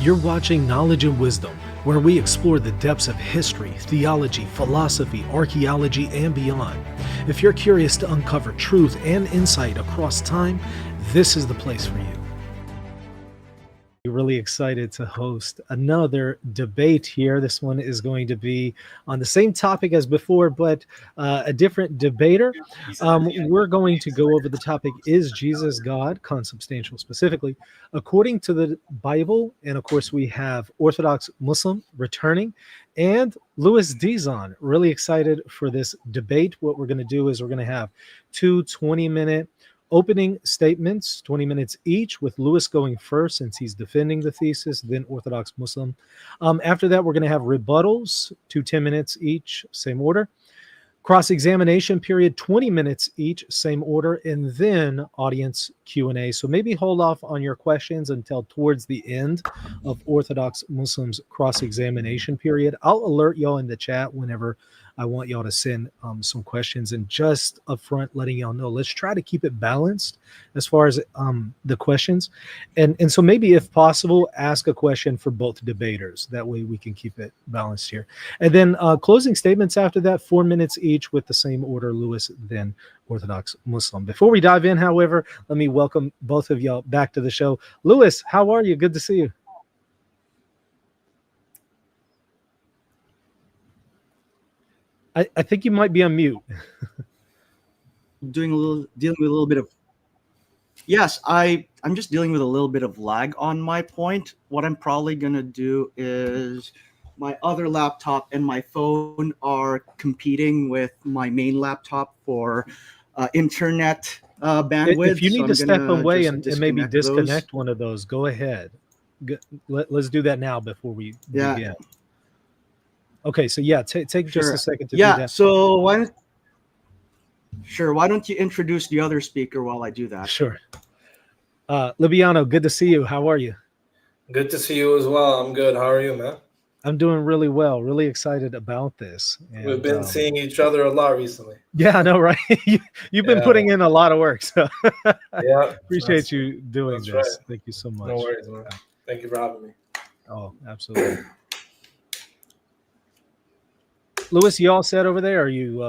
You're watching Knowledge and Wisdom, where we explore the depths of history, theology, philosophy, archaeology, and beyond. If you're curious to uncover truth and insight across time, this is the place for you. Really excited to host another debate here. This one is going to be on the same topic as before, but a different debater. We're going to go over the topic, is Jesus God, consubstantial specifically, according to the Bible. And of course, we have Orthodox Muslim returning and Louis Dizon. Really excited for this debate. What we're going to do is we're going to have two 20-minute opening statements, 20 minutes each, with Louis going first since he's defending the thesis, then Orthodox Muslim. After that, we're going to have rebuttals, 10 minutes each, same order. Cross-examination period, 20 minutes each, same order, and then audience Q&A. So maybe hold off on your questions until towards the end of Orthodox Muslims cross-examination period. I'll alert y'all in the chat whenever I want y'all to send some questions, and just up front letting y'all know, let's try to keep it balanced as far as the questions. And so maybe if possible, ask a question for both debaters. That way we can keep it balanced here. And then closing statements after that, 4 minutes each with the same order, Louis, then Orthodox Muslim. Before we dive in, however, let me welcome both of y'all back to the show. Louis, how are you? Good to see you. I think you might be on mute. Dealing with a little bit of. Yes, I'm just dealing with a little bit of lag on my point. What I'm probably gonna do is my other laptop and my phone are competing with my main laptop for internet bandwidth. If you need to step away and maybe disconnect those. one of those, go ahead. Let's do that now before we begin. Okay, so yeah, take just a second to do that. So why don't you introduce the other speaker while I do that? Sure. Libiano, good to see you. How are you? Good to see you as well. I'm good. How are you, man? I'm doing really well. Really excited about this. And, we've been seeing each other a lot recently. Yeah, I know, right? You've been putting in a lot of work. So yeah, appreciate you doing this. Right. Thank you so much. No worries, man. Thank you for having me. Oh, absolutely. Louis, you all set over there? Are you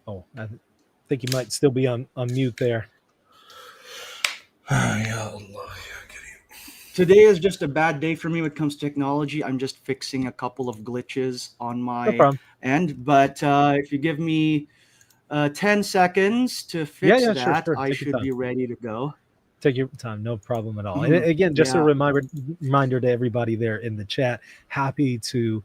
Oh, I think you might still be on mute there. Today is just a bad day for me when it comes to technology. I'm just fixing a couple of glitches on my end. But if you give me 10 seconds to fix that, sure. I should be ready to go. Take your time, no problem at all. And again, just a reminder to everybody there in the chat, happy to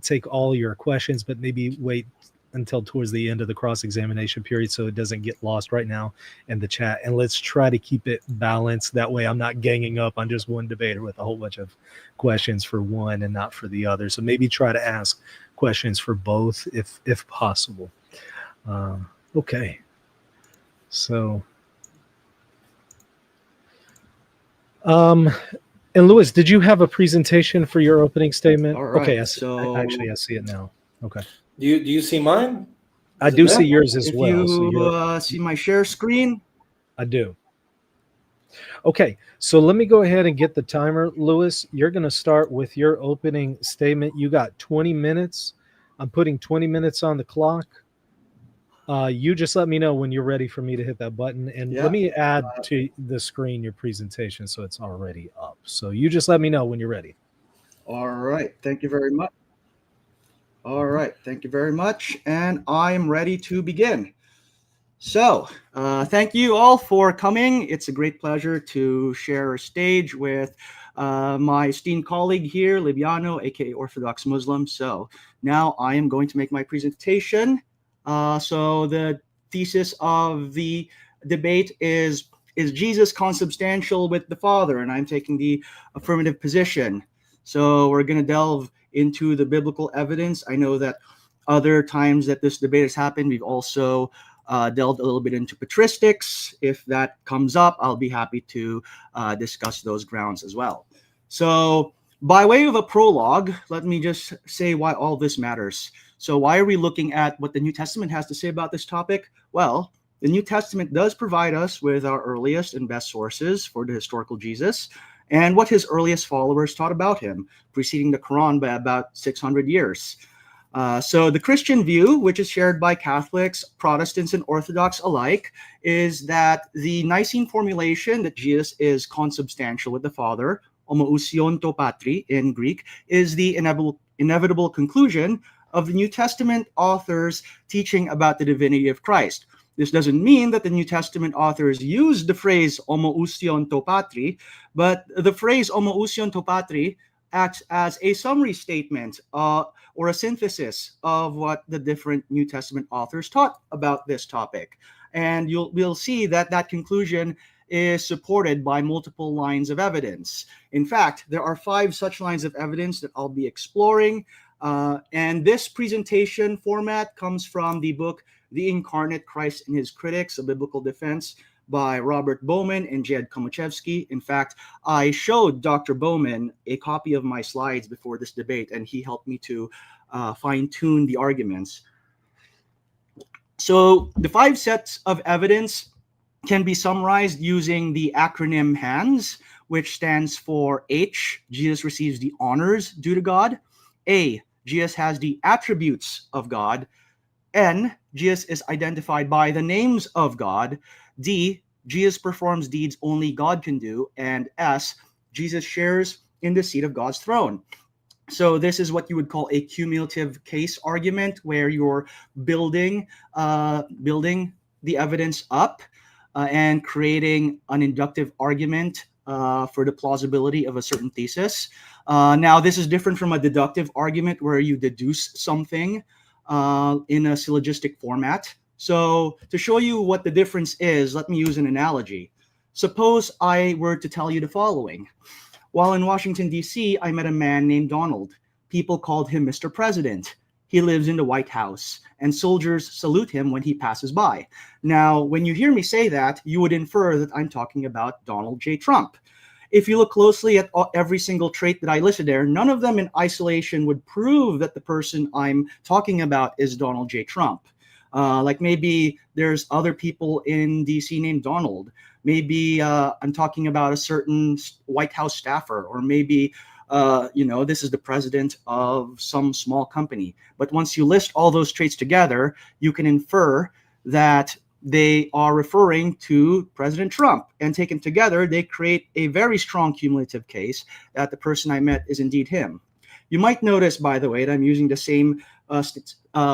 take all your questions, but maybe wait until towards the end of the cross-examination period so it doesn't get lost right now in the chat. And let's try to keep it balanced. That way I'm not ganging up on just one debater with a whole bunch of questions for one and not for the other. So maybe try to ask questions for both if possible. Okay. So... and Louis, did you have a presentation for your opening statement? All right, okay, I see it now. Okay. Do you see mine? I do see yours as well. If you see my share screen? I do. Okay, so let me go ahead and get the timer. Louis, you're going to start with your opening statement. You got 20 minutes. I'm putting 20 minutes on the clock. You just let me know when you're ready for me to hit that button. And let me add to the screen your presentation so it's already up. So you just let me know when you're ready. All right. Thank you very much. All right. Thank you very much. And I am ready to begin. So thank you all for coming. It's a great pleasure to share a stage with my esteemed colleague here, Libiano, aka Orthodox Muslim. So now I am going to make my presentation. So the thesis of the debate is Jesus consubstantial with the Father? And I'm taking the affirmative position. So we're going to delve into the biblical evidence. I know that other times that this debate has happened, we've also delved a little bit into patristics. If that comes up, I'll be happy to discuss those grounds as well. So by way of a prologue, let me just say why all this matters. So why are we looking at what the New Testament has to say about this topic? Well, the New Testament does provide us with our earliest and best sources for the historical Jesus and what his earliest followers taught about him, preceding the Quran by about 600 years. So the Christian view, which is shared by Catholics, Protestants, and Orthodox alike, is that the Nicene formulation that Jesus is consubstantial with the Father, homoousion to patri in Greek, is the inevitable conclusion of the New Testament authors' teaching about the divinity of Christ. This doesn't mean that the New Testament authors used the phrase homoousion to patri, but the phrase homoousion to patri acts as a summary statement or a synthesis of what the different New Testament authors taught about this topic. And we'll see that that conclusion is supported by multiple lines of evidence. In fact, there are 5 such lines of evidence that I'll be exploring. And this presentation format comes from the book, The Incarnate Christ and His Critics, A Biblical Defense by Robert Bowman and Jed Komuchevsky. In fact, I showed Dr. Bowman a copy of my slides before this debate, and he helped me to fine-tune the arguments. So the 5 sets of evidence can be summarized using the acronym HANDS, which stands for H, Jesus receives the honors due to God. A, Jesus has the attributes of God. N, Jesus is identified by the names of God. D, Jesus performs deeds only God can do. And S, Jesus shares in the seat of God's throne. So this is what you would call a cumulative case argument, where you're building the evidence up and creating an inductive argument for the plausibility of a certain thesis. Now, this is different from a deductive argument where you deduce something in a syllogistic format. So to show you what the difference is, let me use an analogy. Suppose I were to tell you the following. While in Washington, D.C., I met a man named Donald. People called him Mr. President. He lives in the White House, and soldiers salute him when he passes by. Now, when you hear me say that, you would infer that I'm talking about Donald J. Trump. If you look closely at every single trait that I listed there, none of them in isolation would prove that the person I'm talking about is Donald J. Trump. Like maybe there's other people in DC named Donald. Maybe I'm talking about a certain White House staffer, or maybe this is the president of some small company. But once you list all those traits together, you can infer that they are referring to President Trump. And taken together, they create a very strong cumulative case that the person I met is indeed him. You might notice, by the way, that I'm using the same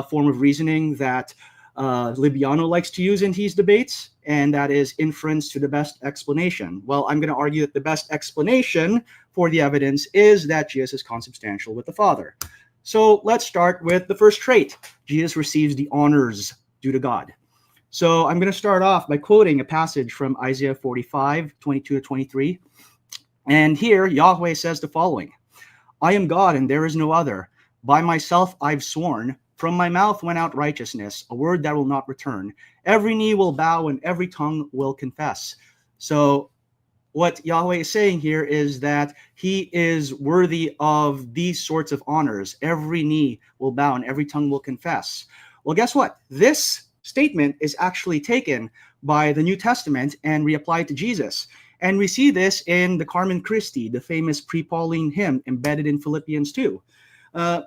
form of reasoning that Libiano likes to use in his debates, and that is inference to the best explanation. Well, I'm going to argue that the best explanation for the evidence is that Jesus is consubstantial with the Father. So let's start with the first trait. Jesus receives the honors due to God. So I'm going to start off by quoting a passage from Isaiah 45, 22 to 23. And here Yahweh says the following: I am God and there is no other. By myself I've sworn. From my mouth went out righteousness, a word that will not return. Every knee will bow and every tongue will confess. So what Yahweh is saying here is that he is worthy of these sorts of honors. Every knee will bow and every tongue will confess. Well, guess what? This statement is actually taken by the New Testament and reapplied to Jesus. And we see this in the Carmen Christi, the famous pre-Pauline hymn embedded in Philippians 2.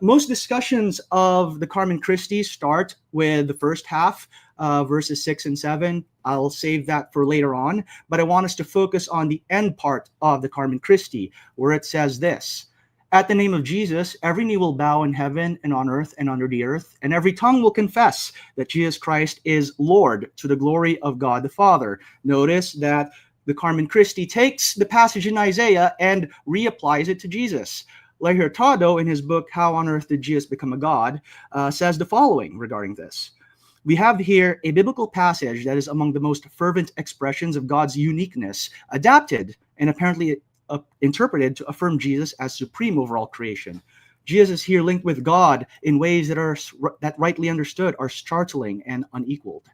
Most discussions of the Carmen Christi start with the first half, verses 6 and 7. I'll save that for later on, but I want us to focus on the end part of the Carmen Christi, where it says this: At the name of Jesus, every knee will bow in heaven and on earth and under the earth, and every tongue will confess that Jesus Christ is Lord, to the glory of God the Father. Notice that the Carmen Christi takes the passage in Isaiah and reapplies it to Jesus. Larry Hurtado, in his book, How on Earth Did Jesus Become a God?, says the following regarding this. We have here a biblical passage that is among the most fervent expressions of God's uniqueness, adapted and apparently interpreted to affirm Jesus as supreme over all creation. Jesus is here linked with God in ways that rightly understood are startling and unequaled.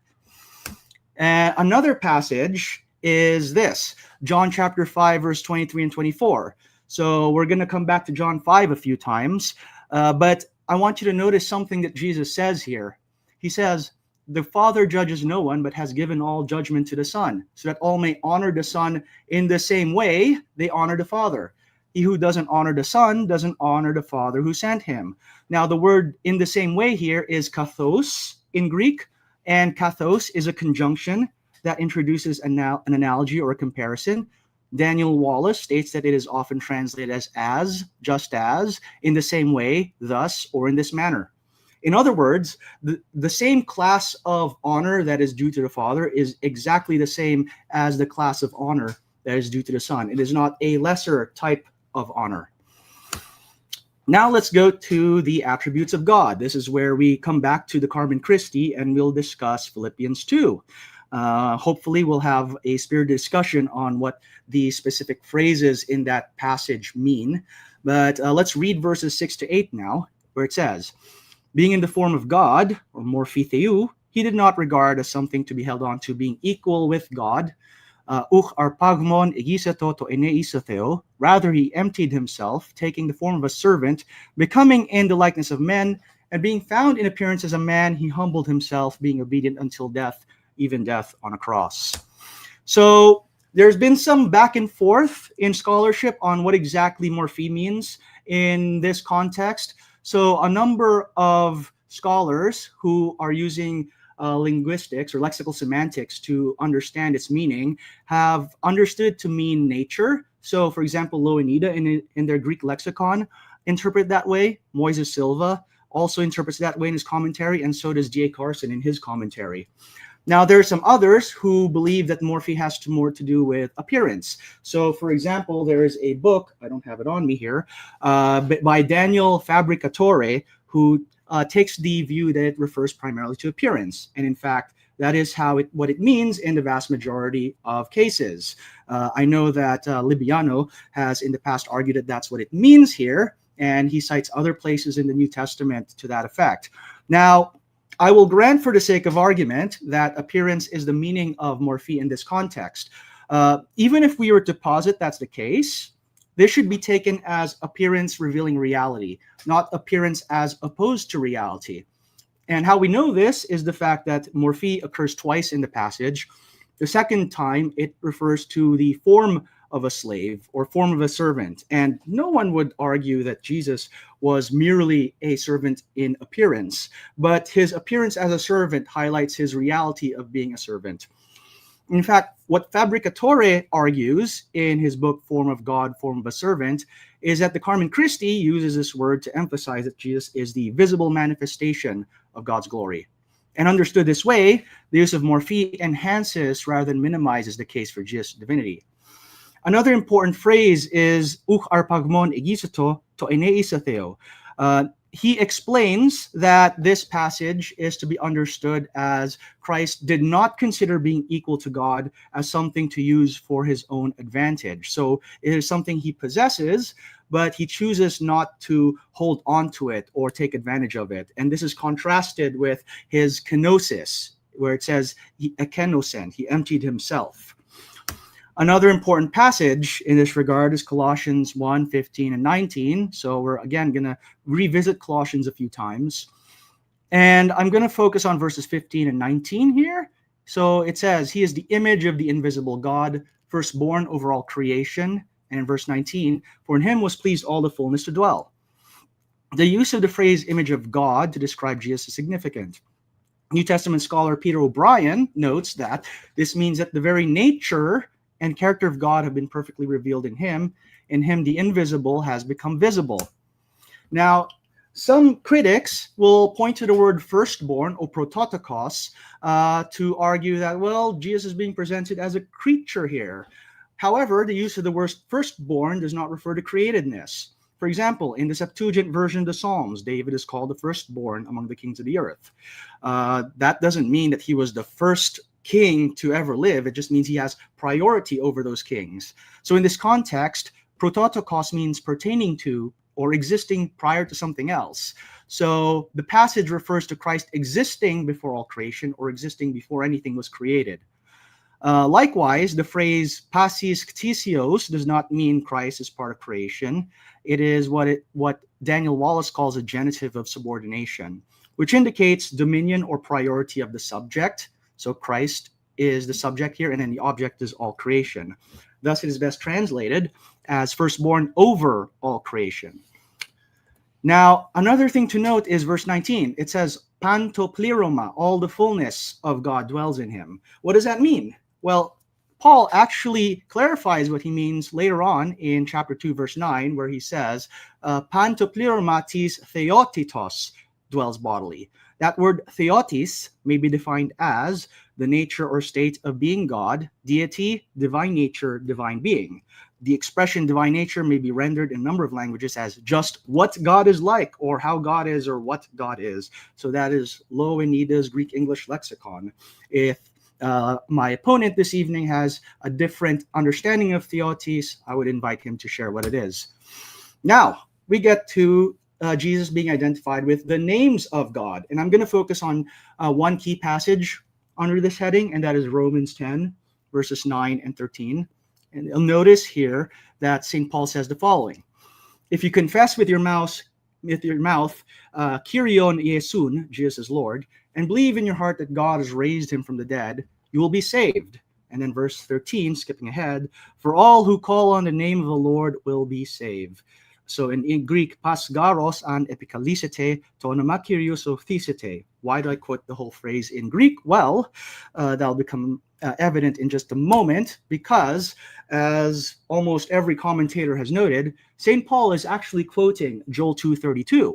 Another passage is this, John chapter 5, verse 23 and 24. So we're going to come back to John 5 a few times, but I want you to notice something that Jesus says here. He says, the Father judges no one, but has given all judgment to the Son, so that all may honor the Son in the same way they honor the Father. He who doesn't honor the Son doesn't honor the Father who sent him. Now, the word in the same way here is kathos in Greek, and kathos is a conjunction that introduces an analogy or a comparison. Daniel Wallace states that it is often translated as, just as, in the same way, thus, or in this manner. In other words, the same class of honor that is due to the Father is exactly the same as the class of honor that is due to the Son. It is not a lesser type of honor. Now let's go to the attributes of God. This is where we come back to the Carmen Christi and we'll discuss Philippians 2. Hopefully we'll have a spirited discussion on what the specific phrases in that passage mean. But let's read verses 6 to 8 now, where it says, being in the form of God, or morphi theou, he did not regard as something to be held on to being equal with God. Arpagmon egisato to eneisoteo. Rather, he emptied himself, taking the form of a servant, becoming in the likeness of men, and being found in appearance as a man, he humbled himself, being obedient until death, even death on a cross. So there's been some back and forth in scholarship on what exactly morphe means in this context. So a number of scholars who are using linguistics or lexical semantics to understand its meaning have understood to mean nature. So, for example, Loanida in their Greek lexicon interpret that way. Moises Silva also interprets that way in his commentary, and so does D.A. Carson in his commentary. Now, there are some others who believe that morphe has more to do with appearance. So, for example, there is a book, I don't have it on me here, by Daniel Fabricatore, who takes the view that it refers primarily to appearance. And in fact, that is what it means in the vast majority of cases. I know that Libiano has in the past argued that that's what it means here, and he cites other places in the New Testament to that effect. Now, I will grant for the sake of argument that appearance is the meaning of morphe in this context. Even if we were to posit that's the case, this should be taken as appearance revealing reality, not appearance as opposed to reality. And how we know this is the fact that morphe occurs twice in the passage. The second time, it refers to the form of a slave or form of a servant. And no one would argue that Jesus was merely a servant in appearance, but his appearance as a servant highlights his reality of being a servant. In fact, what Fabricatore argues in his book, Form of God, Form of a Servant, is that the Carmen Christi uses this word to emphasize that Jesus is the visible manifestation of God's glory. And understood this way, the use of morphe enhances rather than minimizes the case for Jesus' divinity. Another important phrase is arpagmon egisato to eneisoteo. He explains that this passage is to be understood as Christ did not consider being equal to God as something to use for his own advantage. So it is something he possesses, but he chooses not to hold on to it or take advantage of it. And this is contrasted with his kenosis, where it says he ekenosen, he emptied himself. Another important passage in this regard is Colossians 1, 15, and 19. So we're, again, going to revisit Colossians a few times. And I'm going to focus on verses 15 and 19 here. So it says, he is the image of the invisible God, firstborn over all creation. And in verse 19, for in him was pleased all the fullness to dwell. The use of the phrase image of God to describe Jesus is significant. New Testament scholar Peter O'Brien notes that this means that the very nature and character of God have been perfectly revealed in him. In him, the invisible has become visible. Now, some critics will point to the word firstborn, or prototokos, to argue that, well, Jesus is being presented as a creature here. However, the use of the word firstborn does not refer to createdness. For example, in the Septuagint version of the Psalms, David is called the firstborn among the kings of the earth. That doesn't mean that he was the first king to ever live. It just means he has priority over those kings. So in this context, prototokos means pertaining to or existing prior to something else. So the passage refers to Christ existing before all creation or existing before anything was created. Likewise, the phrase passis ktisios does not mean Christ is part of creation. It is what Daniel Wallace calls a genitive of subordination. which indicates dominion or priority of the subject. So Christ is the subject here, and then the object is all creation. Thus, it is best translated as firstborn over all creation. Now, another thing to note is verse 19. It says, pantopleroma, all the fullness of God dwells in him. What does that mean? Well, Paul actually clarifies what he means later on in chapter 2, verse 9, where he says, pantopleroma tis theotitos dwells bodily. That word theotis may be defined as the nature or state of being God, deity, divine nature, divine being. The expression divine nature may be rendered in a number of languages as just what God is like, or how God is, or what God is. So that is Louw-Nida's Greek English lexicon. If my opponent this evening has a different understanding of theotis, I would invite him to share what it is. Now, we get to Jesus being identified with the names of God. And I'm going to focus on one key passage under this heading, and that is Romans 10, verses 9 and 13. And you'll notice here that St. Paul says the following: if you confess with your mouth, Kyrion Iesun, Jesus is Lord, and believe in your heart that God has raised him from the dead, you will be saved. And then verse 13, skipping ahead, for all who call on the name of the Lord will be saved. So in Greek, pas garos an epikalisete to onomakirios thisete. Why do I quote the whole phrase in Greek? Well, that'll become evident in just a moment, because as almost every commentator has noted, St. Paul is actually quoting Joel 2:32.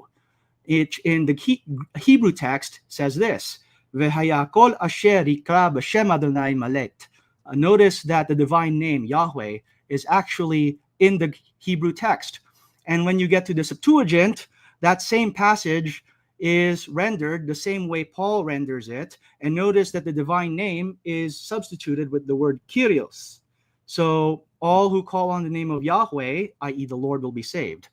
It in the Hebrew text says this: V'hayakol asher yikra b'shem Adonai malet. Notice that the divine name Yahweh is actually in the Hebrew text. And when you get to the Septuagint, that same passage is rendered the same way Paul renders it. And notice that the divine name is substituted with the word Kyrios. So all who call on the name of Yahweh, i.e. the Lord, will be saved.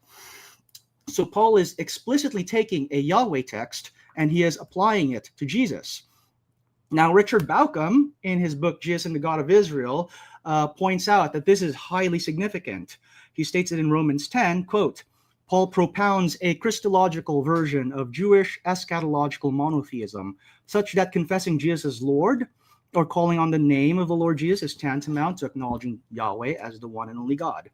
So Paul is explicitly taking a Yahweh text and he is applying it to Jesus. Now, Richard Bauckham, in his book Jesus and the God of Israel, points out that this is highly significant. He states it in Romans 10, quote, Paul propounds a Christological version of Jewish eschatological monotheism, such that confessing Jesus as Lord or calling on the name of the Lord Jesus is tantamount to acknowledging Yahweh as the one and only God.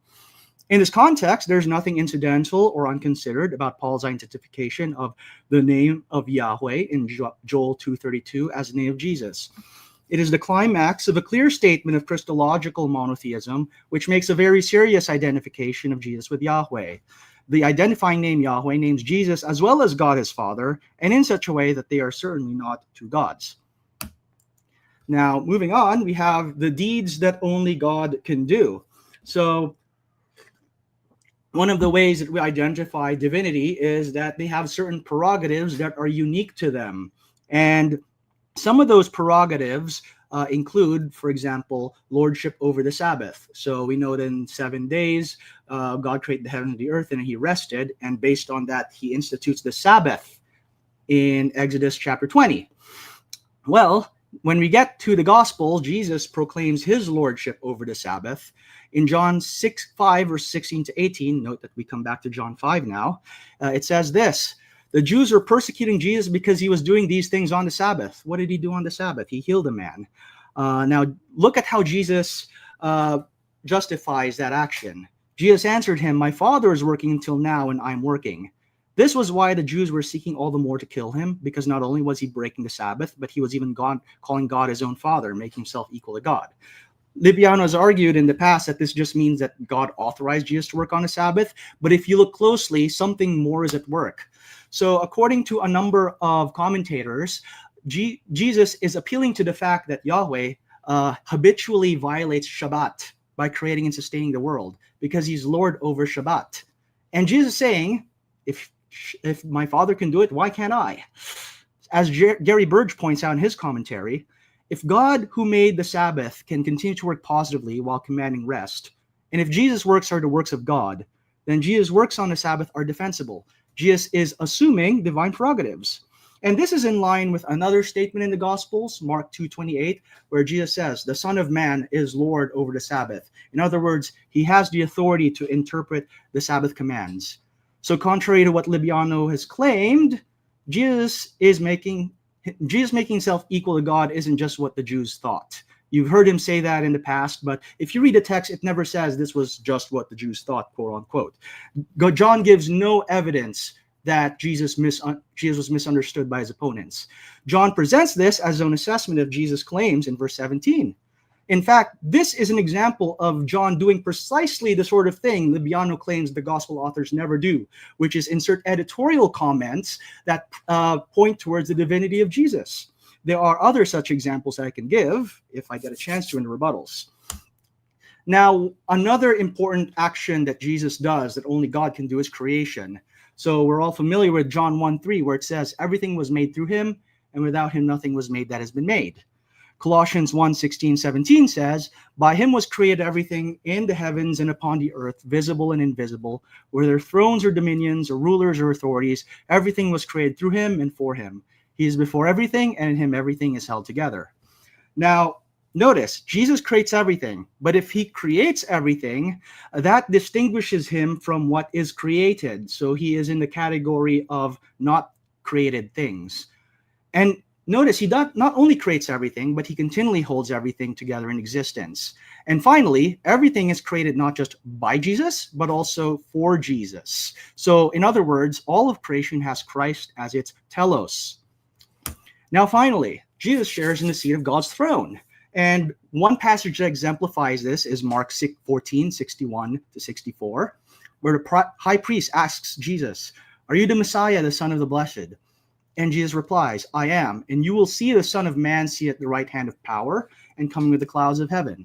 In this context, there's nothing incidental or unconsidered about Paul's identification of the name of Yahweh in Joel 2:32 as the name of Jesus. It is the climax of a clear statement of Christological monotheism, which makes a very serious identification of Jesus with Yahweh. The identifying name Yahweh names Jesus as well as God his Father, and in such a way that they are certainly not two gods. Now, moving on, we have the deeds that only God can do. So, one of the ways that we identify divinity is that they have certain prerogatives that are unique to them. And some of those prerogatives include, for example, lordship over the Sabbath. So we know that in 7 days, God created the heaven and the earth, and he rested. And based on that, he institutes the Sabbath in Exodus chapter 20. Well, when we get to the gospel, Jesus proclaims his lordship over the Sabbath. In John 5, verse 16 to 18, note that we come back to John 5 now, it says this: the Jews were persecuting Jesus because he was doing these things on the Sabbath. What did he do on the Sabbath? He healed a man. Now, look at how Jesus justifies that action. Jesus answered him, my Father is working until now, and I'm working. This was why the Jews were seeking all the more to kill him, because not only was he breaking the Sabbath, but he was even calling God his own Father, making himself equal to God. Libiano has argued in the past that this just means that God authorized Jesus to work on the Sabbath, but if you look closely, something more is at work. So according to a number of commentators, Jesus is appealing to the fact that Yahweh habitually violates Shabbat by creating and sustaining the world, because he's Lord over Shabbat. And Jesus is saying, if my Father can do it, why can't I? As Gary Burge points out in his commentary, if God, who made the Sabbath, can continue to work positively while commanding rest, and if Jesus' works are the works of God, then Jesus' works on the Sabbath are defensible. Jesus is assuming divine prerogatives. And this is in line with another statement in the Gospels, Mark 2:28, where Jesus says, the Son of Man is Lord over the Sabbath. In other words, he has the authority to interpret the Sabbath commands. So contrary to what Libiano has claimed, Jesus making himself equal to God isn't just what the Jews thought. You've heard him say that in the past, but if you read the text, it never says this was just what the Jews thought, quote unquote. John gives no evidence that Jesus was misunderstood by his opponents. John presents this as his own assessment of Jesus' claims in verse 17. In fact, this is an example of John doing precisely the sort of thing Libiano claims the gospel authors never do, which is insert editorial comments that point towards the divinity of Jesus. There are other such examples I can give if I get a chance to in the rebuttals. Now, another important action that Jesus does that only God can do is creation. So we're all familiar with John 1:3, where it says, everything was made through him, and without him nothing was made that has been made. Colossians 1:16, 17 says, by him was created everything in the heavens and upon the earth, visible and invisible, whether thrones or dominions or rulers or authorities, everything was created through him and for him. He is before everything, and in him everything is held together. Now, notice, Jesus creates everything, but if he creates everything, that distinguishes him from what is created. So he is in the category of not created things. And notice he not only creates everything, but he continually holds everything together in existence. And finally, everything is created not just by Jesus, but also for Jesus. So in other words, all of creation has Christ as its telos. Now finally, Jesus shares in the seat of God's throne. And one passage that exemplifies this is Mark 14, 61 to 64, where the high priest asks Jesus, are you the Messiah, the Son of the Blessed? And Jesus replies, I am, and you will see the Son of Man seated at the right hand of power and coming with the clouds of heaven.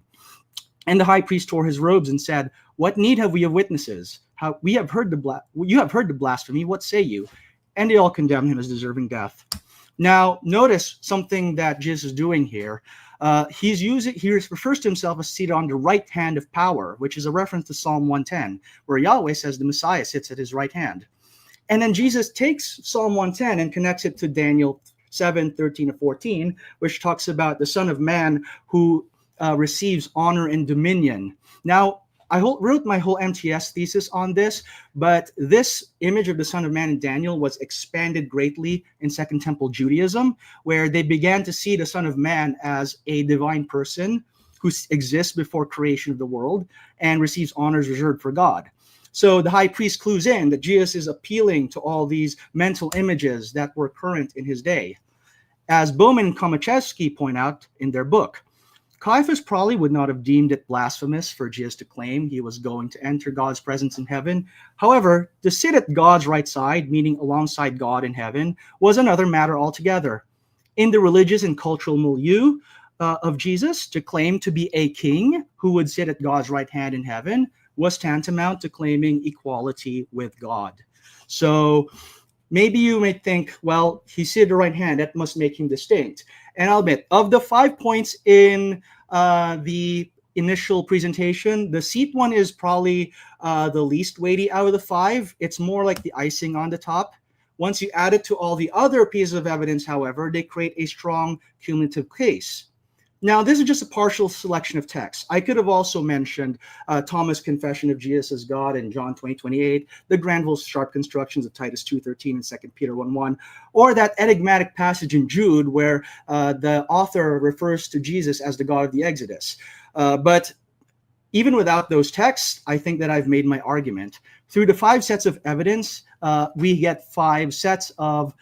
And the high priest tore his robes and said, what need have we of witnesses? You have heard the blasphemy, what say you? And they all condemned him as deserving death. Now, notice something that Jesus is doing here. He refers to himself as seated on the right hand of power, which is a reference to Psalm 110, where Yahweh says the Messiah sits at his right hand. And then Jesus takes Psalm 110 and connects it to Daniel 7, 13 to 14, which talks about the Son of Man who receives honor and dominion. Now, I wrote my whole MTS thesis on this, but this image of the Son of Man in Daniel was expanded greatly in Second Temple Judaism, where they began to see the Son of Man as a divine person who exists before creation of the world and receives honors reserved for God. So the high priest clues in that Jesus is appealing to all these mental images that were current in his day. As Bowman and Komachevsky point out in their book, Caiaphas probably would not have deemed it blasphemous for Jesus to claim he was going to enter God's presence in heaven. However, to sit at God's right side, meaning alongside God in heaven, was another matter altogether. In the religious and cultural milieu of Jesus, to claim to be a king who would sit at God's right hand in heaven was tantamount to claiming equality with God. So maybe you may think, well, he's seated at the right hand, that must make him distinct. And I'll admit, of the 5 points in the initial presentation, the seat one is probably the least weighty out of the 5. It's more like the icing on the top. Once you add it to all the other pieces of evidence, however, they create a strong cumulative case. Now, this is just a partial selection of texts. I could have also mentioned Thomas' confession of Jesus as God in John 20:28, the Granville's sharp constructions of Titus 2:13 and 2 Peter 1:1, or that enigmatic passage in Jude where the author refers to Jesus as the God of the Exodus. But even without those texts, I think that I've made my argument. Through the 5 sets of evidence, we get 5 sets of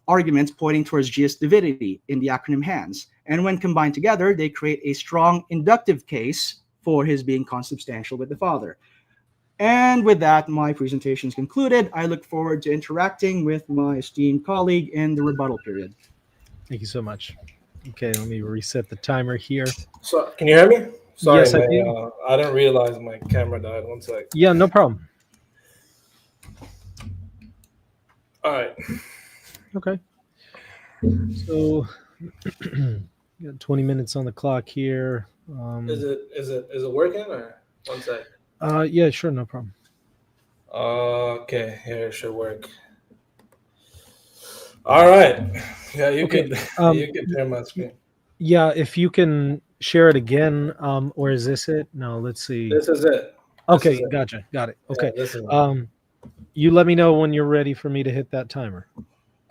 arguments pointing towards Jesus' divinity in the acronym HANDS. And when combined together, they create a strong inductive case for his being consubstantial with the Father. And with that, my presentation is concluded. I look forward to interacting with my esteemed colleague in the rebuttal period. Thank you so much. Okay, let me reset the timer here. So, can you hear me? Sorry, Yes, I do. I didn't realize my camera died. One sec. Yeah, no problem. All right. Okay. So got 20 minutes on the clock here. Is it working or one sec? Yeah, sure, no problem. Okay, here it should work. All right. Yeah, you Okay, can share my screen. Yeah, if you can share it again, or is this it? No, let's see. This is it. Okay, This is it. gotcha, got it. Okay, Yeah, this is it. you let me know when you're ready for me to hit that timer.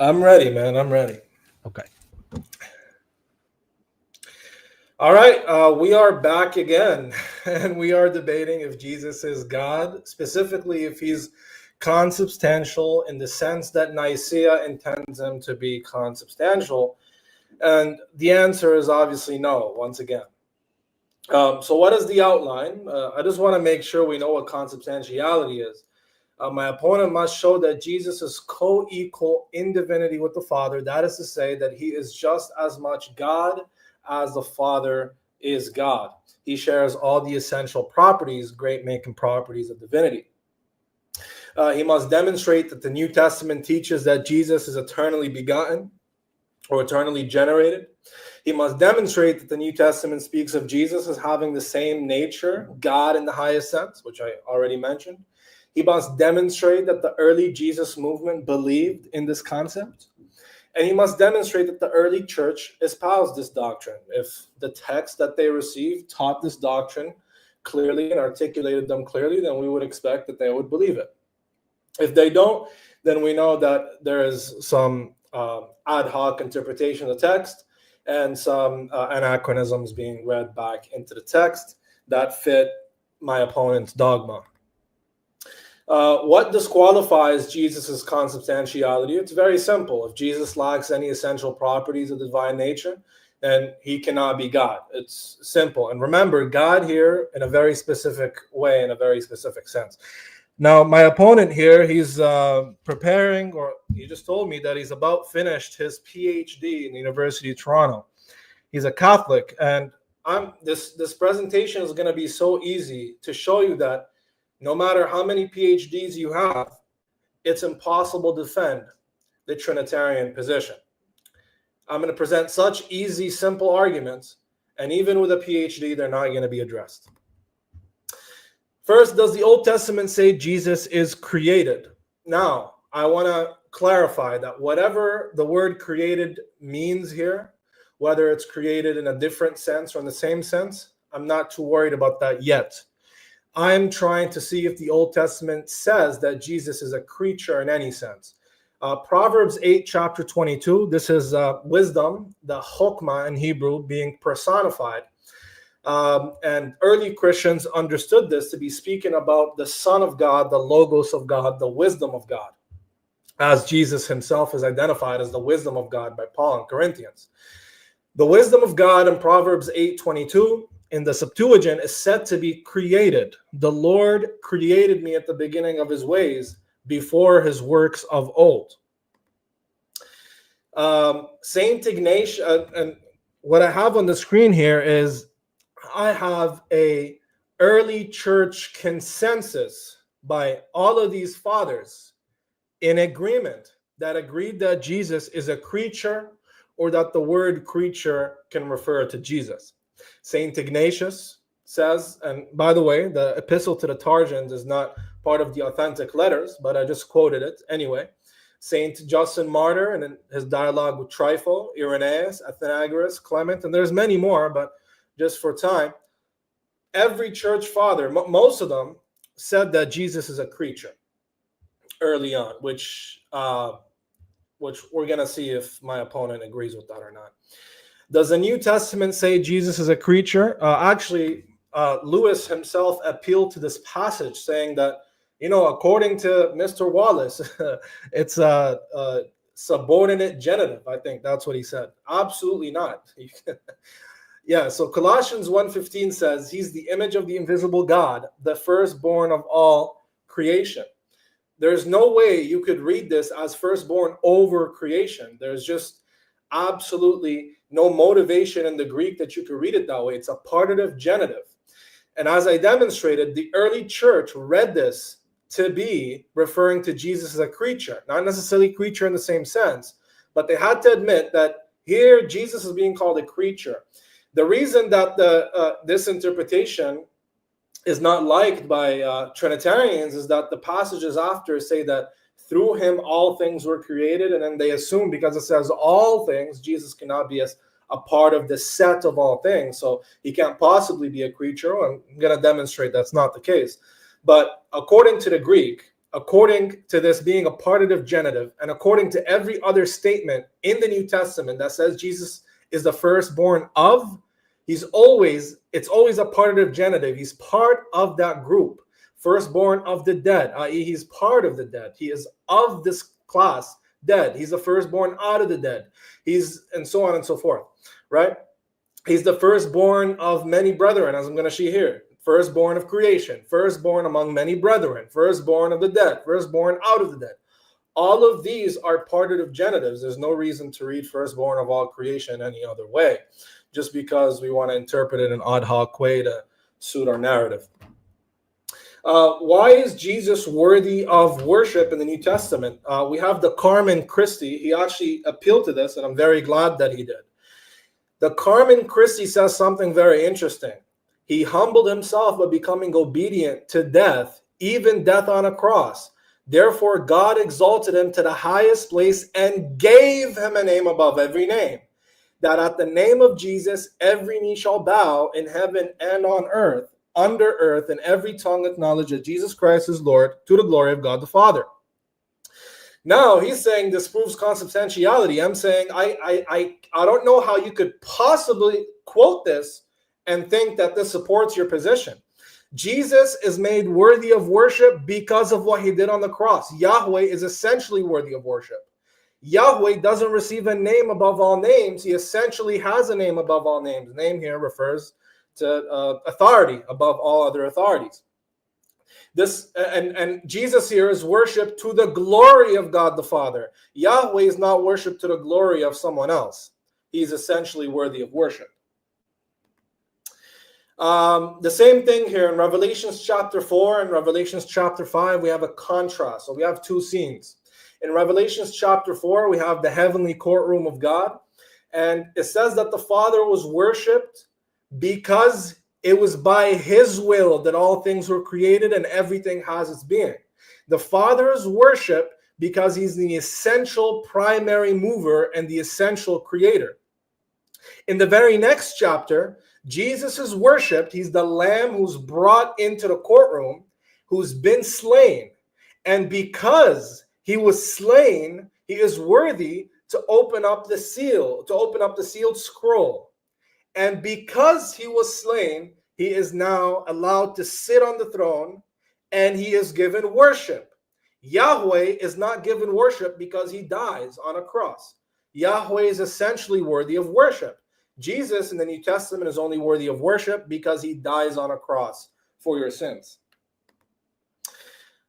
I'm ready, man. I'm ready. Okay. All right, we are back again, and we are debating if Jesus is God, specifically if he's consubstantial in the sense that Nicaea intends him to be consubstantial. And the answer is obviously no, once again. So what is the outline? I just want to make sure we know what consubstantiality is. My opponent must show that Jesus is co-equal in divinity with the Father. That is to say that he is just as much God as the Father is God. He shares all the essential properties, great making properties of divinity. He must demonstrate that the New Testament teaches that Jesus is eternally begotten or eternally generated. He must demonstrate that the New Testament speaks of Jesus as having the same nature, God in the highest sense, which I already mentioned. He must demonstrate that the early Jesus movement believed in this concept. And he must demonstrate that the early church espoused this doctrine. If the text that they received taught this doctrine clearly and articulated them clearly, then we would expect that they would believe it. If they don't, then we know that there is some ad hoc interpretation of the text and some anachronisms being read back into the text that fit my opponent's dogma. What disqualifies Jesus' consubstantiality? It's very simple. If Jesus lacks any essential properties of the divine nature, then he cannot be God. It's simple. And remember, God here in a very specific way, in a very specific sense. Now, my opponent here, he's preparing, or he just told me that he's about finished his PhD in the University of Toronto. He's a Catholic, and this presentation is going to be so easy to show you that no matter how many PhDs you have, it's impossible to defend the Trinitarian position. I'm going to present such easy, simple arguments, and even with a PhD, they're not going to be addressed. First, does the Old Testament say Jesus is created? Now, I want to clarify that whatever the word created means here, whether it's created in a different sense or in the same sense, I'm not too worried about that yet. I'm trying to see if the Old Testament says that Jesus is a creature in any sense. Proverbs 8, chapter 22, this is wisdom, the chokmah in Hebrew, being personified. And early Christians understood this to be speaking about the Son of God, the Logos of God, the wisdom of God, as Jesus himself is identified as the wisdom of God by Paul in Corinthians. The wisdom of God in Proverbs 8:22 in the Septuagint is said to be created. The Lord created me at the beginning of his ways before his works of old. Saint Ignatius, and what I have on the screen here is I have a early church consensus by all of these fathers in agreement that agreed that Jesus is a creature or that the word creature can refer to Jesus. Saint Ignatius says, and by the way, the epistle to the Tarsians is not part of the authentic letters, but I just quoted it anyway. Saint Justin Martyr and in his dialogue with Trypho, Irenaeus, Athenagoras, Clement, and there's many more, but just for time, every church father, most of them, said that Jesus is a creature early on, which we're going to see if my opponent agrees with that or not. Does the New Testament say Jesus is a creature? Actually, Lewis himself appealed to this passage saying that, according to Mr. Wallace, it's a subordinate genitive. I think that's what he said. Absolutely not. Yeah, so Colossians 1:15 says, he's the image of the invisible God, the firstborn of all creation. There's no way you could read this as firstborn over creation. There's just absolutely no motivation in the Greek that you could read it that way. It's a partitive genitive. And as I demonstrated, the early church read this to be referring to Jesus as a creature, not necessarily creature in the same sense, but they had to admit that here Jesus is being called a creature. The reason that this interpretation is not liked by Trinitarians is that the passages after say that through him all things were created, and then they assume because it says all things, Jesus cannot be a part of the set of all things, so he can't possibly be a creature. I'm going to demonstrate that's not the case. But according to the Greek, according to this being a partitive genitive, and according to every other statement in the New Testament that says Jesus is the firstborn of, it's always a partitive genitive. He's part of that group. Firstborn of the dead, i.e., he's part of the dead. He is of this class, dead. He's the firstborn out of the dead. He's, and so on and so forth, right? He's the firstborn of many brethren, as I'm going to see here. Firstborn of creation, firstborn among many brethren, firstborn of the dead, firstborn out of the dead. All of these are partitive genitives. There's no reason to read firstborn of all creation any other way, just because we want to interpret it in ad hoc way to suit our narrative. Why is Jesus worthy of worship in the New Testament? We have the Carmen Christi. He actually appealed to this, and I'm very glad that he did. The Carmen Christi says something very interesting. He humbled himself by becoming obedient to death, even death on a cross. Therefore, God exalted him to the highest place and gave him a name above every name, that at the name of Jesus, every knee shall bow in heaven and on earth, under earth, and every tongue acknowledge that Jesus Christ is Lord, to the glory of God the Father. Now, he's saying this proves consubstantiality. I'm saying I don't know how you could possibly quote this and think that this supports your position. Jesus is made worthy of worship because of what he did on the cross. Yahweh is essentially worthy of worship. Yahweh doesn't receive a name above all names. He essentially has a name above all names. Name here refers to authority above all other authorities. This and Jesus here is worshipped to the glory of God the Father. Yahweh is not worshipped to the glory of someone else. He's essentially worthy of worship. The same thing here in Revelations chapter 4 and Revelations chapter 5, we have a contrast. So we have two scenes. In Revelations chapter 4, we have the heavenly courtroom of God. And it says that the Father was worshipped because it was by his will that all things were created and everything has its being. The Father is worshipped because he's the essential primary mover and the essential creator. In the very next chapter, Jesus is worshipped. He's the lamb who's brought into the courtroom, who's been slain. And because he was slain, he is worthy to open up the seal, to open up the sealed scroll. And because he was slain, he is now allowed to sit on the throne and he is given worship. Yahweh is not given worship because he dies on a cross. Yahweh is essentially worthy of worship. Jesus in the New Testament is only worthy of worship because he dies on a cross for your sins.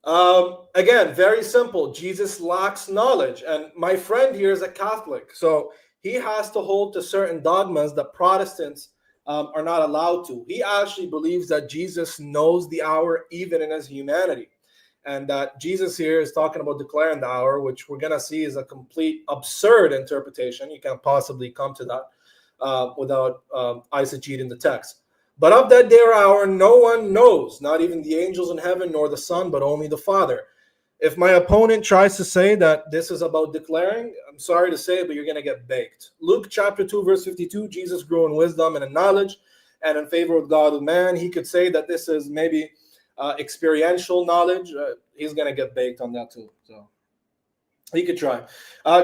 Again, very simple. Jesus lacks knowledge. And my friend here is a Catholic. So he has to hold to certain dogmas that Protestants are not allowed to. He actually believes that Jesus knows the hour even in his humanity. And that Jesus here is talking about declaring the hour, which we're going to see is a complete absurd interpretation. You can't possibly come to that without eisegeting the text. But of that day or hour, no one knows, not even the angels in heaven, nor the Son, but only the Father. If my opponent tries to say that this is about declaring, I'm sorry to say, but you're going to get baked. Luke chapter 2, verse 52, Jesus grew in wisdom and in knowledge and in favor of God and man. He could say that this is maybe experiential knowledge. He's going to get baked on that too. So he could try.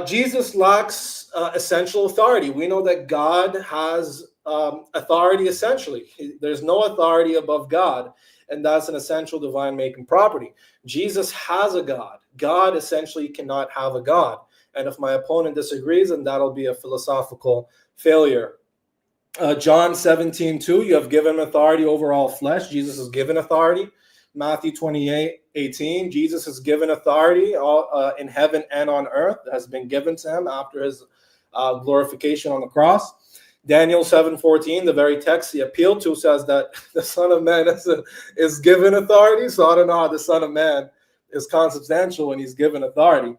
Jesus lacks essential authority. We know that God has authority essentially. There's no authority above God, and that's an essential divine making property. Jesus has a God. God essentially cannot have a God. And if my opponent disagrees, then that'll be a philosophical failure. John 17:2, you have given authority over all flesh. Jesus is given authority. Matthew 28:18, Jesus is given authority in heaven and on earth. That has been given to him after his glorification on the cross. Daniel 7:14, the very text he appealed to, says that the Son of Man is given authority. So I don't know how the Son of Man is consubstantial when he's given authority.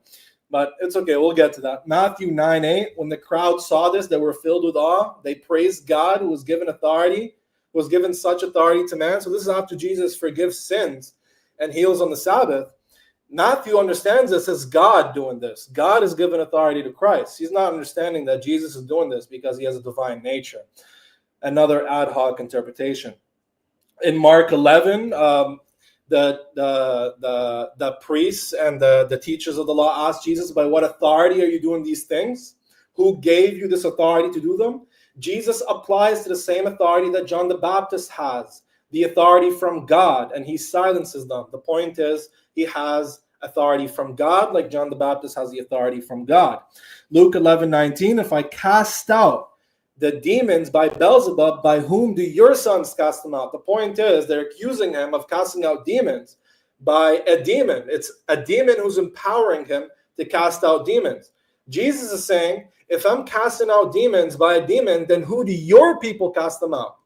But it's okay, we'll get to that. Matthew 9:8, when the crowd saw this, they were filled with awe. They praised God who was given authority, was given such authority to man. So this is after Jesus forgives sins and heals on the Sabbath. Matthew understands this as God doing this. God is given authority to Christ. He's not understanding that Jesus is doing this because he has a divine nature. Another ad hoc interpretation. In Mark 11, the priests and the teachers of the law asked Jesus, by what authority are you doing these things? Who gave you this authority to do them? Jesus applies to the same authority that John the Baptist has, the authority from God, and he silences them. The point is, he has authority from God, like John the Baptist has the authority from God. Luke 11:19, if I cast out the demons by Beelzebub, by whom do your sons cast them out? The point is, they're accusing him of casting out demons by a demon. It's a demon who's empowering him to cast out demons. Jesus is saying, if I'm casting out demons by a demon, then who do your people cast them out?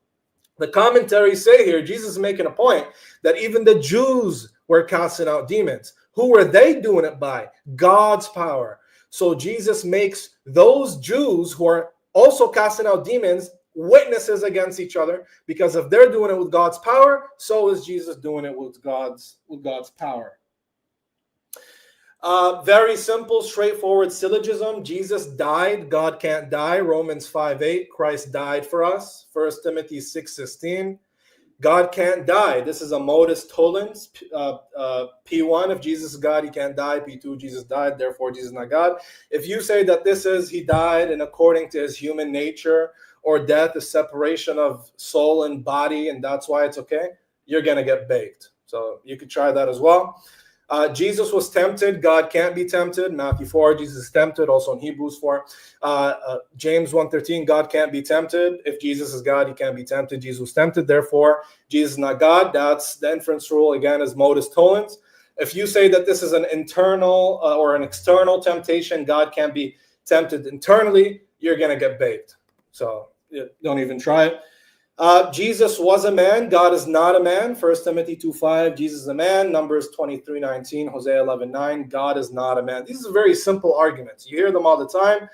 The commentaries say here, Jesus is making a point that even the Jews were casting out demons. Who were they doing it by? God's power. So Jesus makes those Jews who are also casting out demons witnesses against each other, because if they're doing it with God's power, so is Jesus doing it with God's power. Very simple, straightforward syllogism. Jesus died. God can't die. Romans 5:8. Christ died for us. 1 Timothy 6:16. God can't die. This is a modus tollens. P1, if Jesus is God, he can't die. P2, Jesus died, therefore Jesus is not God. If you say that this is he died and according to his human nature, or death is separation of soul and body, and that's why it's okay, you're going to get baked. So you could try that as well. Jesus was tempted. God can't be tempted. Matthew 4, Jesus is tempted. Also in Hebrews 4. James 1:13, God can't be tempted. If Jesus is God, he can't be tempted. Jesus was tempted. Therefore, Jesus is not God. That's the inference rule, again, is modus tollens. If you say that this is an internal or an external temptation, God can't be tempted internally, you're going to get baked. So don't even try it. Jesus was a man. God is not a man. 1 Timothy 2:5, Jesus is a man. Numbers 23:19, Hosea 11:9, God is not a man. These are very simple arguments. You hear them all the time.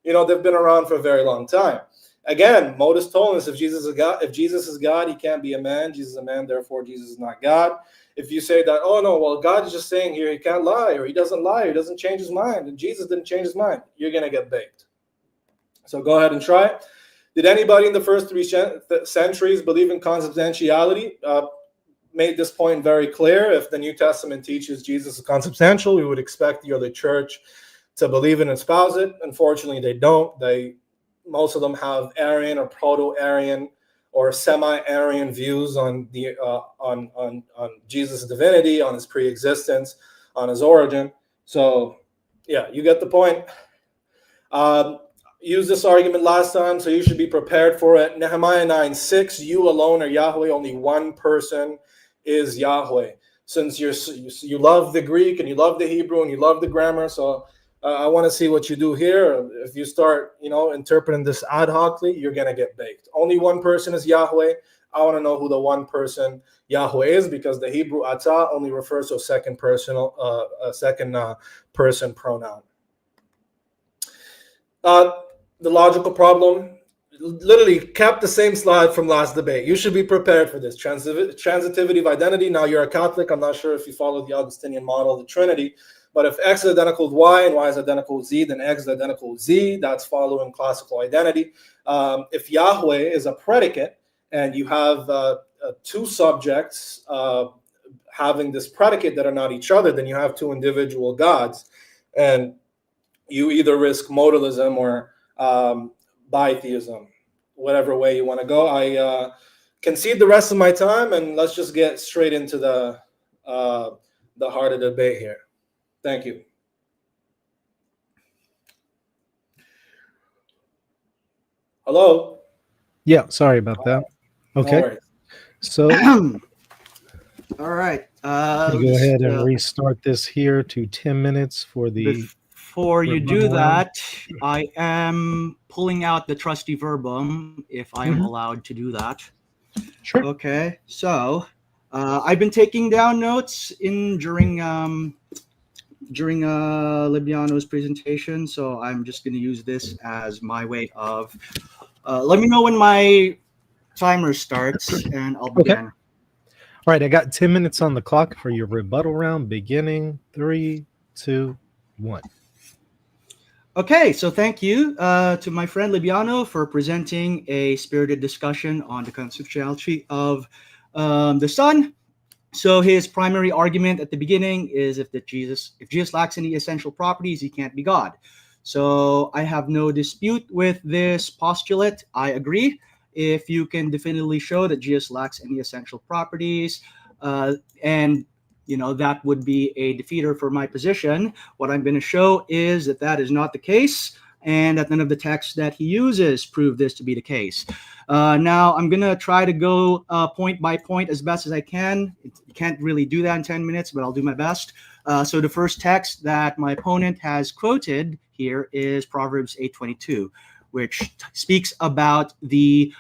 They've been around for a very long time. Again, modus tollens, if Jesus is God, he can't be a man. Jesus is a man, therefore Jesus is not God. If you say that, oh no, well, God is just saying here he can't lie, or he doesn't lie, or he doesn't change his mind, and Jesus didn't change his mind, you're going to get baked. So go ahead and try it. Did anybody in the first 3 centuries believe in consubstantiality? Made this point very clear. If the New Testament teaches Jesus is consubstantial, we would expect the early church to believe and espouse it. Unfortunately, they don't. Most of them have Arian or Proto-Arian or semi-Arian views on on Jesus' divinity, on his pre-existence, on his origin. So, yeah, you get the point. Used this argument last time, so you should be prepared for it. Nehemiah 9:6, you alone are Yahweh, only one person is Yahweh. Since you love the Greek and you love the Hebrew and you love the grammar, so I want to see what you do here. If you start, interpreting this ad hocly, you're going to get baked. Only one person is Yahweh. I want to know who the one person Yahweh is, because the Hebrew atah only refers to a second person pronoun. The logical problem literally kept the same slide from last debate. You should be prepared for this. Transitivity of identity. Now, you're a Catholic. I'm not sure if you follow the Augustinian model of the Trinity, but if X is identical with Y and Y is identical with Z, then X is identical with Z. That's following classical identity. If Yahweh is a predicate and you have 2 subjects having this predicate that are not each other, then you have 2 individual gods. And you either risk modalism or bitheism, whatever way you want to go. I concede the rest of my time, and let's just get straight into the heart of the debate here. Thank you. Hello? Yeah, sorry about that. Okay. No worries. So All right. go ahead and restart this here to 10 minutes for the... Before you do that, I am pulling out the trusty verbum, if I am allowed to do that. Sure. Okay. So I've been taking down notes during Libiano's presentation, so I'm just going to use this as my way of... let me know when my timer starts, and I'll begin. Okay. All right, I got 10 minutes on the clock for your rebuttal round, beginning 3, 2, 1. Okay, so thank you to my friend Libiano for presenting a spirited discussion on the consubstantiality of the Son. So his primary argument at the beginning is if Jesus lacks any essential properties, he can't be God. So I have no dispute with this postulate. I agree. If you can definitively show that Jesus lacks any essential properties, and that would be a defeater for my position. What I'm going to show is that that is not the case, and that none of the texts that he uses prove this to be the case. Now, I'm going to try to go point by point as best as I can. You can't really do that in 10 minutes, but I'll do my best. So the first text that my opponent has quoted here is Proverbs 8:22, which speaks about the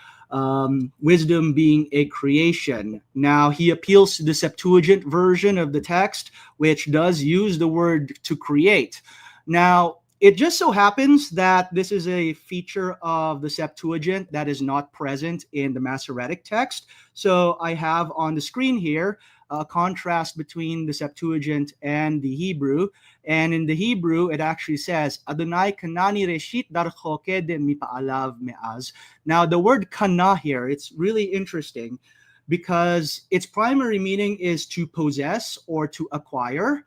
wisdom being a creation. Now, he appeals to the Septuagint version of the text, which does use the word to create. Now, it just so happens that this is a feature of the Septuagint that is not present in the Masoretic text. So I have on the screen here a contrast between the Septuagint and the Hebrew. And in the Hebrew, it actually says, Adonai kanani reshit darcho kedem mipa'alav me'az. Now, the word kana here, it's really interesting because its primary meaning is to possess or to acquire.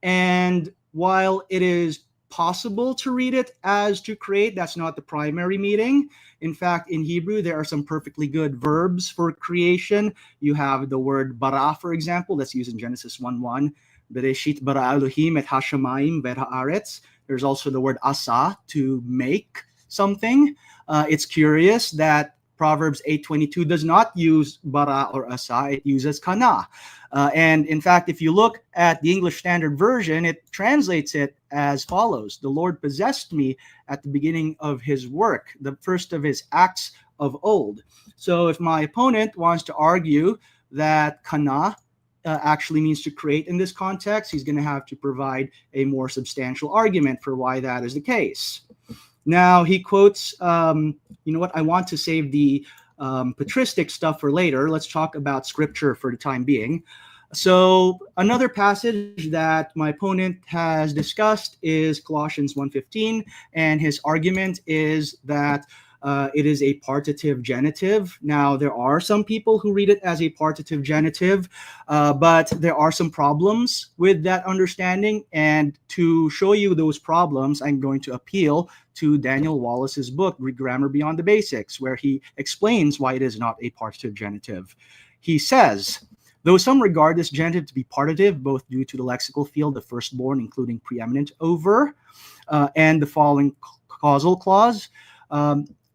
And while it is possible to read it as to create, that's not the primary meaning. In fact, in Hebrew, there are some perfectly good verbs for creation. You have the word bara, for example, that's used in Genesis 1:1. Bereshit bara Elohim et hashamayim v'et haaretz. There's also the word asa, to make something. It's curious that Proverbs 8:22 does not use bara or asa, it uses kana. And in fact, if you look at the English Standard Version, it translates it as follows. The Lord possessed me at the beginning of his work, the first of his acts of old. So if my opponent wants to argue that kana actually means to create in this context, he's going to have to provide a more substantial argument for why that is the case. Now, he quotes, you know what, I want to save the patristic stuff for later. Let's talk about scripture for the time being. So another passage that my opponent has discussed is Colossians 1:15, and his argument is that it is a partitive genitive. Now, there are some people who read it as a partitive genitive, but there are some problems with that understanding. And to show you those problems, I'm going to appeal to Daniel Wallace's book, Greek Grammar Beyond the Basics, where he explains why it is not a partitive genitive. He says, though some regard this genitive to be partitive, both due to the lexical field of firstborn, including preeminent over, and the following causal clause,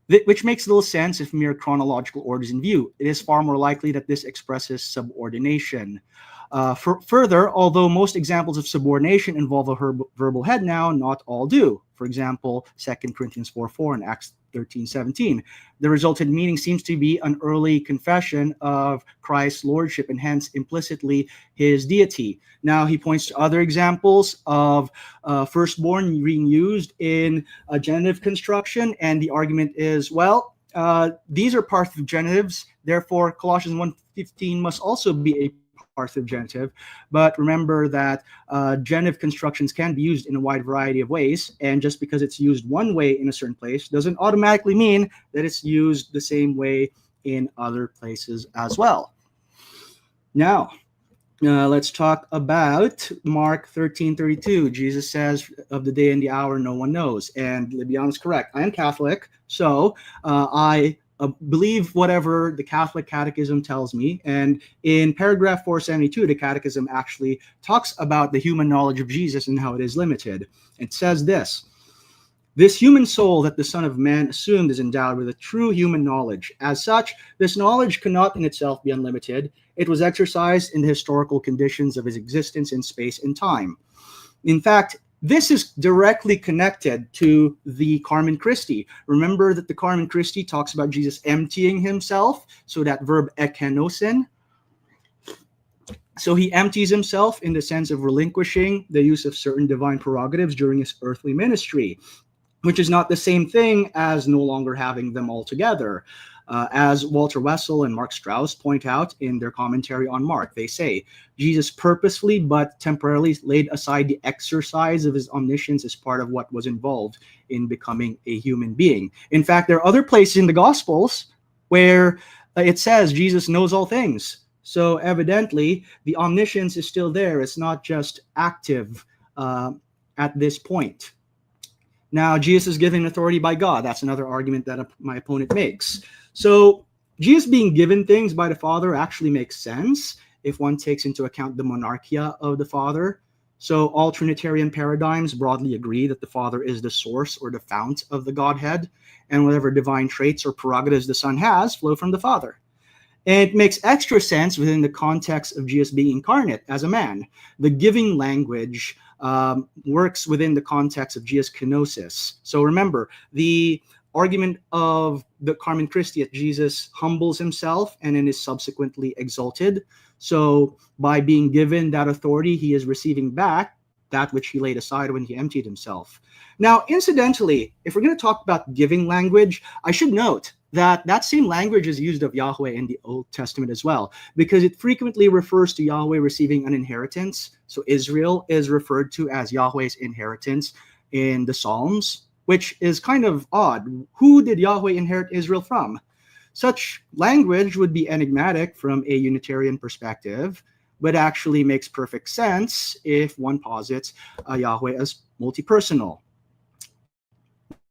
which makes little sense if mere chronological order is in view. It is far more likely that this expresses subordination. Further, although most examples of subordination involve a verbal head noun, not all do. For example, 2 Corinthians 4:4 and Acts 13:17. The resultant meaning seems to be an early confession of Christ's lordship and hence implicitly his deity. Now, he points to other examples of firstborn being used in a genitive construction, and the argument is, well, these are partitive genitives, therefore Colossians 1:15 must also be a partitive genitive. But remember that genitive constructions can be used in a wide variety of ways, and just because it's used one way in a certain place doesn't automatically mean that it's used the same way in other places as well. Now, let's talk about Mark 13:32. Jesus says, of the day and the hour no one knows. And Libyan is correct. I am Catholic, so I believe whatever the Catholic Catechism tells me. And in paragraph 472, the Catechism actually talks about the human knowledge of Jesus and how it is limited. It says this: this human soul that the Son of Man assumed is endowed with a true human knowledge. As such, this knowledge cannot in itself be unlimited. It was exercised in the historical conditions of his existence in space and time. In fact, this is directly connected to the Carmen Christi. Remember that the Carmen Christi talks about Jesus emptying himself. So that verb ekenosin. So he empties himself in the sense of relinquishing the use of certain divine prerogatives during his earthly ministry, which is not the same thing as no longer having them altogether. As Walter Wessel and Mark Strauss point out in their commentary on Mark, they say, Jesus purposefully but temporarily laid aside the exercise of his omniscience as part of what was involved in becoming a human being. In fact, there are other places in the Gospels where it says Jesus knows all things. So evidently, the omniscience is still there. It's not just active at this point. Now, Jesus is given authority by God. That's another argument that my opponent makes. So Jesus being given things by the Father actually makes sense if one takes into account the monarchia of the Father. So all Trinitarian paradigms broadly agree that the Father is the source or the fount of the Godhead, and whatever divine traits or prerogatives the Son has flow from the Father. And it makes extra sense within the context of Jesus being incarnate as a man. The giving language works within the context of Jesus' kenosis. So remember, the argument of the Carmen Christi that Jesus humbles himself and then is subsequently exalted. So by being given that authority, he is receiving back that which he laid aside when he emptied himself. Now, incidentally, if we're going to talk about giving language, I should note that that same language is used of Yahweh in the Old Testament as well, because it frequently refers to Yahweh receiving an inheritance. So Israel is referred to as Yahweh's inheritance in the Psalms, which is kind of odd. Who did Yahweh inherit Israel from? Such language would be enigmatic from a Unitarian perspective, but actually makes perfect sense if one posits Yahweh as multi-personal.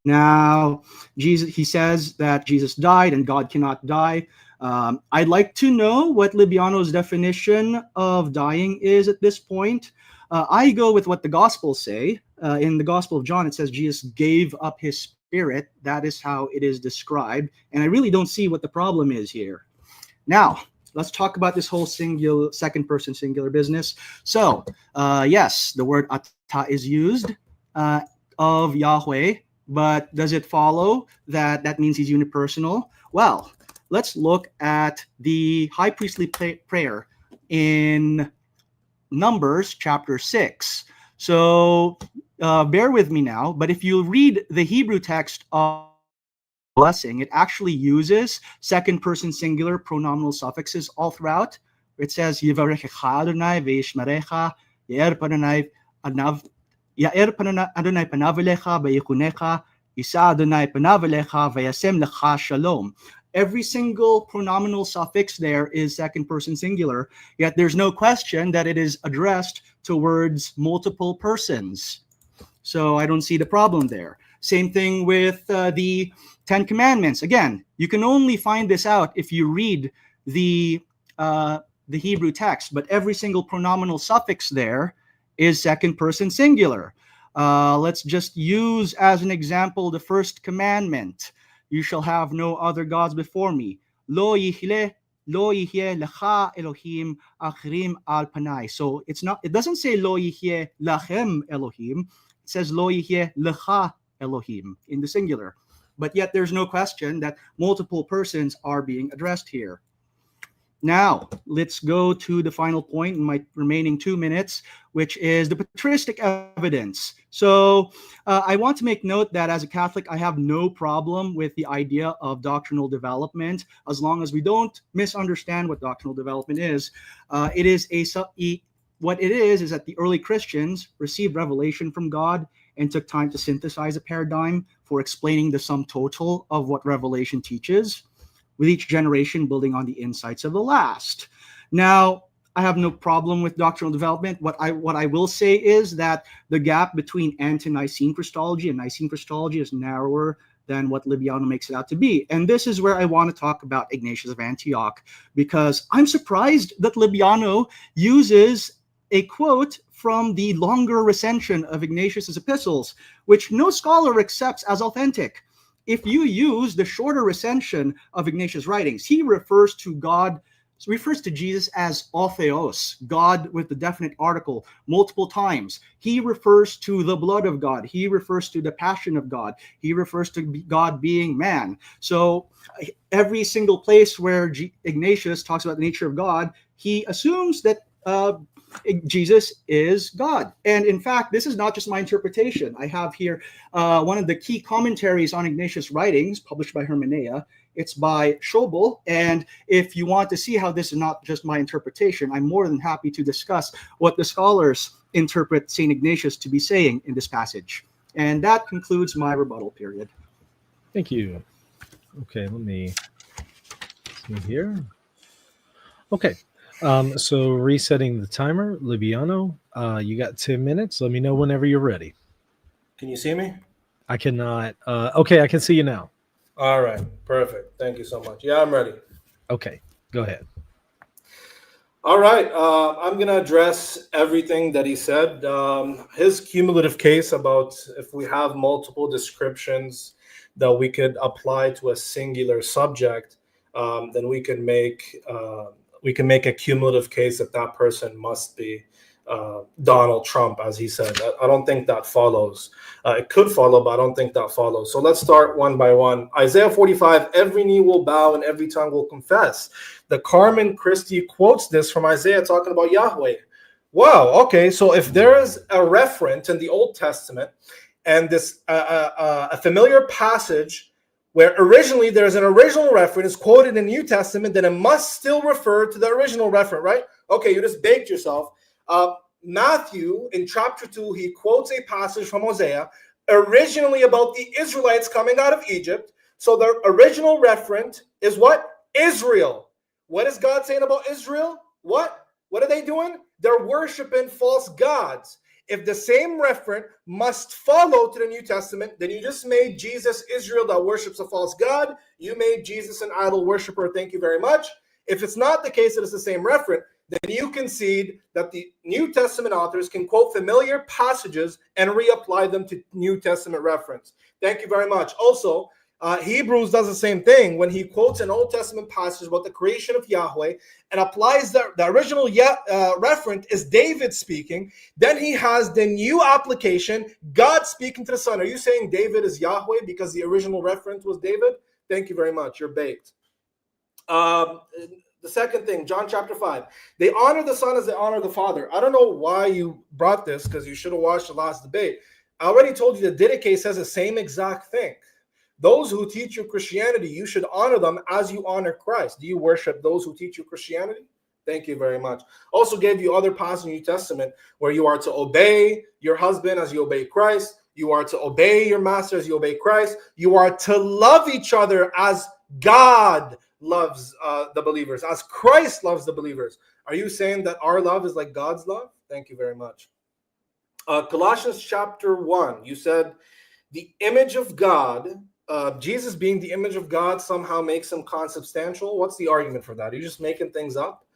Now, he says that Jesus died and God cannot die. I'd like to know what Libiano's definition of dying is at this point. I go with what the Gospels say. In the Gospel of John, it says Jesus gave up his spirit. That is how it is described. And I really don't see what the problem is here. Now, let's talk about this whole second person singular business. So, yes, the word ata is used of Yahweh. But does it follow that that means he's unipersonal? Well, let's look at the high priestly prayer in Numbers chapter 6. So bear with me now, but if you read the Hebrew text of blessing, it actually uses second person singular pronominal suffixes all throughout. It says, Yivarechecha Adonai ve'yishmerecha, Ye'er Adonai anav Ya'er Adonai panav elecha ve'yichunecha, Yisa Adonai panav elecha ve'yasem lecha shalom. Every single pronominal suffix there is second person singular, yet there's no question that it is addressed towards multiple persons. So I don't see the problem there. Same thing with the Ten Commandments. Again, you can only find this out if you read the Hebrew text, but every single pronominal suffix there is second person singular. Let's just use as an example the first commandment. You shall have no other gods before me. Lo yihle, lo yihye lecha Elohim achrim al panai. So it doesn't say lo yihye lachem Elohim. It says lo yihye lecha Elohim in the singular. But yet there's no question that multiple persons are being addressed here. Now, let's go to the final point in my remaining 2 minutes, which is the patristic evidence. So I want to make note that as a Catholic, I have no problem with the idea of doctrinal development, as long as we don't misunderstand what doctrinal development is. What it is that the early Christians received revelation from God and took time to synthesize a paradigm for explaining the sum total of what revelation teaches, with each generation building on the insights of the last. Now, I have no problem with doctrinal development. What I will say is that the gap between ante-Nicene Christology and Nicene Christology is narrower than what Libiano makes it out to be. And this is where I want to talk about Ignatius of Antioch, because I'm surprised that Libiano uses a quote from the longer recension of Ignatius's epistles, which no scholar accepts as authentic. If you use the shorter recension of Ignatius' writings, he refers to Jesus as Orthodox, God with the definite article, multiple times. He refers to the blood of God. He refers to the passion of God. He refers to God being man. So every single place where Ignatius talks about the nature of God, he assumes that Jesus is God. And in fact, this is not just my interpretation. I have here one of the key commentaries on Ignatius' writings published by Hermenea. It's by Schobel. And if you want to see how this is not just my interpretation, I'm more than happy to discuss what the scholars interpret St. Ignatius to be saying in this passage. And that concludes my rebuttal period. Thank you. Okay, let me see here. Okay. So resetting the timer, Libiano, you got 10 minutes. Let me know whenever you're ready. Can you see me? I cannot. Okay, I can see you now. All right, perfect. Thank you so much. Yeah, I'm ready. Okay, go ahead. All right, I'm going to address everything that he said. His cumulative case about if we have multiple descriptions that we could apply to a singular subject, then we can make a cumulative case that that person must be Donald Trump, as he said. I don't think that follows. It could follow, but I don't think that follows. So let's start one by one. Isaiah 45, every knee will bow and every tongue will confess. The Carmen Christie quotes this from Isaiah talking about Yahweh. Wow, okay, so if there is a reference in the Old Testament and this a familiar passage where originally there's an original reference quoted in the New Testament, then it must still refer to the original reference, right? Okay, you just baked yourself. Matthew, in chapter 2, he quotes a passage from Hosea, originally about the Israelites coming out of Egypt. So the original reference is what? Israel. What is God saying about Israel? What? What are they doing? They're worshiping false gods. If the same reference must follow to the New Testament, then you just made Jesus Israel that worships a false god. You made Jesus an idol worshiper. Thank you very much. If it's not the case that it's the same reference, then you concede that the New Testament authors can quote familiar passages and reapply them to New Testament reference. Thank you very much. Also, Hebrews does the same thing when he quotes an Old Testament passage about the creation of Yahweh and applies the original reference is David speaking. Then he has the new application, God speaking to the Son. Are you saying David is Yahweh because the original reference was David? Thank you very much. You're baked. The second thing, John chapter 5. They honor the Son as they honor the Father. I don't know why you brought this because you should have watched the last debate. I already told you the Didache says the same exact thing. Those who teach you Christianity, you should honor them as you honor Christ. Do you worship those who teach you Christianity? Thank you very much. Also gave you other passages in the New Testament where you are to obey your husband as you obey Christ. You are to obey your master as you obey Christ. You are to love each other as God loves the believers, as Christ loves the believers. Are you saying that our love is like God's love? Thank you very much. Colossians chapter 1, you said the image of God, Jesus being the image of God somehow makes him consubstantial. What's the argument for that? Are you just making things up?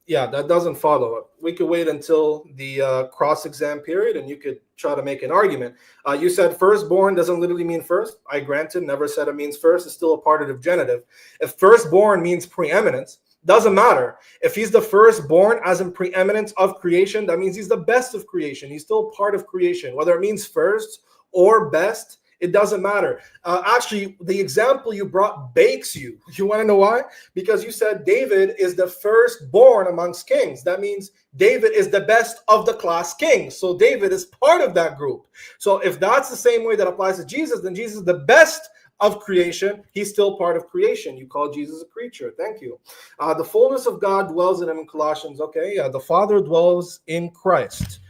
Yeah, that doesn't follow. We could wait until the cross-exam period and you could try to make an argument. You said firstborn doesn't literally mean first. I granted, never said it means first. It's still a partitive genitive. If firstborn means preeminence, doesn't matter. If he's the firstborn as in preeminence of creation, that means he's the best of creation. He's still part of creation. Whether it means first or best, it doesn't matter. Actually, the example you brought bakes you. You want to know why? Because you said David is the firstborn amongst kings. That means David is the best of the class kings. So David is part of that group. So if that's the same way that applies to Jesus, then Jesus is the best of creation. He's still part of creation. You call Jesus a creature. Thank you. The fullness of God dwells in him in Colossians. Okay, the Father dwells in Christ.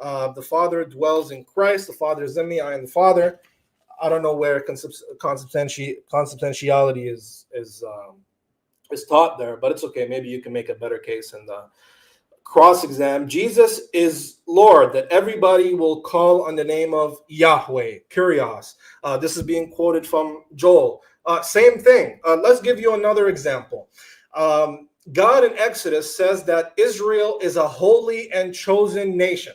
The Father dwells in Christ. The Father is in me. I am the Father. I don't know where consubstantiality is taught there, but it's okay. Maybe you can make a better case in the cross-exam. Jesus is Lord, that everybody will call on the name of Yahweh, Kyrios. This is being quoted from Joel. Same thing. Let's give you another example. God in Exodus says that Israel is a holy and chosen nation.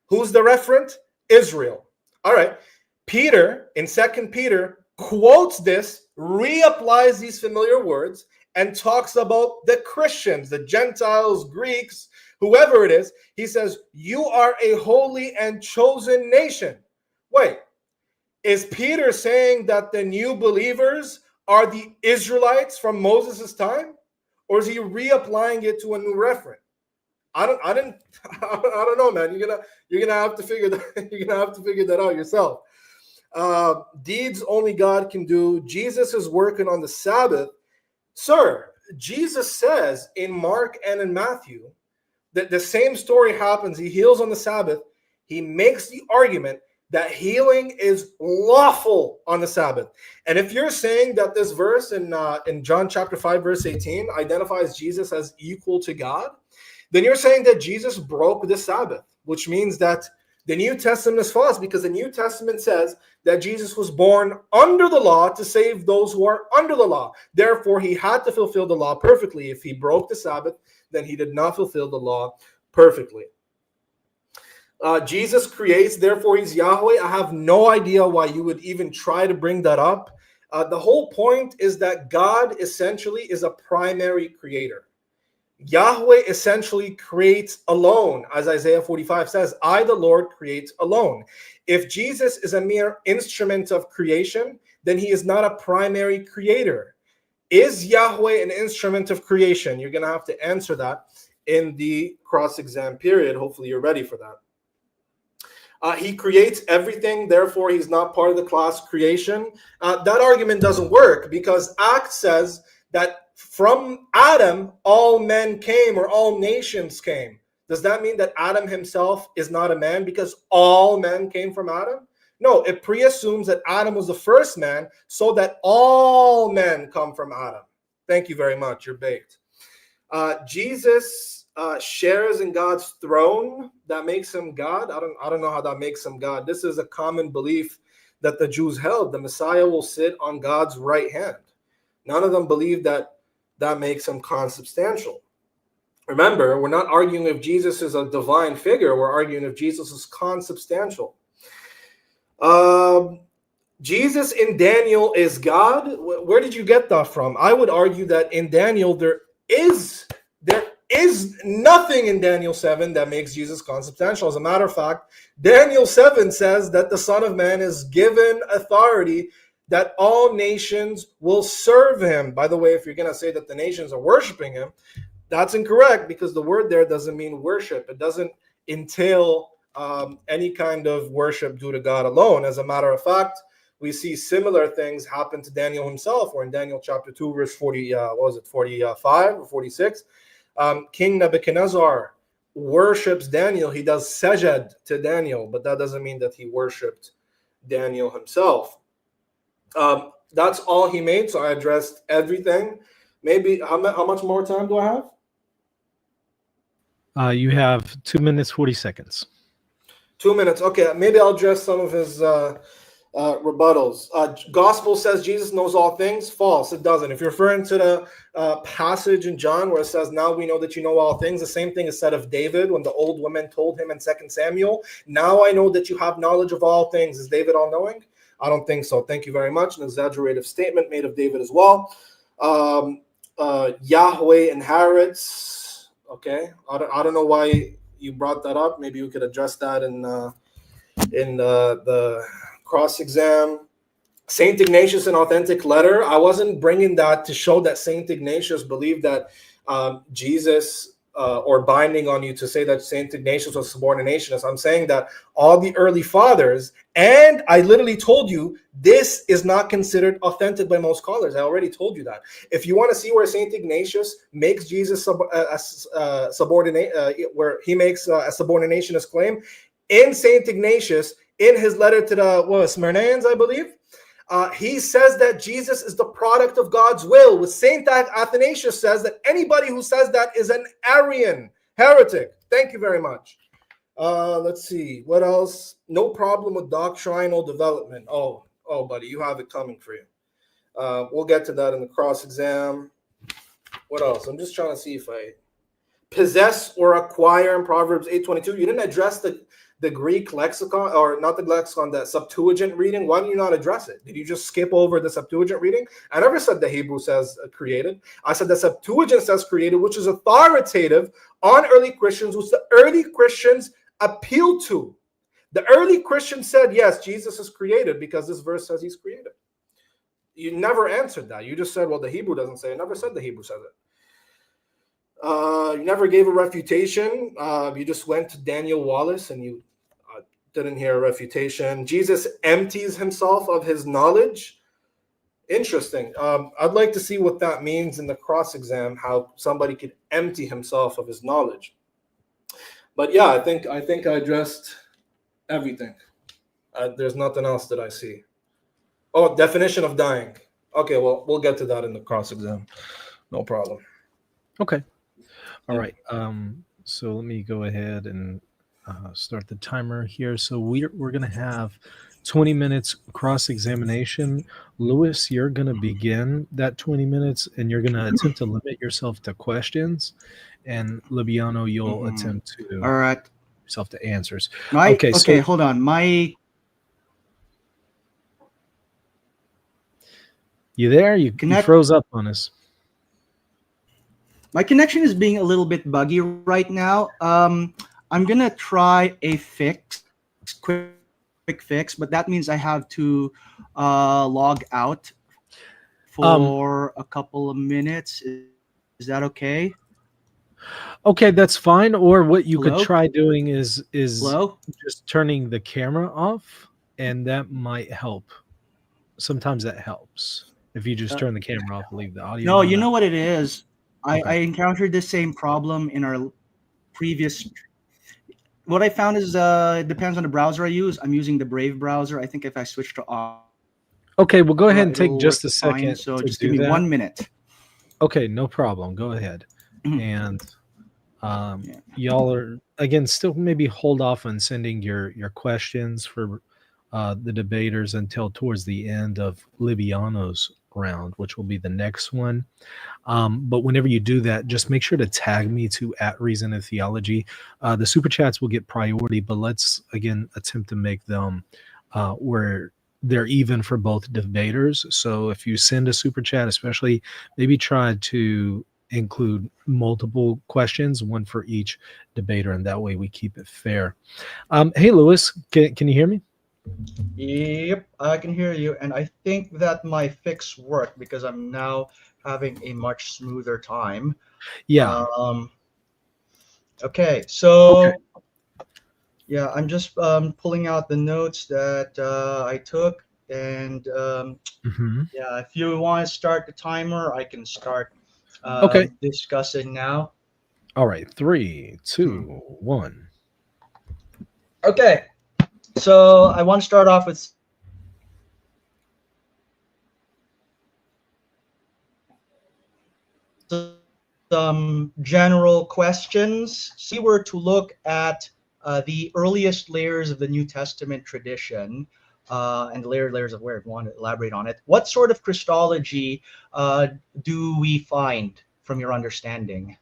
Who's the referent? Israel. All right. Peter, in 2 Peter, quotes this, reapplies these familiar words, and talks about the Christians, the Gentiles, Greeks, whoever it is. He says, you are a holy and chosen nation. Wait, is Peter saying that the new believers are the Israelites from Moses' time? Or is he reapplying it to a new reference? I don't know, man. You're gonna have to figure that out yourself. Deeds only God can do. Jesus is working on the Sabbath. Sir, Jesus says in Mark and in Matthew that the same story happens. He heals on the Sabbath. He makes the argument that healing is lawful on the Sabbath. And if you're saying that this verse in John chapter 5, verse 18 identifies Jesus as equal to God, then you're saying that Jesus broke the Sabbath, which means that the New Testament is false, because the New Testament says that Jesus was born under the law to save those who are under the law. Therefore, he had to fulfill the law perfectly. If he broke the Sabbath, then he did not fulfill the law perfectly. Jesus creates, therefore he's Yahweh. I have no idea why you would even try to bring that up. The whole point is that God essentially is a primary creator. Yahweh essentially creates alone, as Isaiah 45 says, I, the Lord, create alone. If Jesus is a mere instrument of creation, then he is not a primary creator. Is Yahweh an instrument of creation? You're going to have to answer that in the cross-exam period. Hopefully you're ready for that. He creates everything, therefore he's not part of the class creation. That argument doesn't work, because Acts says that from Adam all men came, or all nations came. Does that mean that Adam himself is not a man because all men came from Adam? No, it preassumes that Adam was the first man, so that all men come from Adam. Thank you very much. You're baked. Jesus shares in God's throne. That makes him God. I don't know how that makes him God. This is a common belief that the Jews held. The Messiah will sit on God's right hand. None of them believe that that makes him consubstantial. Remember, we're not arguing if Jesus is a divine figure. We're arguing if Jesus is consubstantial. Jesus in Daniel is God. Where did you get that from? I would argue that in Daniel there is nothing in Daniel 7 that makes Jesus consubstantial. As a matter of fact, Daniel 7 says that the Son of Man is given authority, that all nations will serve him. By the way, if you're going to say that the nations are worshiping him, that's incorrect, because the word there doesn't mean worship. It doesn't entail any kind of worship due to God alone. As a matter of fact, we see similar things happen to Daniel himself, or in Daniel chapter 2, verse 45 or 46. King Nebuchadnezzar worships Daniel. He does sajad to Daniel, but that doesn't mean that he worshipped Daniel himself. That's all he made, so I addressed everything. Maybe, how much more time do I have? You have 2 minutes, 40 seconds. 2 minutes. Okay, maybe I'll address some of his rebuttals. Gospel says Jesus knows all things. False. It doesn't. If you're referring to the passage in John where it says, now we know that you know all things, the same thing is said of David when the old woman told him in 2 Samuel, now I know that you have knowledge of all things. Is David all-knowing? I don't think so. Thank you very much. An exaggerative statement made of David as well. Yahweh inherits. Okay. I don't know why you brought that up. Maybe you could address that in the cross-exam. Saint Ignatius, an authentic letter. I wasn't bringing that to show that Saint Ignatius believed that Jesus or binding on you to say that Saint Ignatius was subordinationist. I'm saying that all the early fathers, and I literally told you this is not considered authentic by most scholars. I already told you that. If you want to see where Saint Ignatius makes Jesus subordinate, where he makes a subordinationist claim, in Saint Ignatius, in his letter to the Smyrnaeans, I believe, he says that Jesus is the product of God's will. With Saint Athanasius says that anybody who says that is an Arian heretic. Thank you very much. Let's see. What else? No problem with doctrinal development. Oh, buddy, you have it coming for you. We'll get to that in the cross-exam. What else? I'm just trying to see if I possess or acquire in Proverbs 8:22. You didn't address the Greek lexicon, or not the lexicon, the Septuagint reading. Why did you not address it? Did you just skip over the Septuagint reading? I never said the Hebrew says created. I said the Septuagint says created, which is authoritative on early Christians, which the early Christians appealed to. The early Christians said, yes, Jesus is created because this verse says he's created. You never answered that. You just said, well, the Hebrew doesn't say it. I never said the Hebrew says it. You never gave a refutation. You just went to Daniel Wallace and you didn't hear a refutation. Jesus empties himself of his knowledge. Interesting. I'd like to see what that means in the cross-exam, how somebody could empty himself of his knowledge. But yeah, I think I addressed everything. There's nothing else that I see. Oh, definition of dying. Okay, well, we'll get to that in the cross exam. No problem. Okay. All Yeah. right. So let me go ahead and start the timer here. So we're going to have 20 minutes cross examination. Lewis, you're going to begin that 20 minutes and you're going to attempt to limit yourself to questions. And Libiano, you'll attempt to All right. yourself to answers. Okay, So hold on. you there? You froze up on us. My connection is being a little bit buggy right now. I'm gonna try a quick fix, but that means I have to log out for a couple of minutes. Is that okay? Okay, that's fine. Or what you Hello? could try doing is Hello? just turning the camera off, and that might help. Sometimes that helps. If you just turn the camera off, leave the audio. No, on, you that- know what it is. I Okay. encountered the same problem in our previous. What I found is it depends on the browser I use. I'm using the Brave browser. I think if I switch to Okay, well, go ahead and take it'll just work a fine. second So to just give do me that. 1 minute. Okay, no problem. Go ahead. And Yeah. y'all are again still maybe hold off on sending your questions for the debaters until towards the end of Libiano's round, which will be the next one. But whenever you do that, just make sure to tag me to @Reason and Theology. The super chats will get priority, but let's again attempt to make them where they're even for both debaters. So if you send a super chat, especially maybe try to include multiple questions, one for each debater, and that way we keep it fair. Hey, Lewis, can you hear me? Yep, I can hear you, and I think that my fix worked because I'm now having a much smoother time. Yeah. Okay, so yeah, I'm just pulling out the notes that I took, and yeah, if you want to start the timer, I can start Okay. discussing now. All right. 3, 2, 1. Okay, so I want to start off with some general questions. So we were to look at the earliest layers of the New Testament tradition and the layers of where, if you want to elaborate on it. What sort of Christology do we find from your understanding?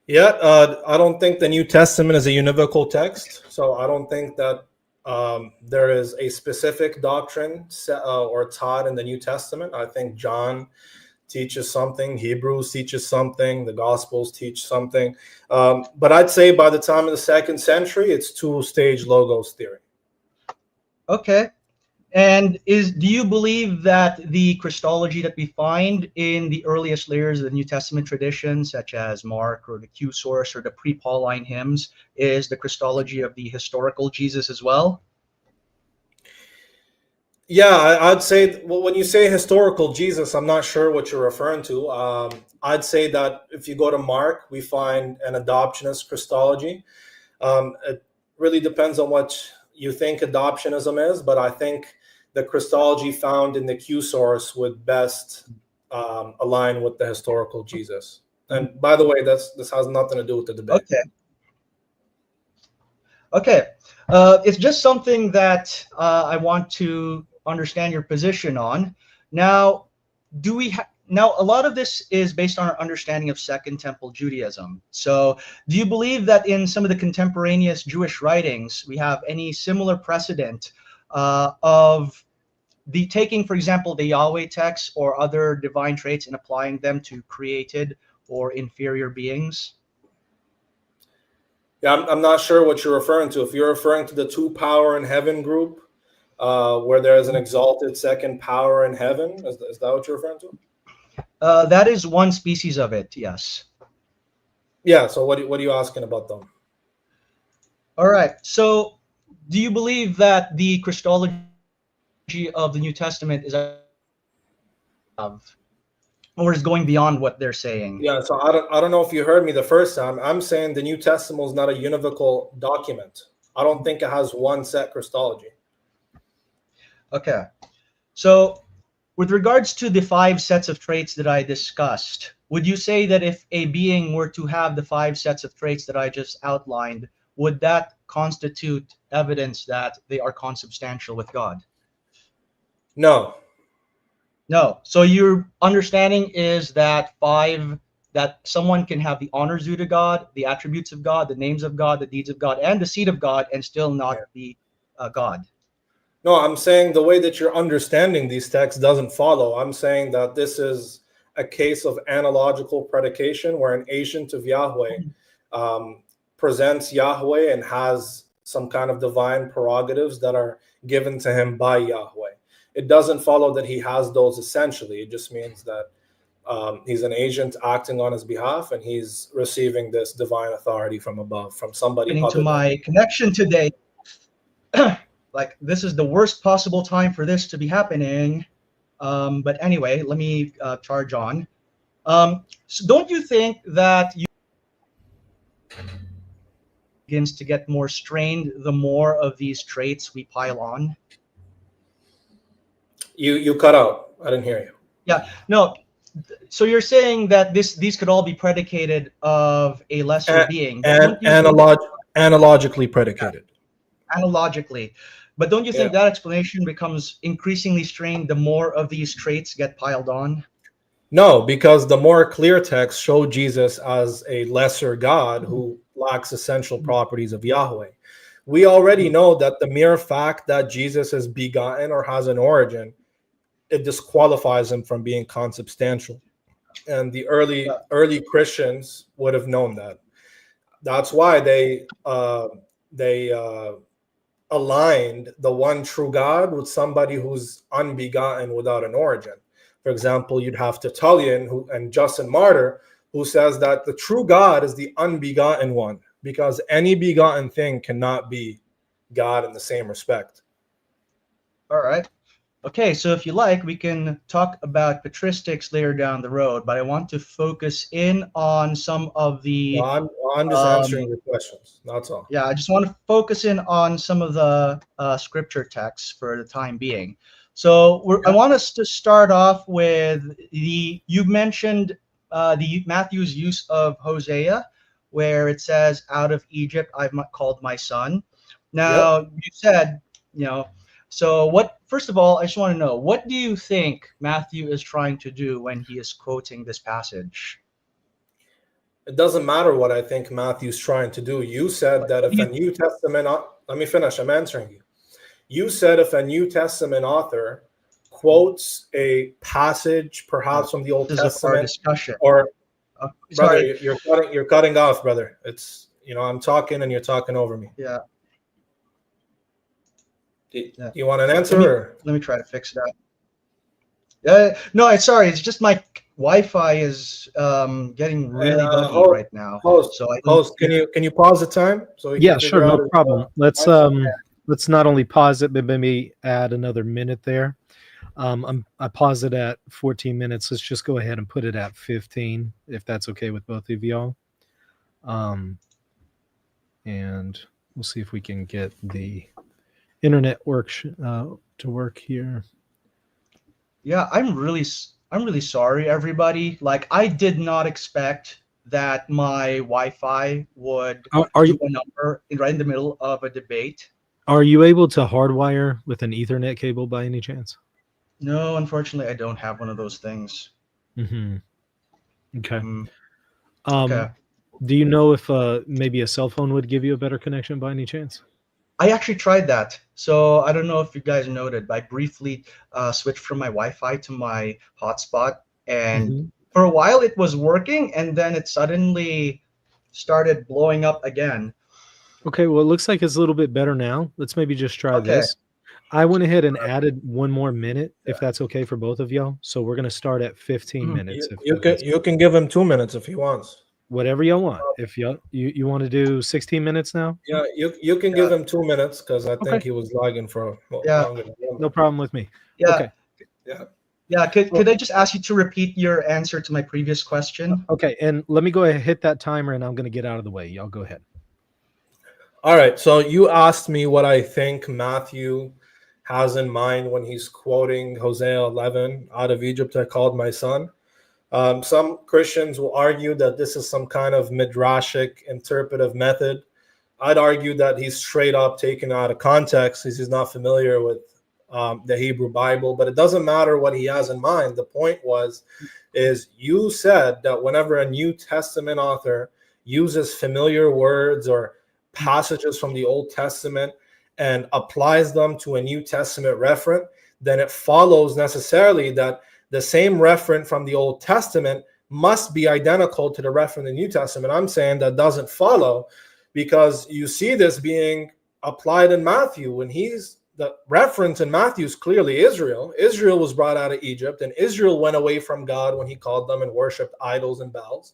Yeah, I don't think the New Testament is a univocal text, so I don't think that there is a specific doctrine or taught in the New Testament. I think John teaches something, Hebrews teaches something, the Gospels teach something. But I'd say by the time of the 2nd century, it's two-stage logos theory. Okay. And do you believe that the Christology that we find in the earliest layers of the New Testament tradition, such as Mark or the Q source or the pre-Pauline hymns, is the Christology of the historical Jesus as well? Yeah, I'd say, well, when you say historical Jesus, I'm not sure what you're referring to. I'd say that if you go to Mark, we find an adoptionist Christology. It really depends on what you think adoptionism is, but I think the Christology found in the Q source would best align with the historical Jesus. And by the way, this has nothing to do with the debate. Okay. It's just something that I want to understand your position on. Now, now a lot of this is based on our understanding of Second Temple Judaism. So, do you believe that in some of the contemporaneous Jewish writings we have any similar precedent of the taking, for example, the Yahweh text or other divine traits and applying them to created or inferior beings? Yeah, I'm not sure what you're referring to. If you're referring to the two power in heaven group, where there is an exalted second power in heaven, is that what you're referring to? That is one species of it, yes. Yeah, so what are you asking about them? All right. So, do you believe that the Christology of the New Testament is or is going beyond what they're saying? Yeah, so I don't know if you heard me the first time. I'm saying the New Testament is not a univocal document. I don't think it has one set Christology. Okay. So with regards to the 5 sets of traits that I discussed, would you say that if a being were to have the 5 sets of traits that I just outlined, would that constitute evidence that they are consubstantial with God? No. No. So your understanding is that someone can have the honors due to God, the attributes of God, the names of God, the deeds of God, and the seed of God, and still not be God. No, I'm saying the way that you're understanding these texts doesn't follow. I'm saying that this is a case of analogical predication where an agent of Yahweh presents Yahweh and has some kind of divine prerogatives that are given to him by Yahweh. It doesn't follow that he has those essentially. It just means that he's an agent acting on his behalf, and he's receiving this divine authority from above, from somebody According other to than my connection today, like this is the worst possible time for this to be happening. But anyway, let me charge on. So don't you think that you begins to get more strained the more of these traits we pile on? You cut out. I didn't hear you. Yeah, no. So you're saying that these could all be predicated of a lesser being, but don't you think Analogically predicated. analogically? But don't you think that explanation becomes increasingly strained the more of these traits get piled on? No, because the more clear texts show Jesus as a lesser God who lacks essential properties of Yahweh. We already know that the mere fact that Jesus is begotten or has an origin, it disqualifies him from being consubstantial. And the early Christians would have known that. That's why they aligned the one true God with somebody who's unbegotten without an origin. For example, you'd have Tertullian and Justin Martyr, who says that the true God is the unbegotten one, because any begotten thing cannot be God in the same respect. All right. Okay, so if you like, we can talk about patristics later down the road, but I want to focus in on some of the... No, I'm just answering your questions. That's all. Yeah, I just want to focus in on some of the scripture texts for the time being. So I want us to start off with you mentioned the Matthew's use of Hosea, where it says, "Out of Egypt I've called my son." Now, you said, so first of all, I just want to know, what do you think Matthew is trying to do when he is quoting this passage? It doesn't matter what I think Matthew's trying to do. You said that if a New Testament... Let me finish. I'm answering you. You said if a New Testament author quotes a passage, perhaps from the Old Testament, discussion. or sorry, brother, you're cutting off, brother. It's I'm talking and you're talking over me. Yeah. Do you want an answer? Let me try to fix that. No, it's sorry. It's just my Wi-Fi is getting really buggy right now. Host, can you pause the time so we can sure, no problem. Let's not only pause it, but maybe add another minute there. I pause it at 14 minutes. Let's just go ahead and put it at 15, if that's okay with both of y'all. And we'll see if we can get the internet to work here. Yeah, I'm really sorry, everybody. Like, I did not expect that my Wi-Fi would do a number right in the middle of a debate. Are you able to hardwire with an Ethernet cable by any chance? No, unfortunately, I don't have one of those things. Mm-hmm. Okay. Okay. Do you know if maybe a cell phone would give you a better connection by any chance? I actually tried that. So I don't know if you guys noted, but I briefly switched from my Wi-Fi to my hotspot. And for a while it was working, and then it suddenly started blowing up again. Okay, well, it looks like it's a little bit better now. Let's maybe just try this. I went ahead and added one more minute, if that's okay for both of y'all. So we're going to start at 15 minutes. You can give him 2 minutes if he wants. Whatever y'all want. If you want to do 16 minutes now? Yeah, you can give him 2 minutes because I think he was lagging for longer. No problem with me. Yeah. Okay. Yeah. Could I just ask you to repeat your answer to my previous question? Okay, and let me go ahead and hit that timer, and I'm going to get out of the way. Y'all go ahead. All right. So you asked me what I think Matthew has in mind when he's quoting Hosea 11, out of Egypt I called my son. Some Christians will argue that this is some kind of midrashic interpretive method. I'd argue that he's straight up taken out of context because he's not familiar with the Hebrew Bible, but it doesn't matter what he has in mind. The point is you said that whenever a New Testament author uses familiar words or passages from the Old Testament and applies them to a New Testament referent, then it follows necessarily that the same referent from the Old Testament must be identical to the referent in the New Testament. I'm saying that doesn't follow, because you see this being applied in Matthew. When the reference in Matthew is clearly Israel. Israel was brought out of Egypt, and Israel went away from God when he called them and worshipped idols and Baals.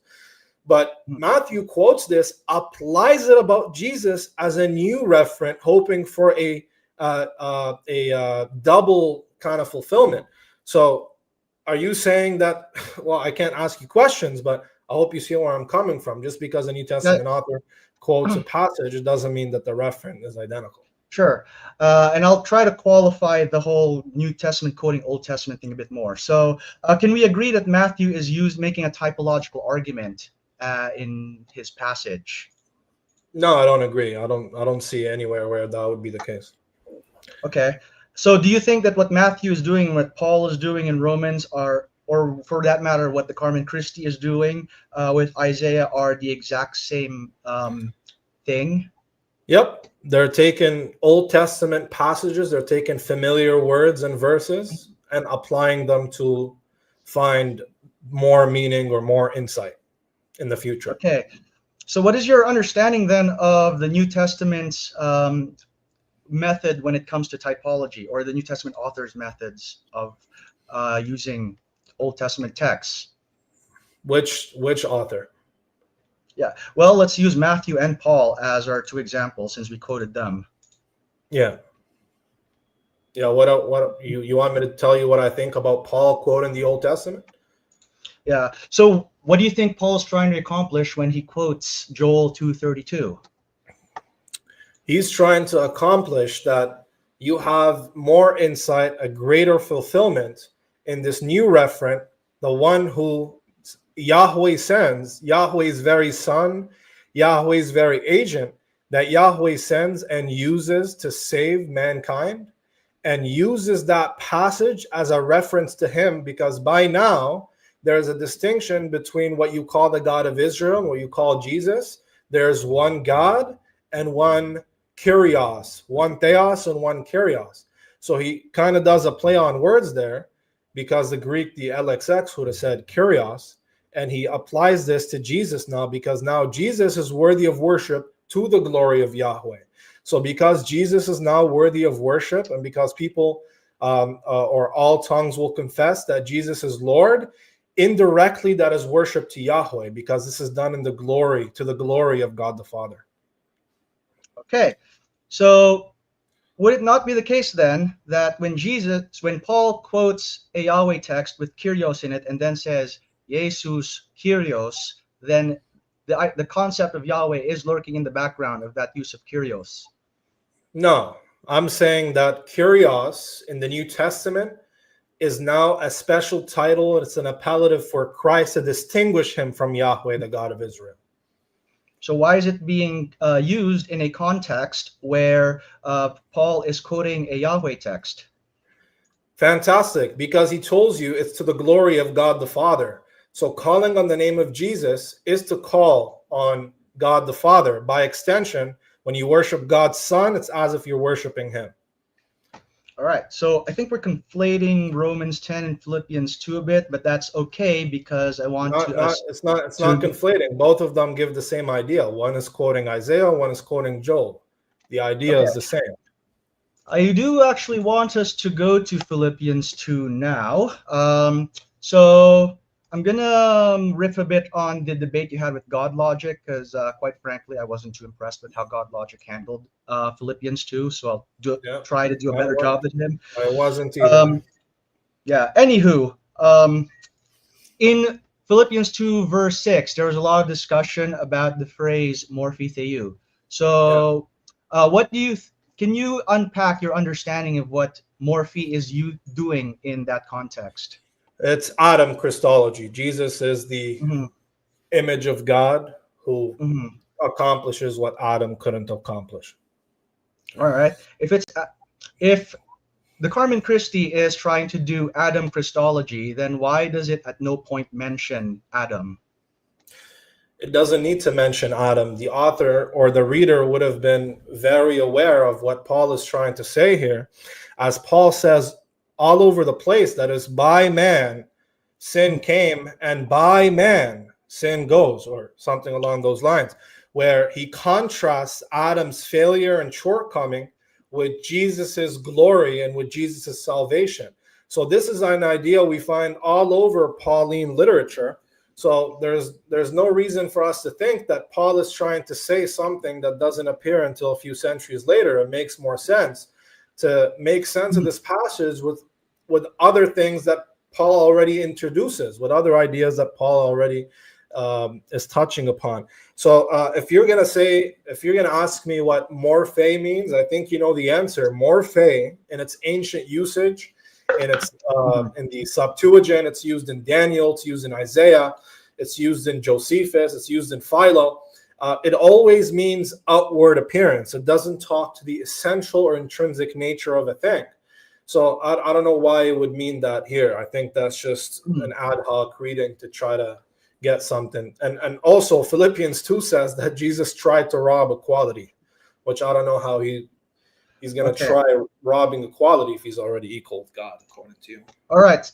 But Matthew quotes this, applies it about Jesus as a new referent, hoping for a double kind of fulfillment. So are you saying that, well, I can't ask you questions, but I hope you see where I'm coming from. Just because a New Testament author quotes a passage, it doesn't mean that the referent is identical. Sure. And I'll try to qualify the whole New Testament quoting Old Testament thing a bit more. So can we agree that Matthew is making a typological argument in his passage? No, I don't agree. I don't see anywhere where that would be the case. Okay. So do you think that what Matthew is doing, what Paul is doing in Romans or for that matter, what the Carmen Christi is doing with Isaiah are the exact same thing? Yep. They're taking Old Testament passages, they're taking familiar words and verses and applying them to find more meaning or more insight in the future. Okay. So what is your understanding then of the New Testament's method when it comes to typology, or the New Testament author's methods of using Old Testament texts? Which author? Yeah, well, let's use Matthew and Paul as our two examples since we quoted them. Yeah. What you want me to tell you what I think about Paul quoting the Old Testament? Yeah. So what do you think Paul is trying to accomplish when he quotes Joel 2:32? He's trying to accomplish that you have more insight, a greater fulfillment in this new referent, the one who Yahweh sends, Yahweh's very son, Yahweh's very agent, that Yahweh sends and uses to save mankind, and uses that passage as a reference to him, because by now there's a distinction between what you call the God of Israel and what you call Jesus. There's one God and one Kyrios, one Theos and one Kyrios. So he kind of does a play on words there, because the Greek, the LXX, would have said Kyrios, and he applies this to Jesus now, because now Jesus is worthy of worship to the glory of Yahweh. So because Jesus is now worthy of worship, and because people or all tongues will confess that Jesus is Lord, indirectly that is worship to Yahweh, because this is done in the glory, to the glory of God the Father. Okay, so would it not be the case then that when Paul quotes a Yahweh text with Kyrios in it and then says Jesus Kyrios, then the concept of Yahweh is lurking in the background of that use of Kyrios? No, I'm saying that Kyrios in the New Testament is now a special title. It's an appellative for Christ to distinguish him from Yahweh, the God of Israel. So why is it being used in a context where Paul is quoting a Yahweh text? Fantastic, because he tells you it's to the glory of God the Father. So calling on the name of Jesus is to call on God the Father. By extension, when you worship God's Son, it's as if you're worshiping him. All right, so I think we're conflating Romans 10 and Philippians 2 a bit, but that's okay, because I want it's not conflating. Both of them give the same idea. One is quoting Isaiah, one is quoting Joel. The idea is the same. I do actually want us to go to Philippians 2 now. So I'm going to riff a bit on the debate you had with God Logic, because quite frankly, I wasn't too impressed with how God Logic handled Philippians 2. So I'll try to do a better job than him. I wasn't either. Yeah, anywho, in Philippians 2, verse 6, there was a lot of discussion about the phrase morphi theou. So What do you can you unpack your understanding of what Morphe is you doing in that context? It's Adam Christology. Jesus is the Hmm. image of God who Hmm. accomplishes what Adam couldn't accomplish. All right. If the Carmen Christi is trying to do Adam Christology, then why does it at no point mention Adam? It doesn't need to mention Adam. The author or the reader would have been very aware of what Paul is trying to say here. As Paul says all over the place, that is, by man sin came, and by man sin goes, or something along those lines, where he contrasts Adam's failure and shortcoming with Jesus's glory and with Jesus's salvation. So this is an idea we find all over Pauline literature. So there's no reason for us to think that Paul is trying to say something that doesn't appear until a few centuries later. It makes more sense to make sense of this passage with other things that Paul already introduces, with other ideas that Paul already is touching upon. So if you're gonna ask me what morphe means, I think you know the answer. Morphe, in its ancient usage, and it's in the Septuagint, it's used in Daniel, it's used in Isaiah, it's used in Josephus, it's used in Philo. It always means outward appearance. It doesn't talk to the essential or intrinsic nature of a thing. So I don't know why it would mean that here. I think that's just an ad hoc reading to try to get something. And also Philippians 2 says that Jesus tried to rob equality, which I don't know how he's going to try robbing equality if he's already equal with God, according to you. All right.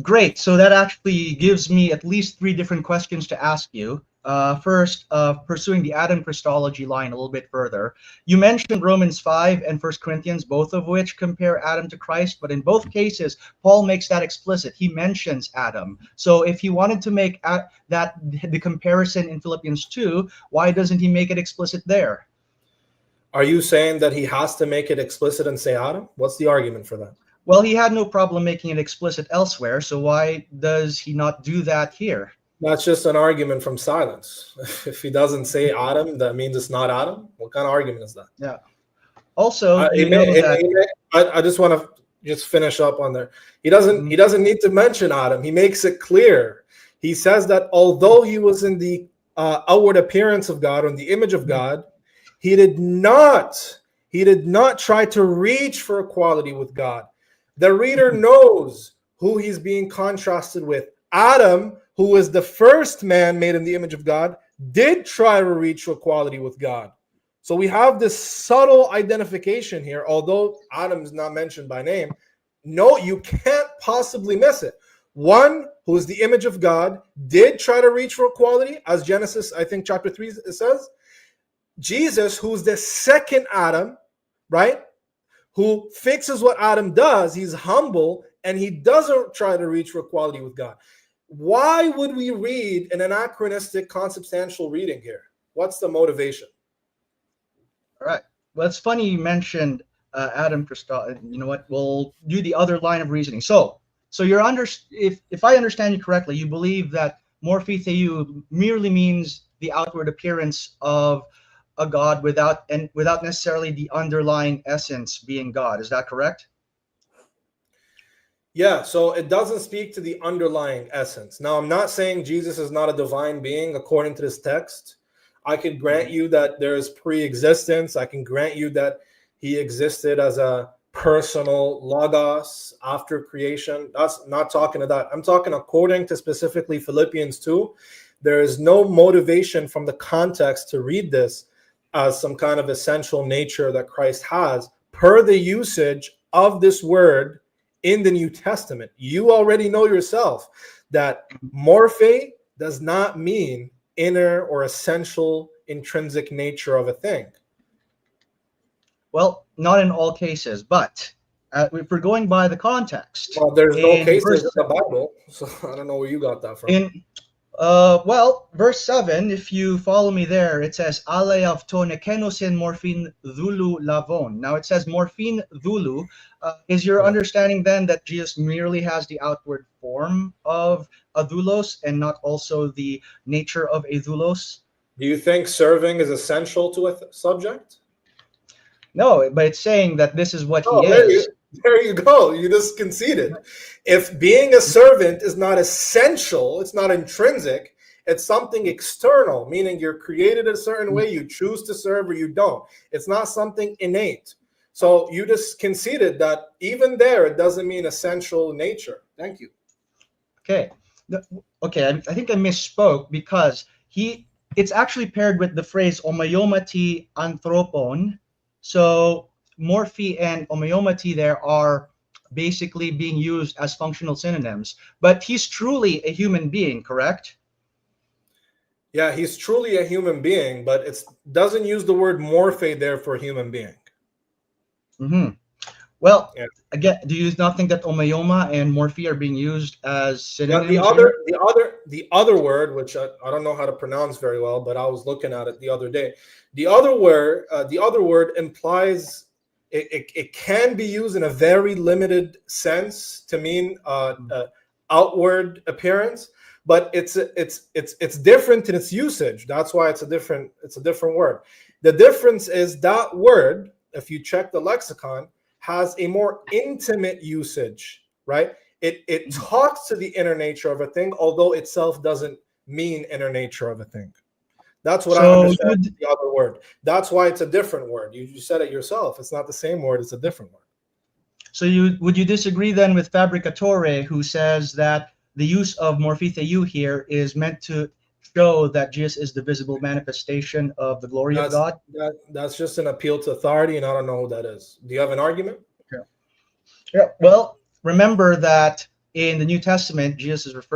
Great. So that actually gives me at least 3 different questions to ask you. First, pursuing the Adam Christology line a little bit further, you mentioned Romans 5 and 1 Corinthians, both of which compare Adam to Christ, but in both cases, Paul makes that explicit. He mentions Adam. So if he wanted to make that the comparison in Philippians 2, why doesn't he make it explicit there? Are you saying that he has to make it explicit and say Adam? What's the argument for that? Well, he had no problem making it explicit elsewhere, so why does he not do that here? That's just an argument from silence. If he doesn't say Adam, that means it's not Adam. What kind of argument is that? Yeah. Also, I just want to just finish up on there. He doesn't need to mention Adam. He makes it clear. He says that although he was in the outward appearance of God or in the image of God, he did not try to reach for equality with God. The reader knows who he's being contrasted with. Adam, who was the first man made in the image of God, did try to reach equality with God. So we have this subtle identification here, although Adam is not mentioned by name. No, you can't possibly miss it. One who is the image of God did try to reach for equality, as Genesis, I think, chapter 3 says. Jesus, who's the second Adam, right, who fixes what Adam does, he's humble, and he doesn't try to reach for equality with God. Why would we read an anachronistic consubstantial reading here? What's the motivation? All right. Well, it's funny you mentioned Adam Christology. You know what? We'll do the other line of reasoning. So you're if I understand you correctly, you believe that morphe theou merely means the outward appearance of a God without necessarily the underlying essence being God. Is that correct? Yeah, so it doesn't speak to the underlying essence. Now, I'm not saying Jesus is not a divine being according to this text. I could grant you that there is pre-existence. I can grant you that he existed as a personal logos after creation. That's not talking to that. I'm talking according to specifically Philippians 2. There is no motivation from the context to read this as some kind of essential nature that Christ has per the usage of this word in the New Testament. You already know yourself that morphe does not mean inner or essential intrinsic nature of a thing. Well, not in all cases, but if we're going by the context. Well, there's no cases in the Bible, so I don't know where you got that from. Verse 7, if you follow me there, it says, Aleavtone kenosin morphin dhulu lavon. Now it says morphin dhulu. Is your understanding then that Jesus merely has the outward form of a doulos and not also the nature of a doulos? Do you think serving is essential to a subject? No, but it's saying that this is what he Oh, is. there you go. You just conceded. If being a servant is not essential, it's not intrinsic, it's something external, meaning you're created a certain way, you choose to serve or you don't. It's not something innate. So you just conceded that even there, it doesn't mean essential nature. Thank you. Okay. Okay, I think I misspoke because it's actually paired with the phrase omaiomati anthropon. So morphe and omaiomati there are basically being used as functional synonyms. But he's truly a human being, correct? Yeah, he's truly a human being, but it doesn't use the word morphe there for human being. Mm-hmm. Well, Yeah. again, do you not think that omayoma and morphe are being used as synonyms? The other word, which I don't know how to pronounce very well, but I was looking at it the other day. The other word implies it can be used in a very limited sense to mean outward appearance, but it's different in its usage. That's why it's a different word. The difference is that word, if you check the lexicon, has a more intimate usage, right? It talks to the inner nature of a thing, although itself doesn't mean inner nature of a thing. That's what I understand the other word. That's why it's a different word. You said it yourself. It's not the same word. It's a different word. So would you disagree then with Fabricatore, who says that the use of morphe theou here is meant to show that Jesus is the visible manifestation of the glory of God? That's just an appeal to authority, and I don't know who that is. Do you have an argument? Yeah. Well, remember that in the New Testament, Jesus is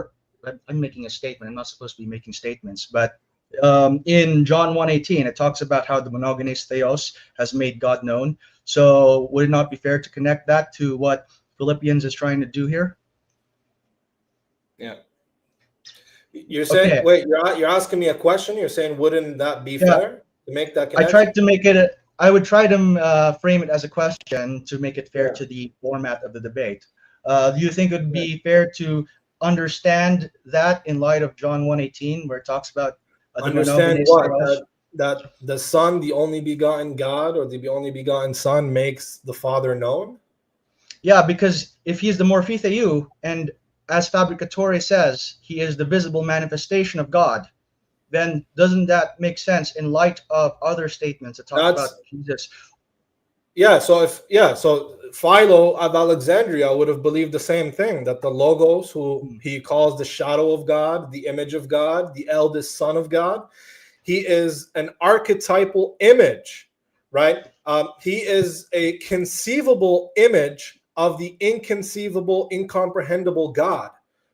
I'm making a statement. I'm not supposed to be making statements, but in John 1:18, it talks about how the monogenes theos has made God known. So would it not be fair to connect that to what Philippians is trying to do here? Yeah. You're saying, okay. Wait, you're asking me a question. You're saying, wouldn't that be fair to make that connection? I tried to make it. I would try to frame it as a question to make it fair to the format of the debate. Do you think it would be fair to understand that in light of John 1:18, where it talks about understand what that the Son, the only begotten God, or the only begotten Son, makes the Father known? Yeah, because if he is the morphe theou, and as Fabricatore says, he is the visible manifestation of God, then doesn't that make sense in light of other statements that talk about Jesus? Yeah, so Philo of Alexandria would have believed the same thing, that the Logos, who he calls the shadow of God, the image of God, the eldest son of God, he is an archetypal image, right? He is a conceivable image of the inconceivable, incomprehensible God,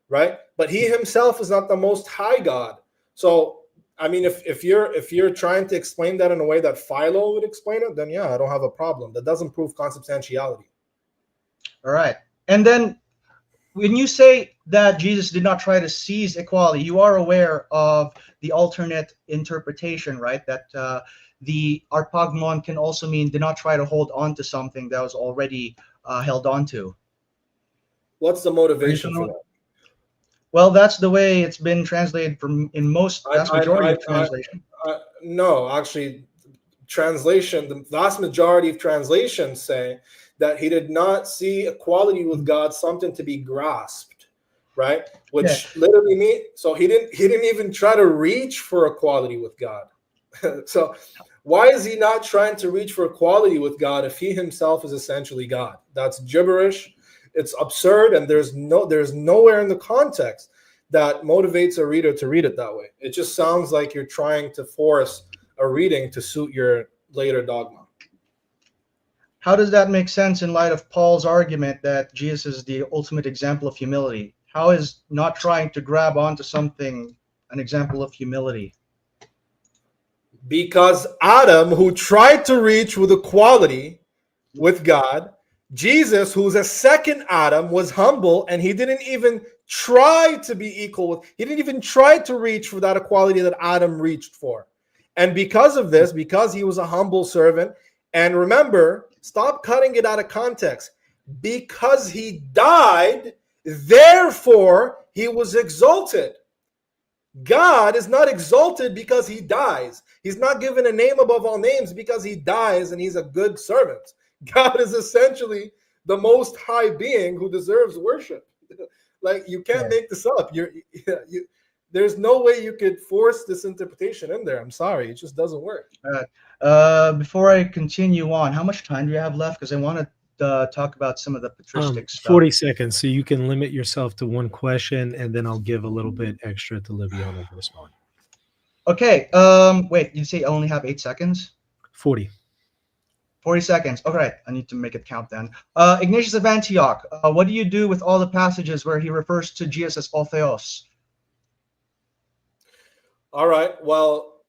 right? But he himself is not the most high God. So I mean, if you're trying to explain that in a way that Philo would explain it, then yeah, I don't have a problem. That doesn't prove consubstantiality. All right. And then when you say that Jesus did not try to seize equality, you are aware of the alternate interpretation, right? That the arpagmon can also mean did not try to hold on to something that was already held on to. What's the motivation for that? Well, that's the way it's been translated from in vast majority of translation. No, actually, the vast majority of translations say that he did not see equality with God something to be grasped, right? Which literally means, so he didn't even try to reach for equality with God. So why is he not trying to reach for equality with God if he himself is essentially God? That's gibberish. It's absurd, and there's nowhere in the context that motivates a reader to read it that way. It just sounds like you're trying to force a reading to suit your later dogma. How does that make sense in light of Paul's argument that Jesus is the ultimate example of humility? How is not trying to grab onto something an example of humility? Because Adam, who tried to reach with equality with God, Jesus, who's a second Adam, was humble, and he didn't even try to be equal with, he didn't even try to reach for that equality that Adam reached for. And because of this, because he was a humble servant, and remember, stop cutting it out of context, because he died, therefore he was exalted. God is not exalted because he dies. He's not given a name above all names because he dies and he's a good servant. God is essentially the most high being who deserves worship. Like, you can't make this up. There's no way you could force this interpretation in there. I'm sorry, it just doesn't work. Before I continue on, how much time do you have left? Because I want to talk about some of the patristic stuff. 40 seconds, so you can limit yourself to one question, and then I'll give a little bit extra to Liviano to respond. Okay. Wait, you say I only have 8 seconds? 40 seconds. All right, I need to make it count then. Ignatius of Antioch, what do you do with all the passages where he refers to Jesus as all theos? All right, well,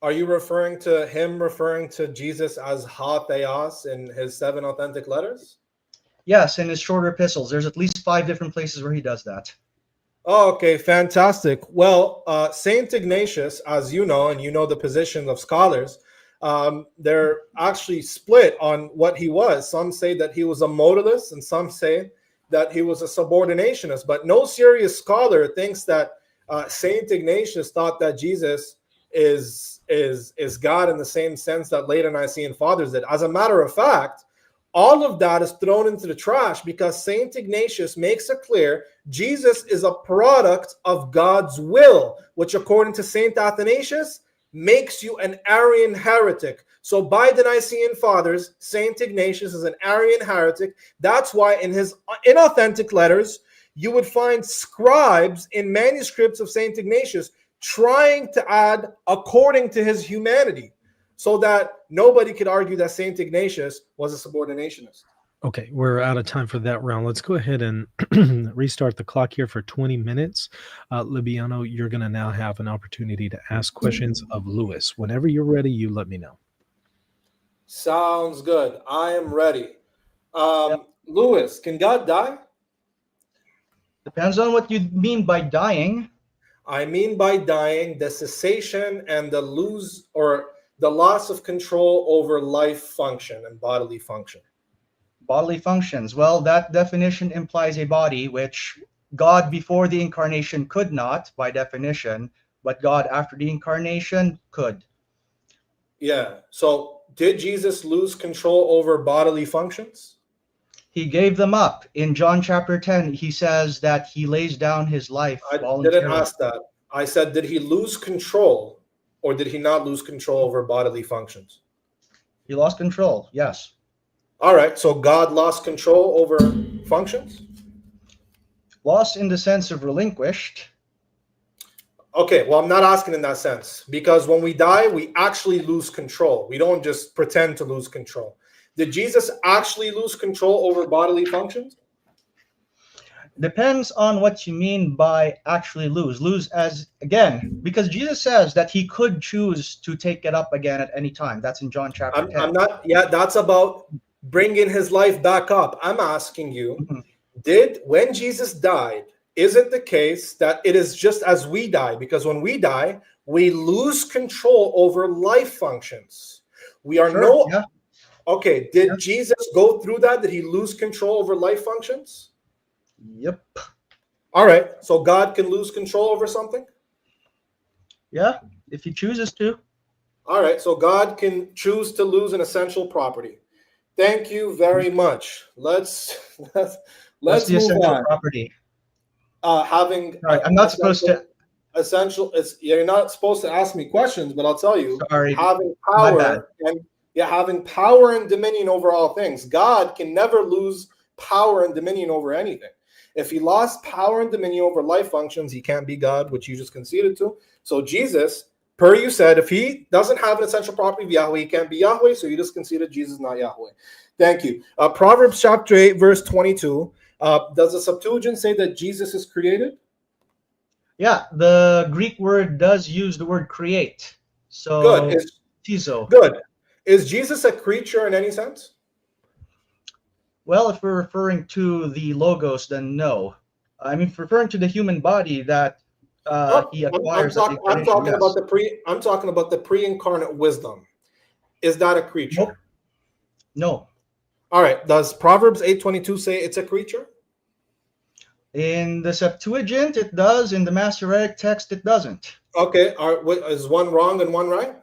are you referring to Jesus as ha theos in his 7 authentic letters? Yes, in his shorter epistles. There's at least 5 different places where he does that. Oh, okay, fantastic. Well, Saint Ignatius, as you know, and you know the position of scholars, they're actually split on what he was. Some say that he was a modalist, and some say that he was a subordinationist. But no serious scholar thinks that Saint Ignatius thought that Jesus is God in the same sense that later Nicene fathers did. As a matter of fact, all of that is thrown into the trash because Saint Ignatius makes it clear Jesus is a product of God's will, which according to Saint Athanasius makes you an Arian heretic. So by the Nicene fathers, Saint Ignatius is an Arian heretic. That's why in his inauthentic letters, you would find scribes in manuscripts of Saint Ignatius trying to add according to his humanity, so that nobody could argue that Saint Ignatius was a subordinationist. Okay, we're out of time for that round. Let's go ahead and restart the clock here for 20 minutes. Libiano, you're going to now have an opportunity to ask questions of Lewis. Whenever you're ready, you let me know. Sounds good. I am ready. Lewis, can God die? Depends on what you mean by dying. I mean by dying the cessation and the loss of control over life function and bodily function. Bodily functions. Well, that definition implies a body, which God before the incarnation could not, by definition, but God after the incarnation could. Yeah. So did Jesus lose control over bodily functions? He gave them up. In John chapter 10, he says that he lays down his life voluntarily. I didn't ask that. I said, did he lose control or did he not lose control over bodily functions? He lost control, yes. All right, so God lost control over functions? Lost in the sense of relinquished. Okay, well, I'm not asking in that sense, because when we die, we actually lose control. We don't just pretend to lose control. Did Jesus actually lose control over bodily functions? Depends on what you mean by actually lose. Lose as, again, because Jesus says that he could choose to take it up again at any time. That's in John chapter 10. That's about bringing his life back up. I'm asking you, when Jesus died, is it the case that it is just as we die? Because when we die, we lose control over life functions. We are Okay, did Jesus go through that? Did he lose control over life functions? Yep. All right, so God can lose control over something? Yeah, if he chooses to. All right, so God can choose to lose an essential property. Thank you very much. Let's What's the move essential on. property? I'm not supposed to. You're not supposed to ask me questions, but I'll tell you. Sorry, having power having power and dominion over all things. God can never lose power and dominion over anything. If he lost power and dominion over life functions, he can't be God, which you just conceded to. So Jesus, per you said, if he doesn't have an essential property of Yahweh, he can't be Yahweh. So you just conceded Jesus is not Yahweh. Thank you. Proverbs chapter 8, verse 22. Does the Septuagint say that Jesus is created? Yeah, the Greek word does use the word create. So good. Tizo. Good. Is Jesus a creature in any sense? Well, if we're referring to the logos, then no. I mean, referring to the human body that he acquires. I'm talking about the pre-incarnate wisdom. Is that a creature? No. All right. Does Proverbs 8:22 say it's a creature? In the Septuagint, it does. In the Masoretic text, it doesn't. Okay, is one wrong and one right?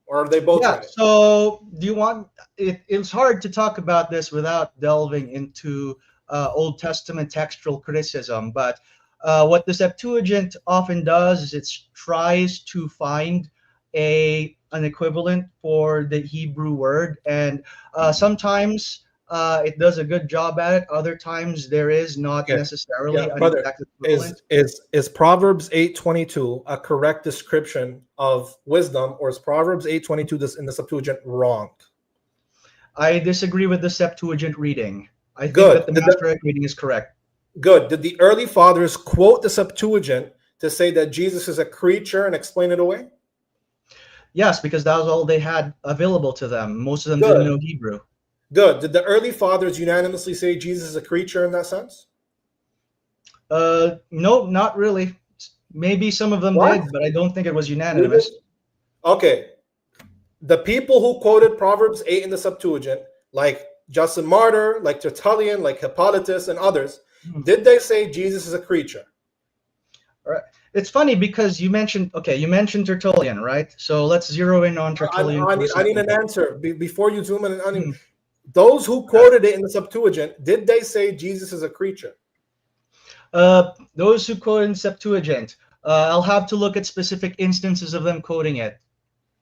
Or are they both Yeah. right? So, do you want? It's hard to talk about this without delving into Old Testament textual criticism. But what the Septuagint often does is it tries to find an equivalent for the Hebrew word, and sometimes it does a good job at it. Other times there is not Okay. necessarily Yeah, an brother, exact is equivalent. is is Proverbs 8:22 a correct description of wisdom, or is Proverbs 8:22 this in the Septuagint wrong? I disagree with the Septuagint reading. I think that Good. the Masoretic reading is correct. Good. Did the early fathers quote the Septuagint to say that Jesus is a creature and explain it away? Yes, because that was all they had available to them. Most of them didn't Good. know Hebrew. Good. Did the early fathers unanimously say Jesus is a creature in that sense? No, not really. Maybe some of them What? did, but I don't think it was You did? unanimous. Okay. The people who quoted Proverbs 8 in the Septuagint, like Justin Martyr, like Tertullian, like Hippolytus, and others, did they say Jesus is a creature? All right. It's funny because you mentioned Tertullian, right? So let's zero in on Tertullian for a I need second. an answer before you zoom in. Hmm. Those who quoted it in the Septuagint, did they say Jesus is a creature? Those who quote in Septuagint, I'll have to look at specific instances of them quoting it,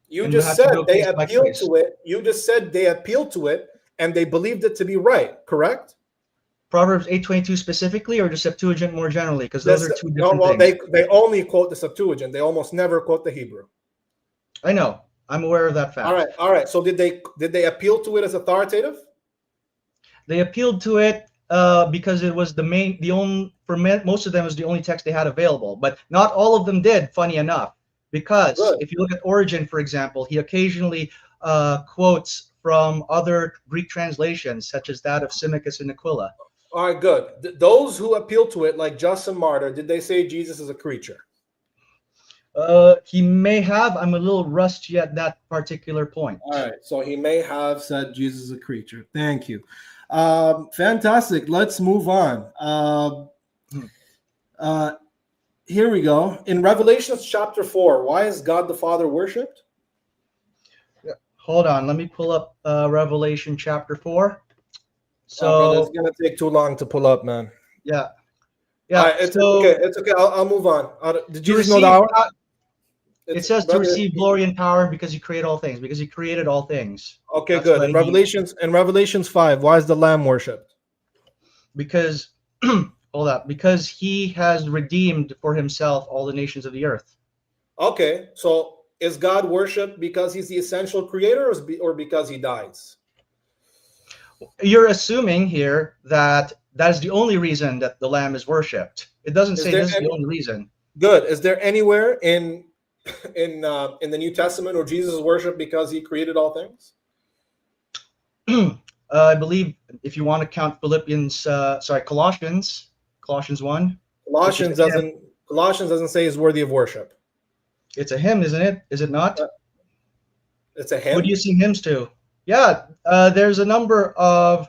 You and we just have to said go they case by appealed case. to it. You just said they appealed to it and they believed it to be right, correct? Proverbs 8:22 specifically, or the Septuagint more generally, because those are two No, different well, things. they only quote the Septuagint. They almost never quote the Hebrew. I know. I'm aware of that fact. All right. So did they appeal to it as authoritative? They appealed to it because it was most of them was the only text they had available, but not all of them did. Funny enough, because Good. if you look at Origen, for example, he occasionally quotes from other Greek translations, such as that of Symmachus and Aquila. All right, good. Those who appeal to it, like Justin Martyr, did they say Jesus is a creature? He may have. I'm a little rusty at that particular point. All right, so he may have said Jesus is a creature. Thank you. Fantastic. Let's move on. Here we go. In Revelation chapter 4, why is God the Father worshipped? Hold on, let me pull up Revelation chapter 4. So, brother, it's gonna take too long to pull up, man. Yeah. All right, it's okay. It's okay. I'll move on. Did Jesus know the hour? It says to receive glory and power because he created all things, because he created all things. Okay, That's good. In Revelations 5, why is the Lamb worshipped? Because hold up, because he has redeemed for himself all the nations of the earth. Okay, so is God worshipped because he's the essential creator, or because he dies? You're assuming here that is the only reason that the Lamb is worshipped. It doesn't say this is the only reason. Good. Is there anywhere in the New Testament where Jesus is worshipped because he created all things? I believe if you want to count Colossians 1. Colossians doesn't say he's worthy of worship. It's a hymn, isn't it? Is it not? It's a hymn. Who do you sing hymns to? Yeah, there's a number of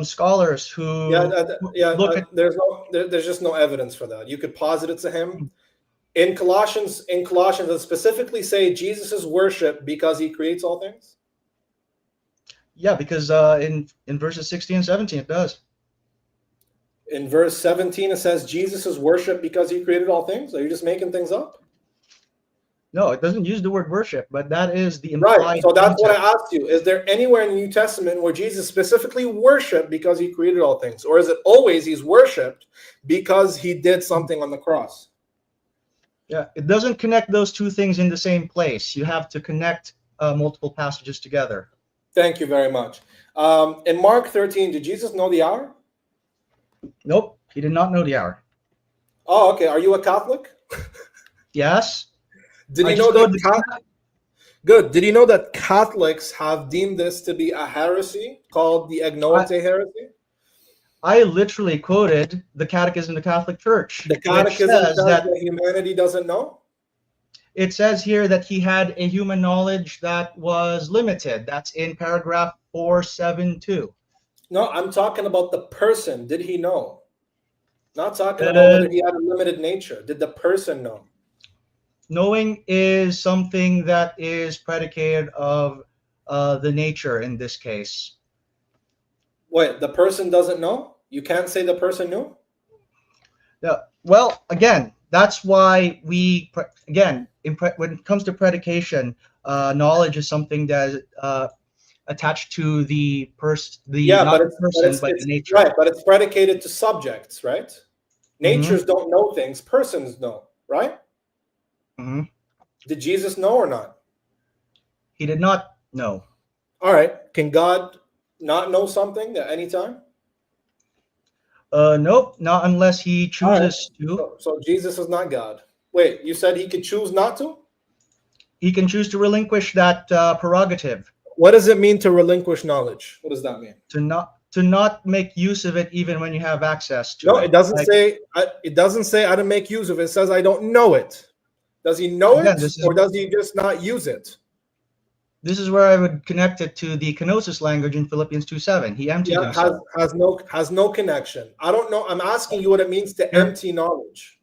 scholars who look at. There's just no evidence for that. You could posit it's a hymn. In Colossians, it specifically say Jesus is worshipped because he creates all things. Yeah, because in verses 16 and 17 it does. In verse 17 it says Jesus is worshipped because he created all things. Are you just making things up? No, it doesn't use the word worship, but that is the implied. Right. So that's what I asked you. Is there anywhere in the New Testament where Jesus specifically worshipped because he created all things, or is it always he's worshipped because he did something on the cross? Yeah, it doesn't connect those two things in the same place. You have to connect multiple passages together. Thank you very much. In Mark 13, did Jesus know the hour? Nope, he did not know the hour. Oh, okay. Are you a Catholic? Yes. Did you know that? Good. Did you know that Catholics have deemed this to be a heresy called the Agnoite heresy? I literally quoted the Catechism of the Catholic Church. The Catechism says that humanity doesn't know? It says here that he had a human knowledge that was limited. That's in paragraph 472. No, I'm talking about the person. Did he know? Not talking about whether he had a limited nature. Did the person know? Knowing is something that is predicated of the nature in this case. Wait, the person doesn't know? You can't say the person knew? Yeah. Well, again, that's why when it comes to predication, knowledge is something that is attached to the person, Yeah, not the person, but the nature. right, but it's predicated to subjects, right? Natures Mhm. don't know things, persons know, right? Mhm. Did Jesus know or not? He did not know. All right. Can God not know something at any time? Nope, not unless he All right. chooses to. So Jesus is not God. Wait, you said he could choose not to? He can choose to relinquish that prerogative, What does it mean to relinquish knowledge? What does that mean? to not make use of it even when you have access to No, it. it doesn't Like, say. It doesn't say I didn't make use of it. It says I don't know it. Does he know again, it, this is or does he just not use it? where I would connect it to the kenosis language in Philippians 2:7. He emptied Yeah, himself. has no connection. I don't know. I'm asking you what it means to You're- empty knowledge.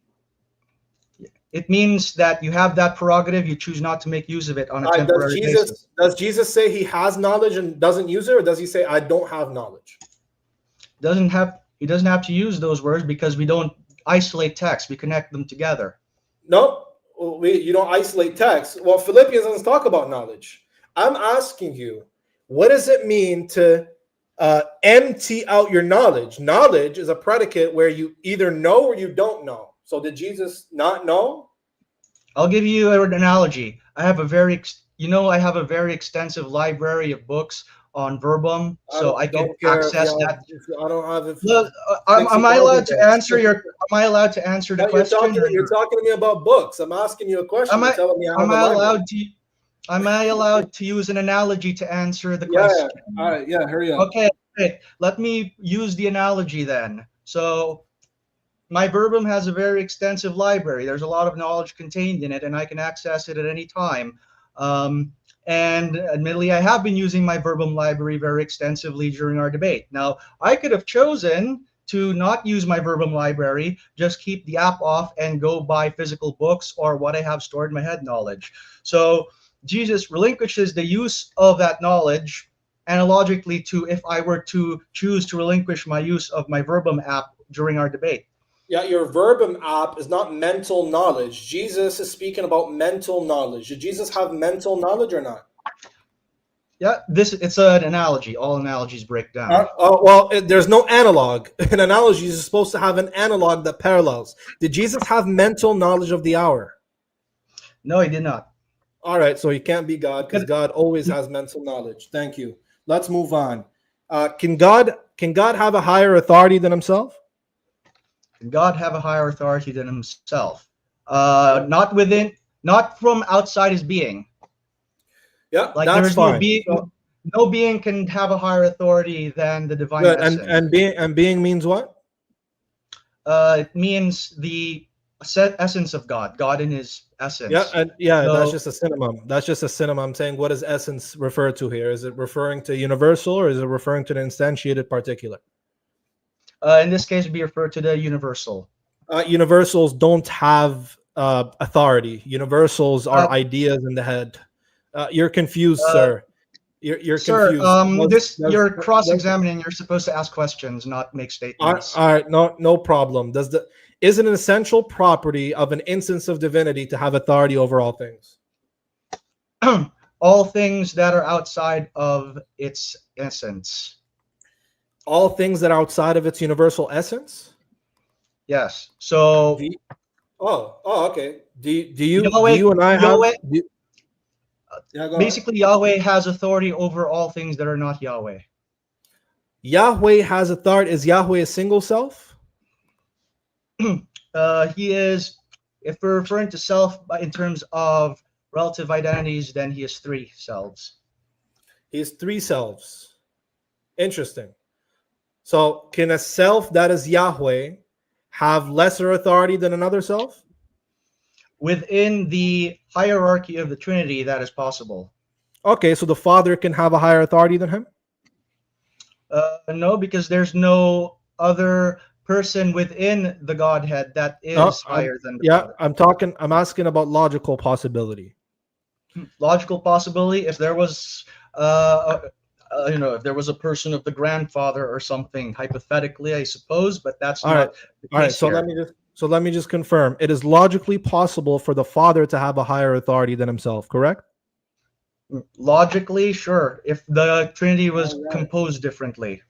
It means that you have that prerogative, you choose not to make use of it on a temporary basis. Does Jesus say he has knowledge and doesn't use it, or does he say I don't have knowledge? He doesn't have to use those words because we don't isolate text, we connect them together. No, you don't isolate text. Well, Philippians doesn't talk about knowledge. I'm asking you, what does it mean to empty out your knowledge? Knowledge is a predicate where you either know or you don't know. So did Jesus not know? I'll give you an analogy. I have a very extensive library of books on verbum, so I could don't care access if that. I don't have it. Look, am I allowed to answer your? Am I allowed to answer the question? You're talking to me about books. I'm asking you a question. Am You're I telling me I have am a I library. allowed to? Am I allowed to use an analogy to answer the Yeah. question? All right. Yeah. Hurry up. Okay. Let me use the analogy then. So my verbum has a very extensive library. There's a lot of knowledge contained in it, and I can access it at any time. And admittedly, I have been using my verbum library very extensively during our debate. Now, I could have chosen to not use my verbum library, just keep the app off and go buy physical books or what I have stored in my head knowledge. So Jesus relinquishes the use of that knowledge analogically to if I were to choose to relinquish my use of my verbum app during our debate. Yeah, your verbum app is not mental knowledge. Jesus is speaking about mental knowledge. Did Jesus have mental knowledge or not? Yeah, it's an analogy. All analogies break down. There's no analog. An analogy is supposed to have an analog that parallels. Did Jesus have mental knowledge of the hour? No, he did not. All right, so he can't be God because God always has mental knowledge. Thank you. Let's move on. Can God have a higher authority than himself? Can God have a higher authority than himself? Not from outside his being. Yeah, like that's there's fine. no being. No being can have a higher authority than the divine Good. essence. And being means what? It means the essence of God. God in His essence. That's just a synonym. That's just a synonym. I'm saying, what does essence refer to here? Is it referring to universal or is it referring to the instantiated particular? In this case, it'd be referred to the universal. Universals don't have authority. Universals are ideas in the head. You're confused, sir. You're confused. You're cross-examining. You're supposed to ask questions, not make statements. All right, no problem. Is it an essential property of an instance of divinity to have authority over all things? All things that are outside of its essence. All things that are outside of its universal essence? Yes. So. Okay. Do you and I have? Basically, Yahweh has authority over all things that are not Yahweh. Yahweh has authority. Is Yahweh a single self? He is, if we're referring to self in terms of relative identities, then he has three selves. He has three selves. Interesting. So can a self that is Yahweh have lesser authority than another self? Within the hierarchy of the Trinity, that is possible. Okay, so the Father can have a higher authority than him? No, because there's no other person within the Godhead that No, is higher than the yeah, Father. I'm asking about logical possibility. Logical possibility, if there was if there was a person of the grandfather or something, hypothetically, I suppose, but that's All right. not the All right. case here. Let me just confirm. It is logically possible for the Father to have a higher authority than himself, correct? Logically, sure, if the Trinity was All right. composed differently.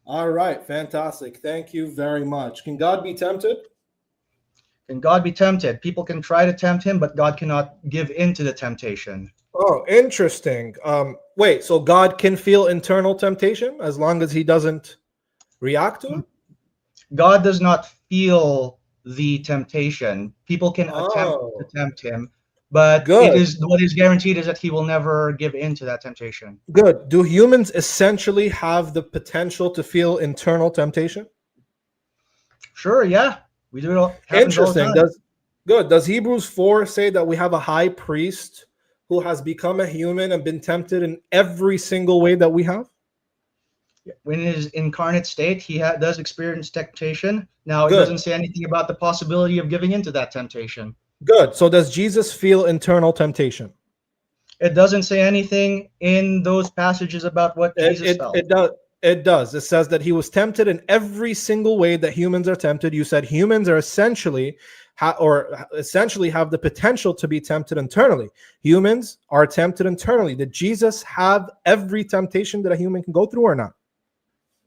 All right, fantastic. Thank you very much. Can God be tempted? Can God be tempted? People can try to tempt him, but God cannot give in to the temptation. Oh, interesting. Wait, so God can feel internal temptation as long as he doesn't react to it? God does not feel the temptation. People can attempt to Oh, tempt him, but good. what is guaranteed is that he will never give in to that temptation. Good. Do humans essentially have the potential to feel internal temptation? Sure, yeah, we do it. Happens all the Interesting. time. Does Hebrews 4 say that we have a high priest who has become a human and been tempted in every single way that we have? When in his incarnate state, he does experience temptation. Now, it Good. doesn't say anything about the possibility of giving into that temptation. Good. So does Jesus feel internal temptation? It doesn't say anything in those passages about what Jesus felt. It does. It does. It says that he was tempted in every single way that humans are tempted. You said humans are essentially have the potential to be tempted internally. Humans are tempted internally. Did Jesus have every temptation that a human can go through or not?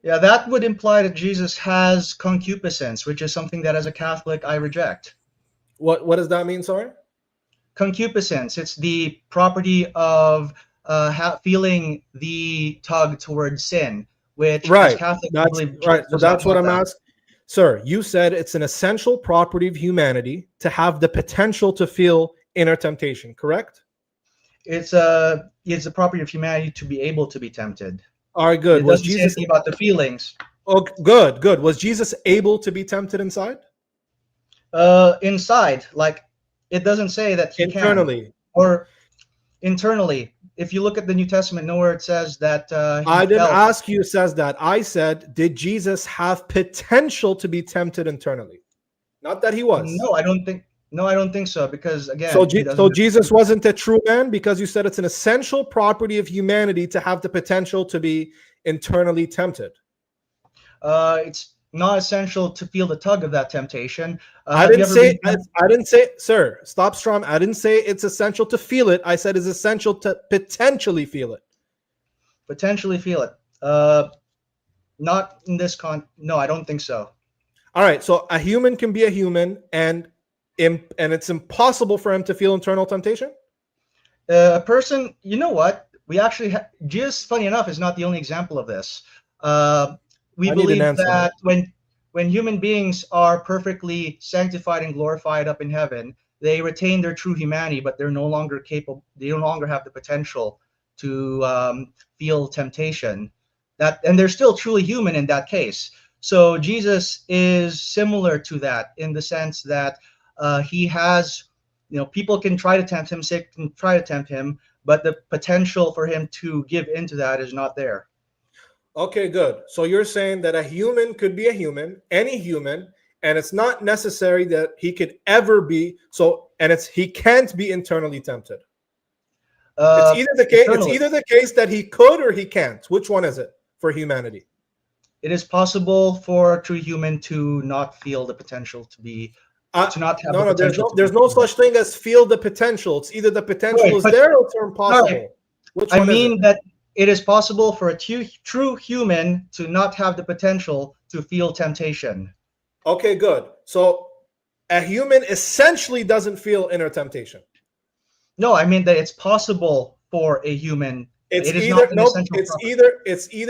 Yeah, that would imply that Jesus has concupiscence, which is something that as a Catholic I reject. What does that mean, sorry? Concupiscence, it's the property of feeling the tug towards sin, which as Catholics I believe Right. So does not that's what want I'm that. asking. Sir, you said it's an essential property of humanity to have the potential to feel inner temptation, correct? It's a property of humanity to be able to be tempted. All right, good. It Was doesn't say Jesus anything about the feelings. Oh, good, good. Was Jesus able to be tempted inside? Inside, like it doesn't say that he Internally. can, or internally. If you look at the New Testament, nowhere it says that I didn't felt. ask you says that. I said, did Jesus have potential to be tempted internally? Not that he was. No, I don't think. No, I don't think so. Because again, So, he doesn't. so Jesus wasn't a true man because you said it's an essential property of humanity to have the potential to be internally tempted. It's not essential to feel the tug of that temptation. I didn't say, sir, stop, Strom. I didn't say it's essential to feel it. I said it's essential to potentially feel it. Potentially feel it. Not in this No, I don't think so. All right. So a human can be a human, and it's impossible for him to feel internal temptation. A person, you know what? We actually Jesus, funny enough, is not the only example of this. We believe that when human beings are perfectly sanctified and glorified up in heaven, they retain their true humanity, but they're no longer capable. They no longer have the potential to feel temptation. And they're still truly human in that case. So Jesus is similar to that in the sense that he has, people can try to tempt him, Satan can try to tempt him, but the potential for him to give into that is not there. Okay, good. So you're saying that a human could be a human, any human, and it's not necessary that he could ever be he can't be internally tempted. It's either the case that he could or he can't. Which one is it for humanity? It is possible for a true human to not feel the potential to be to not have the potential. There's no such thing as feel the potential. It's either the potential is there or it's impossible. Right. Which one I mean is it? that it is possible for a true human to not have the potential to feel temptation. Okay, good. So a human essentially doesn't feel inner temptation. No, I mean that it's possible for a human. It's either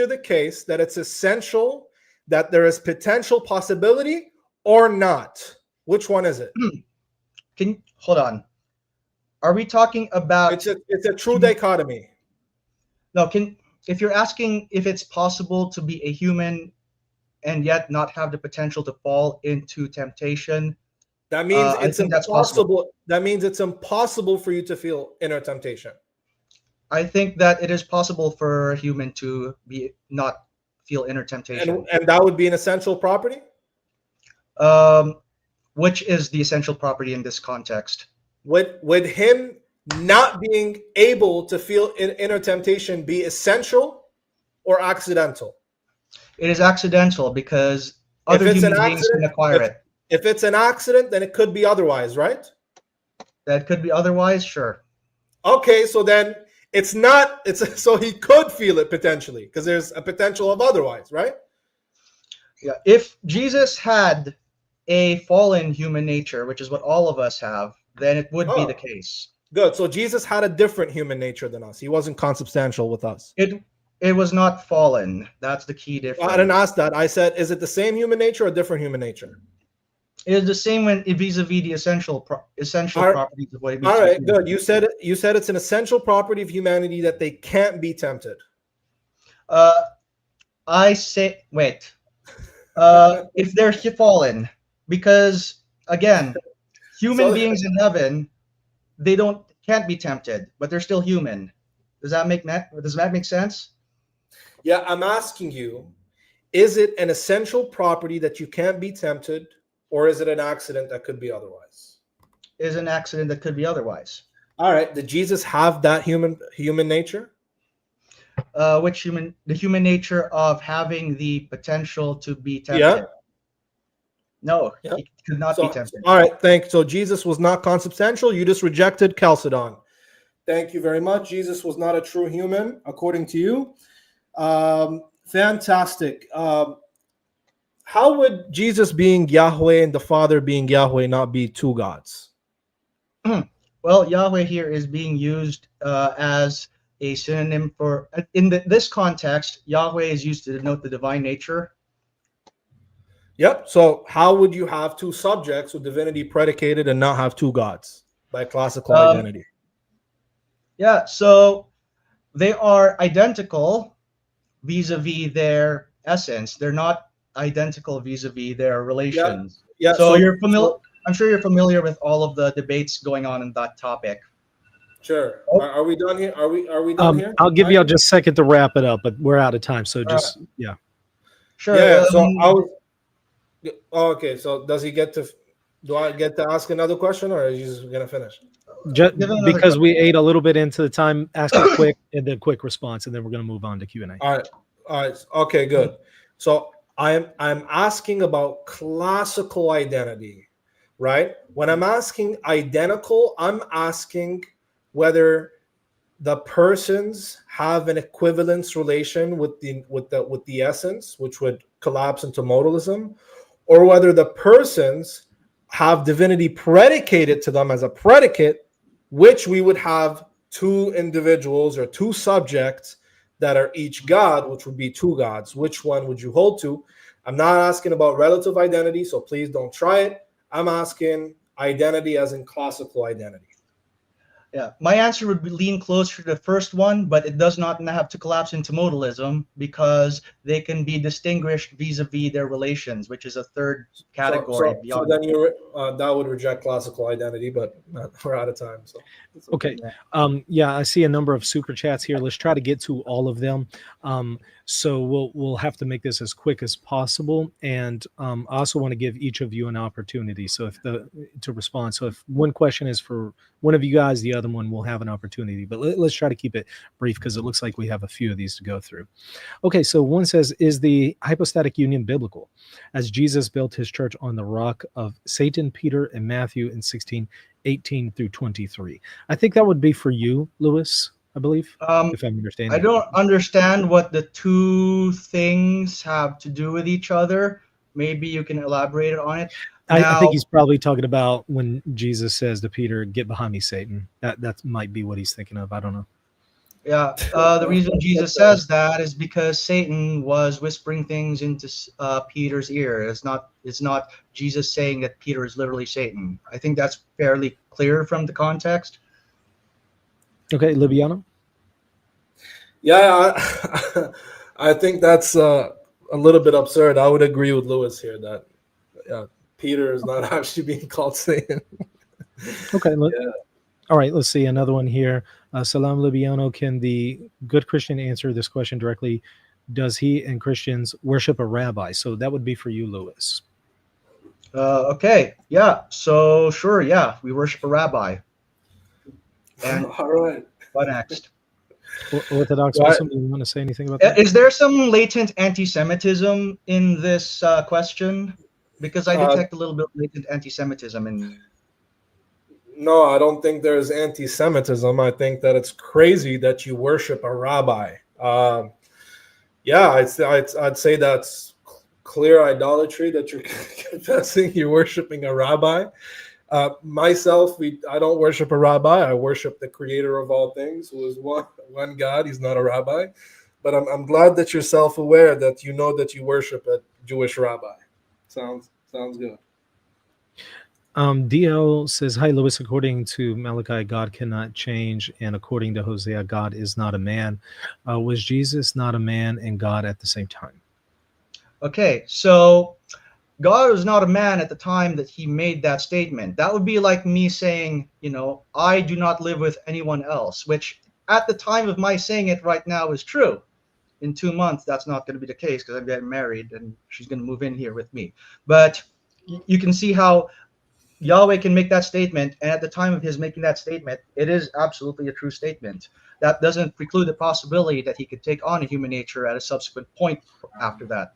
the case that it's essential that there is potential possibility or not. Which one is it? Hold on. Are we talking about? It's a true dichotomy. No, if you're asking if it's possible to be a human and yet not have the potential to fall into temptation, that means it's impossible. That's possible. That means it's impossible for you to feel inner temptation. I think that it is possible for a human to not feel inner temptation. And that would be an essential property? Which is the essential property in this context? Would him not being able to feel inner temptation be essential or accidental? It is accidental because If other it's an human beings can accident, acquire it. if it's an accident, then it could be otherwise, right? That could be otherwise, sure. Okay, so then it's not. It's so he could feel it potentially because there's a potential of otherwise, right? Yeah. If Jesus had a fallen human nature, which is what all of us have, then it would be the case. Good. So Jesus had a different human nature than us. He wasn't consubstantial with us. It was not fallen. That's the key difference. I didn't ask that. I said, is it the same human nature or different human nature? It is the same when vis-a-vis the essential properties of what it means. All right, good. You said it's an essential property of humanity that they can't be tempted. I say, wait. If they're fallen, because again, human beings in heaven, they can't be tempted, but they're still human. Does that make sense? Yeah, I'm asking you, is it an essential property that you can't be tempted, or is it an accident that could be otherwise? Is an accident that could be otherwise. All right. Did Jesus have that human nature? Which human? The human nature of having the potential to be tempted. Yeah. No, he could not be tempted. All right, thanks. So Jesus was not consubstantial. You just rejected Chalcedon. Thank you very much. Jesus was not a true human, according to you. Fantastic. How would Jesus being Yahweh and the Father being Yahweh not be two gods? Well, Yahweh here is being used as a synonym for, in this context, Yahweh is used to denote the divine nature. Yep. So how would you have two subjects with divinity predicated and not have two gods by classical identity? Yeah, so they are identical vis-a-vis their essence. They're not identical vis-a-vis their relations. Yeah. So you're familiar. I'm sure you're familiar with all of the debates going on in that topic. Sure. Are we done here? Are we done here? I'll give you just a second to wrap it up, but we're out of time. So just yeah. Sure. Yeah. So I was. Oh, okay. So does he get to? Do I get to ask another question, or are you just gonna finish? Just because we ate a little bit into the time, ask a quick and then quick response, and then we're gonna move on to Q&A. All right. Okay. Good. So I'm asking about classical identity, right? When I'm asking identical, I'm asking whether the persons have an equivalence relation with the essence, which would collapse into modalism, or whether the persons have divinity predicated to them as a predicate, which we would have two individuals or two subjects that are each God, which would be two gods. Which one would you hold to? I'm not asking about relative identity, so please don't try it. I'm asking identity as in classical identity. Yeah, my answer would lean closer to the first one, but it does not have to collapse into modalism because they can be distinguished vis-a-vis their relations, which is a third category. So then that would reject classical identity, but we're out of time. So okay. Yeah, I see a number of super chats here. Let's try to get to all of them. So we'll have to make this as quick as possible, and I also want to give each of you an opportunity. So to respond. So if one question is for one of you guys, the other one will have an opportunity. But let's try to keep it brief because it looks like we have a few of these to go through. Okay, so one says, is the hypostatic union biblical? As Jesus built his church on the rock of Satan, Peter, and Matthew in 16:18 through 23. I think that would be for you, Lewis, I believe, if I'm understanding. I don't understand what the two things have to do with each other. Maybe you can elaborate on it. I think he's probably talking about when Jesus says to Peter, "Get behind me, Satan." That might be what he's thinking of. I don't know. Yeah, the reason Jesus says that is because Satan was whispering things into Peter's ear. It's not Jesus saying that Peter is literally Satan. I think that's fairly clear from the context. Okay, Libiano? Yeah, I think that's a little bit absurd. I would agree with Lewis here that Peter is not actually being called Satan. Okay. All right, let's see another one here. Salam Libiano, can the good Christian answer this question directly? Does he and Christians worship a rabbi? So that would be for you, Lewis. Okay, yeah. So sure, yeah, we worship a rabbi. And All right. what next? Orthodox, Right. Muslim, do you want to say anything about that? Is there some latent anti-Semitism in this question? Because I Uh, detect a little bit of latent anti-Semitism in. no, I don't think there's anti-Semitism. I think that it's crazy that you worship a rabbi. Yeah, I'd say that's clear idolatry that you're confessing you're worshiping a rabbi. Myself, I don't worship a rabbi. I worship the creator of all things, who is one God. He's not a rabbi. But I'm glad that you're self-aware, that you know that you worship a Jewish rabbi. Sounds good. DL says, "Hi, Lewis. According to Malachi, God cannot change, and according to Hosea, God is not a man. Was Jesus not a man and God at the same time?" Okay, so God was not a man at the time that he made that statement. That would be like me saying, I do not live with anyone else, which at the time of my saying it right now is true. In 2 months, that's not going to be the case because I'm getting married and she's going to move in here with me. But you can see how Yahweh can make that statement, and at the time of his making that statement, it is absolutely a true statement. That doesn't preclude the possibility that he could take on a human nature at a subsequent point after that.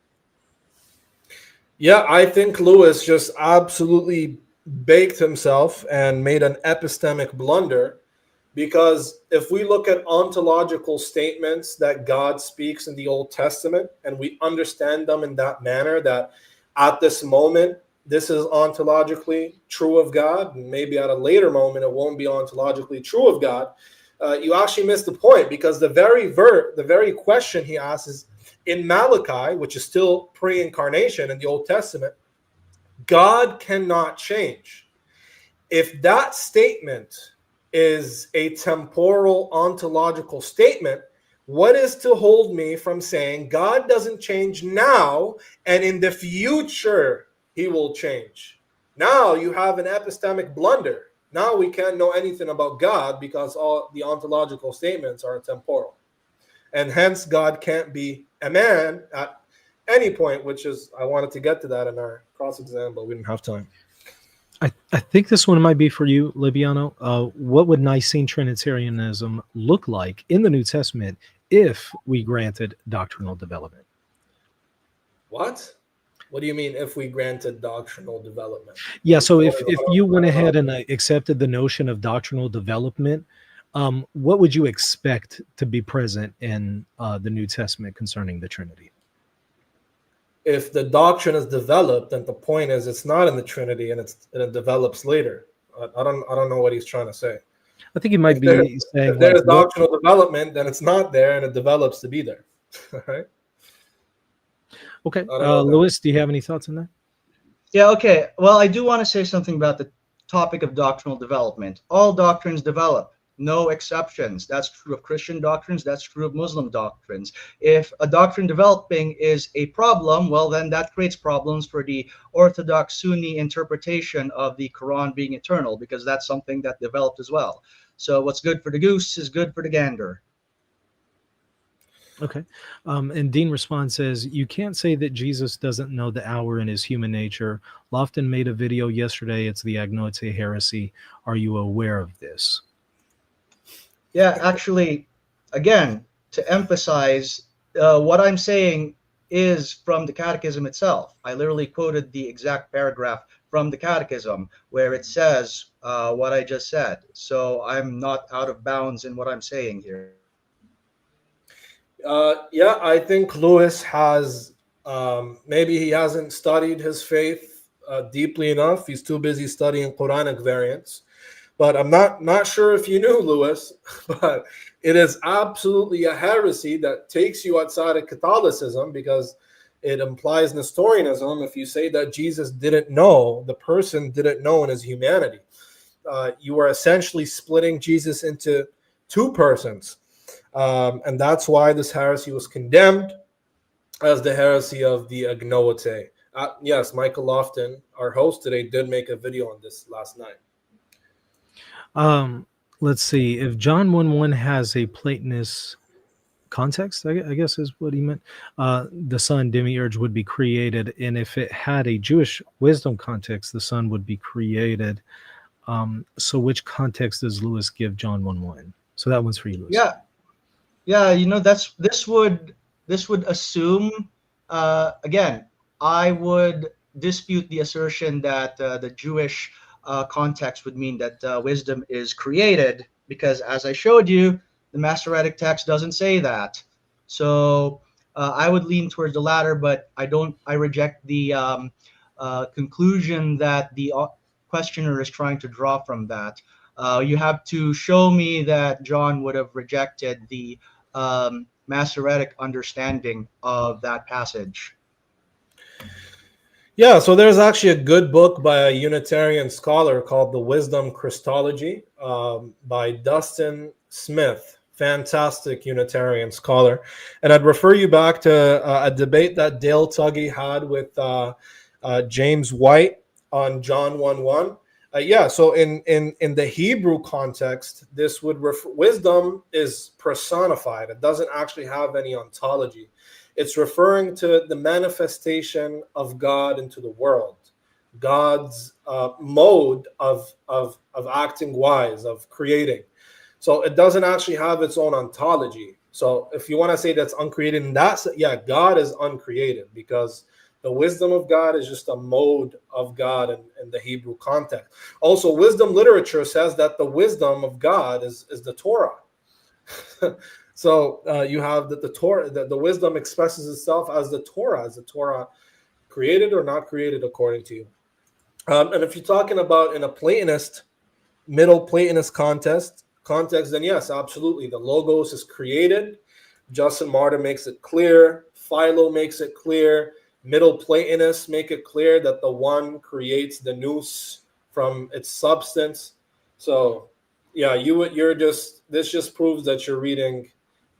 Yeah, I think Lewis just absolutely baked himself and made an epistemic blunder, because if we look at ontological statements that God speaks in the Old Testament and we understand them in that manner, that at this moment this is ontologically true of God, and maybe at a later moment it won't be ontologically true of God, you actually miss the point, because the very question he asks is in Malachi, which is still pre-incarnation in the Old Testament. God cannot change. If that statement is a temporal ontological statement, what is to hold me from saying God doesn't change now and in the future he will change? Now you have an epistemic blunder. Now we can't know anything about God because all the ontological statements are temporal. And hence God can't be a man at any point, which is, I wanted to get to that in our cross exam, but we didn't have time. I think this one might be for you, Libiano. What would Nicene Trinitarianism look like in the New Testament if we granted doctrinal development? What do you mean if we granted doctrinal development? Yeah, so if you went ahead and accepted the notion of doctrinal development, what would you expect to be present in the New Testament concerning the Trinity? If the doctrine is developed, then the point is it's not in the Trinity and it develops later. I don't know what he's trying to say. I think he might be saying If like there's what. doctrinal development, then it's not there and it develops to be there. Right? Okay, I don't know. Lewis, do you have any thoughts on that? Yeah, okay. Well, I do want to say something about the topic of doctrinal development. All doctrines develop, no exceptions. That's true of Christian doctrines, that's true of Muslim doctrines. If a doctrine developing is a problem, well, then that creates problems for the Orthodox Sunni interpretation of the Quran being eternal, because that's something that developed as well. So what's good for the goose is good for the gander. Okay. And Dean responds says, you can't say that Jesus doesn't know the hour in his human nature. Lofton made a video yesterday. It's the Agnote heresy. Are you aware of this? Yeah, actually, again, to emphasize, what I'm saying is from the Catechism itself. I literally quoted the exact paragraph from the Catechism where it says what I just said. So I'm not out of bounds in what I'm saying here. Yeah, I think Lewis has maybe he hasn't studied his faith deeply enough. He's too busy studying Quranic variants. But I'm not sure if you knew, Lewis, but it is absolutely a heresy that takes you outside of Catholicism, because it implies Nestorianism if you say that Jesus didn't know, the person didn't know in his humanity. You are essentially splitting Jesus into two persons. And that's why this heresy was condemned as the heresy of the Agnoate. Yes, Michael Lofton, our host today, did make a video on this last night. Let's see. If John 1:1 has a Platonist context, I guess is what he meant. The Son, demiurge, would be created, and if it had a Jewish wisdom context, the Son would be created. So which context does Lewis give John 1:1? So that one's for you, Lewis. Yeah, this would assume, again, I would dispute the assertion that the Jewish context would mean that wisdom is created, because as I showed you, the Masoretic text doesn't say that. So I would lean towards the latter, but I reject the conclusion that the questioner is trying to draw from that. You have to show me that John would have rejected the Masoretic understanding of that passage. Yeah, so there's actually a good book by a Unitarian scholar called The Wisdom Christology by Dustin Smith. Fantastic Unitarian scholar. And I'd refer you back to a debate that Dale Tuggy had with James White on John 1:1. So in the Hebrew context, this would wisdom is personified. It doesn't actually have any ontology. It's referring to the manifestation of God into the world, God's mode of acting wise, of creating. So it doesn't actually have its own ontology. So if you want to say that's uncreated, and God is uncreated, because the wisdom of God is just a mode of God in the Hebrew context. Also, wisdom literature says that the wisdom of God is the Torah. So you have that the Torah, the wisdom expresses itself as the Torah. Is the Torah created or not created according to you? And if you're talking about in a Platonist, Middle Platonist context, then yes, absolutely. The Logos is created. Justin Martyr makes it clear. Philo makes it clear. Middle Platonists make it clear that the one creates the nous from its substance. So, yeah, this just proves that you're reading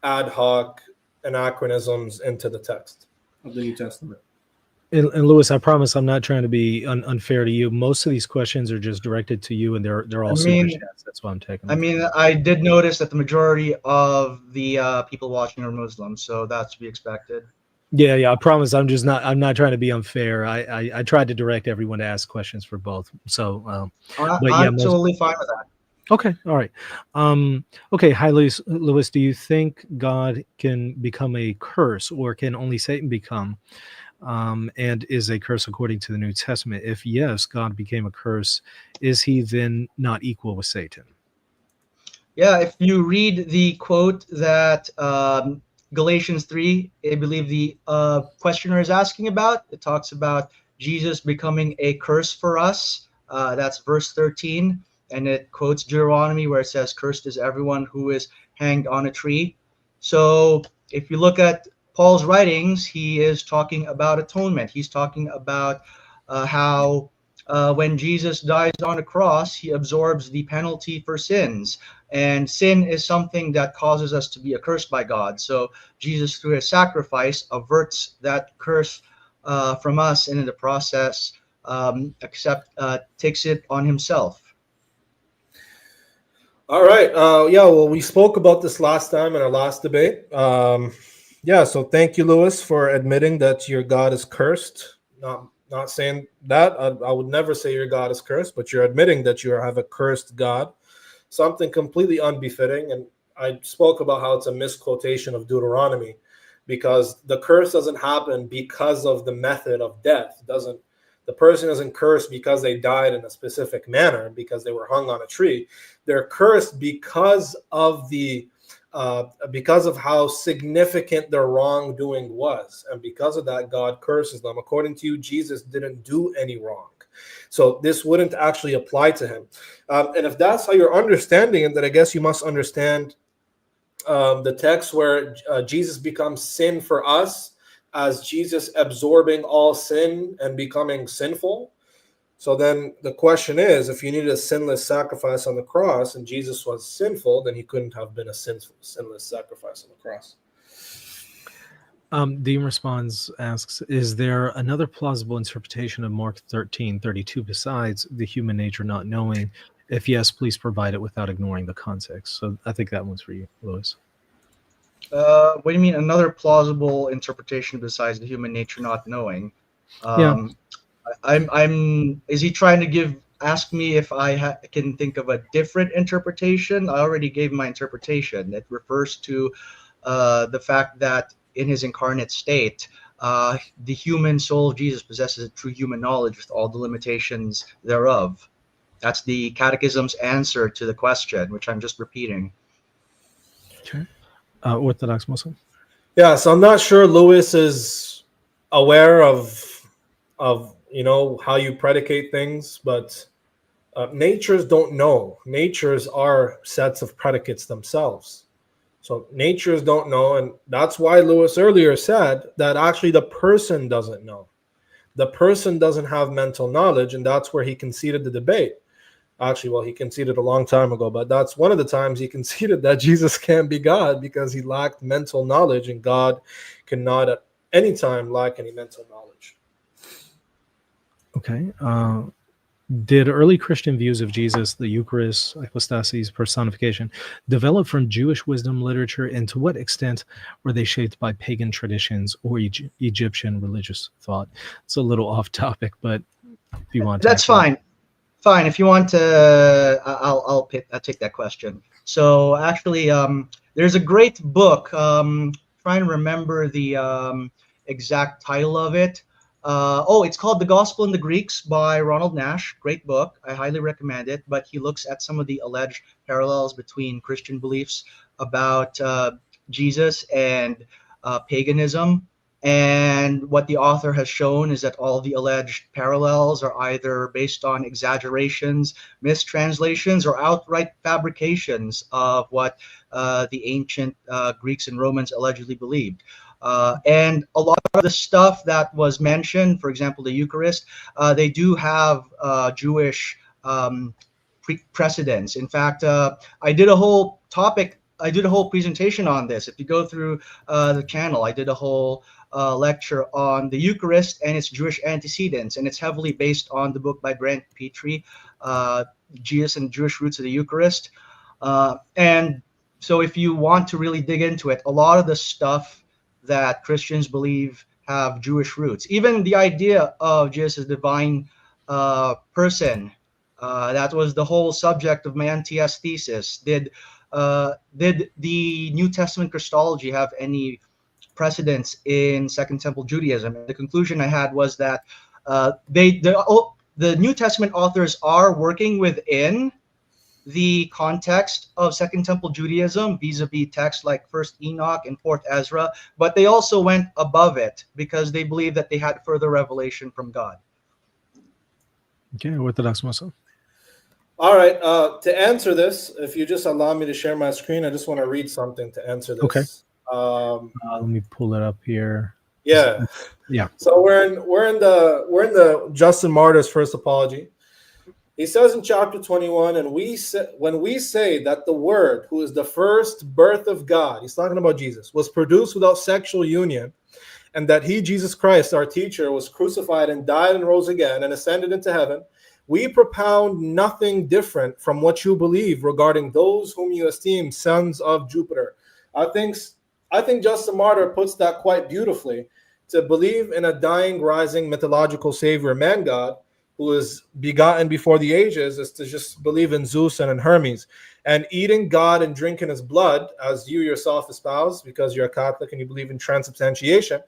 ad hoc anachronisms into the text of the New Testament. And Lewis, I promise I'm not trying to be unfair to you. Most of these questions are just directed to you, and they're all super chats. That's why I'm taking them. I did notice that the majority of the people watching are Muslims, so that's to be expected. Yeah. I promise I'm not trying to be unfair. I tried to direct everyone to ask questions for both. So, I'm totally fine with that. Okay. All right. Okay. Hi, Lewis. Do you think God can become a curse, or can only Satan become? And is a curse according to the New Testament? If yes, God became a curse, is he then not equal with Satan? Yeah, if you read the quote that Galatians 3, I believe the questioner is asking about, it talks about Jesus becoming a curse for us. That's verse 13. And it quotes Deuteronomy where it says, "Cursed is everyone who is hanged on a tree." So if you look at Paul's writings, he is talking about atonement. He's talking about how when Jesus dies on the cross, he absorbs the penalty for sins. And sin is something that causes us to be accursed by God. So Jesus, through his sacrifice, averts that curse from us, and in the process, takes it on himself. All right. Well, we spoke about this last time in our last debate. So thank you, Lewis, for admitting that your God is cursed. Not saying that. I would never say your God is cursed, but you're admitting that you have a cursed God, something completely unbefitting. And I spoke about how it's a misquotation of Deuteronomy, because the curse doesn't happen because of the method of death. The person isn't cursed because they died in a specific manner, because they were hung on a tree. They're cursed because of how significant their wrongdoing was. And because of that, God curses them. According to you, Jesus didn't do any wrong. So this wouldn't actually apply to him. And if that's how you're understanding it, then I guess you must understand the text where Jesus becomes sin for us, as Jesus absorbing all sin and becoming sinful. So then the question is, if you needed a sinless sacrifice on the cross and Jesus was sinful, then he couldn't have been a sinless sacrifice on the cross. Dean responds, asks, is there another plausible interpretation of Mark 13:32 besides the human nature not knowing? If yes, please provide it without ignoring the context. So I think that one's for you, Lewis. What do you mean? Another plausible interpretation besides the human nature not knowing? Yeah. I'm. Is he trying to ask me if I can think of a different interpretation? I already gave my interpretation. It refers to the fact that in his incarnate state, the human soul of Jesus possesses a true human knowledge with all the limitations thereof. That's the Catechism's answer to the question, which I'm just repeating. Okay. Orthodox Muslim. Yeah, so I'm not sure Lewis is aware of how you predicate things, but natures don't know. Natures are sets of predicates themselves. So natures don't know, and that's why Lewis earlier said that actually the person doesn't know. The person doesn't have mental knowledge, and that's where he conceded the debate. Actually, well, he conceded a long time ago, but that's one of the times he conceded that Jesus can't be God because he lacked mental knowledge, and God cannot at any time lack any mental knowledge. Okay. Did early Christian views of Jesus, the Eucharist, hypostasis, personification, develop from Jewish wisdom literature, and to what extent were they shaped by pagan traditions or Egyptian religious thought? It's a little off topic, but if you want to. That's fine. Fine. If you want to, I'll take that question. So actually, there's a great book. Trying to remember the exact title of it. It's called The Gospel in the Greeks by Ronald Nash. Great book. I highly recommend it. But he looks at some of the alleged parallels between Christian beliefs about Jesus and paganism. And what the author has shown is that all the alleged parallels are either based on exaggerations, mistranslations, or outright fabrications of what the ancient Greeks and Romans allegedly believed. And a lot of the stuff that was mentioned, for example, the Eucharist, they do have Jewish precedents. In fact, I did a whole presentation on this. If you go through the channel, I did a whole lecture on the Eucharist and its Jewish antecedents, and it's heavily based on the book by Brent Petrie, Jesus and Jewish Roots of the Eucharist. And so if you want to really dig into it, a lot of the stuff that Christians believe have Jewish roots. Even the idea of Jesus as divine person, that was the whole subject of my NTS thesis. Did the New Testament Christology have any precedence in Second Temple Judaism? And the conclusion I had was that the New Testament authors are working within the context of Second Temple Judaism, vis-a-vis texts like First Enoch and Fourth Ezra, but they also went above it because they believed that they had further revelation from God. Okay, Orthodox Muslim. All right. To answer this, if you just allow me to share my screen, I just want to read something to answer this. Okay. Let me pull it up here. Yeah. Yeah. So we're in the Justin Martyr's first apology. He says in chapter 21, and when we say that the Word, who is the first birth of God, he's talking about Jesus, was produced without sexual union, and that he, Jesus Christ, our teacher, was crucified and died and rose again and ascended into heaven, we propound nothing different from what you believe regarding those whom you esteem sons of Jupiter. I think Justin Martyr puts that quite beautifully. To believe in a dying, rising, mythological savior, man God, who is begotten before the ages, is to just believe in Zeus and in Hermes. And eating God and drinking his blood, as you yourself espouse, because you're a Catholic and you believe in transubstantiation,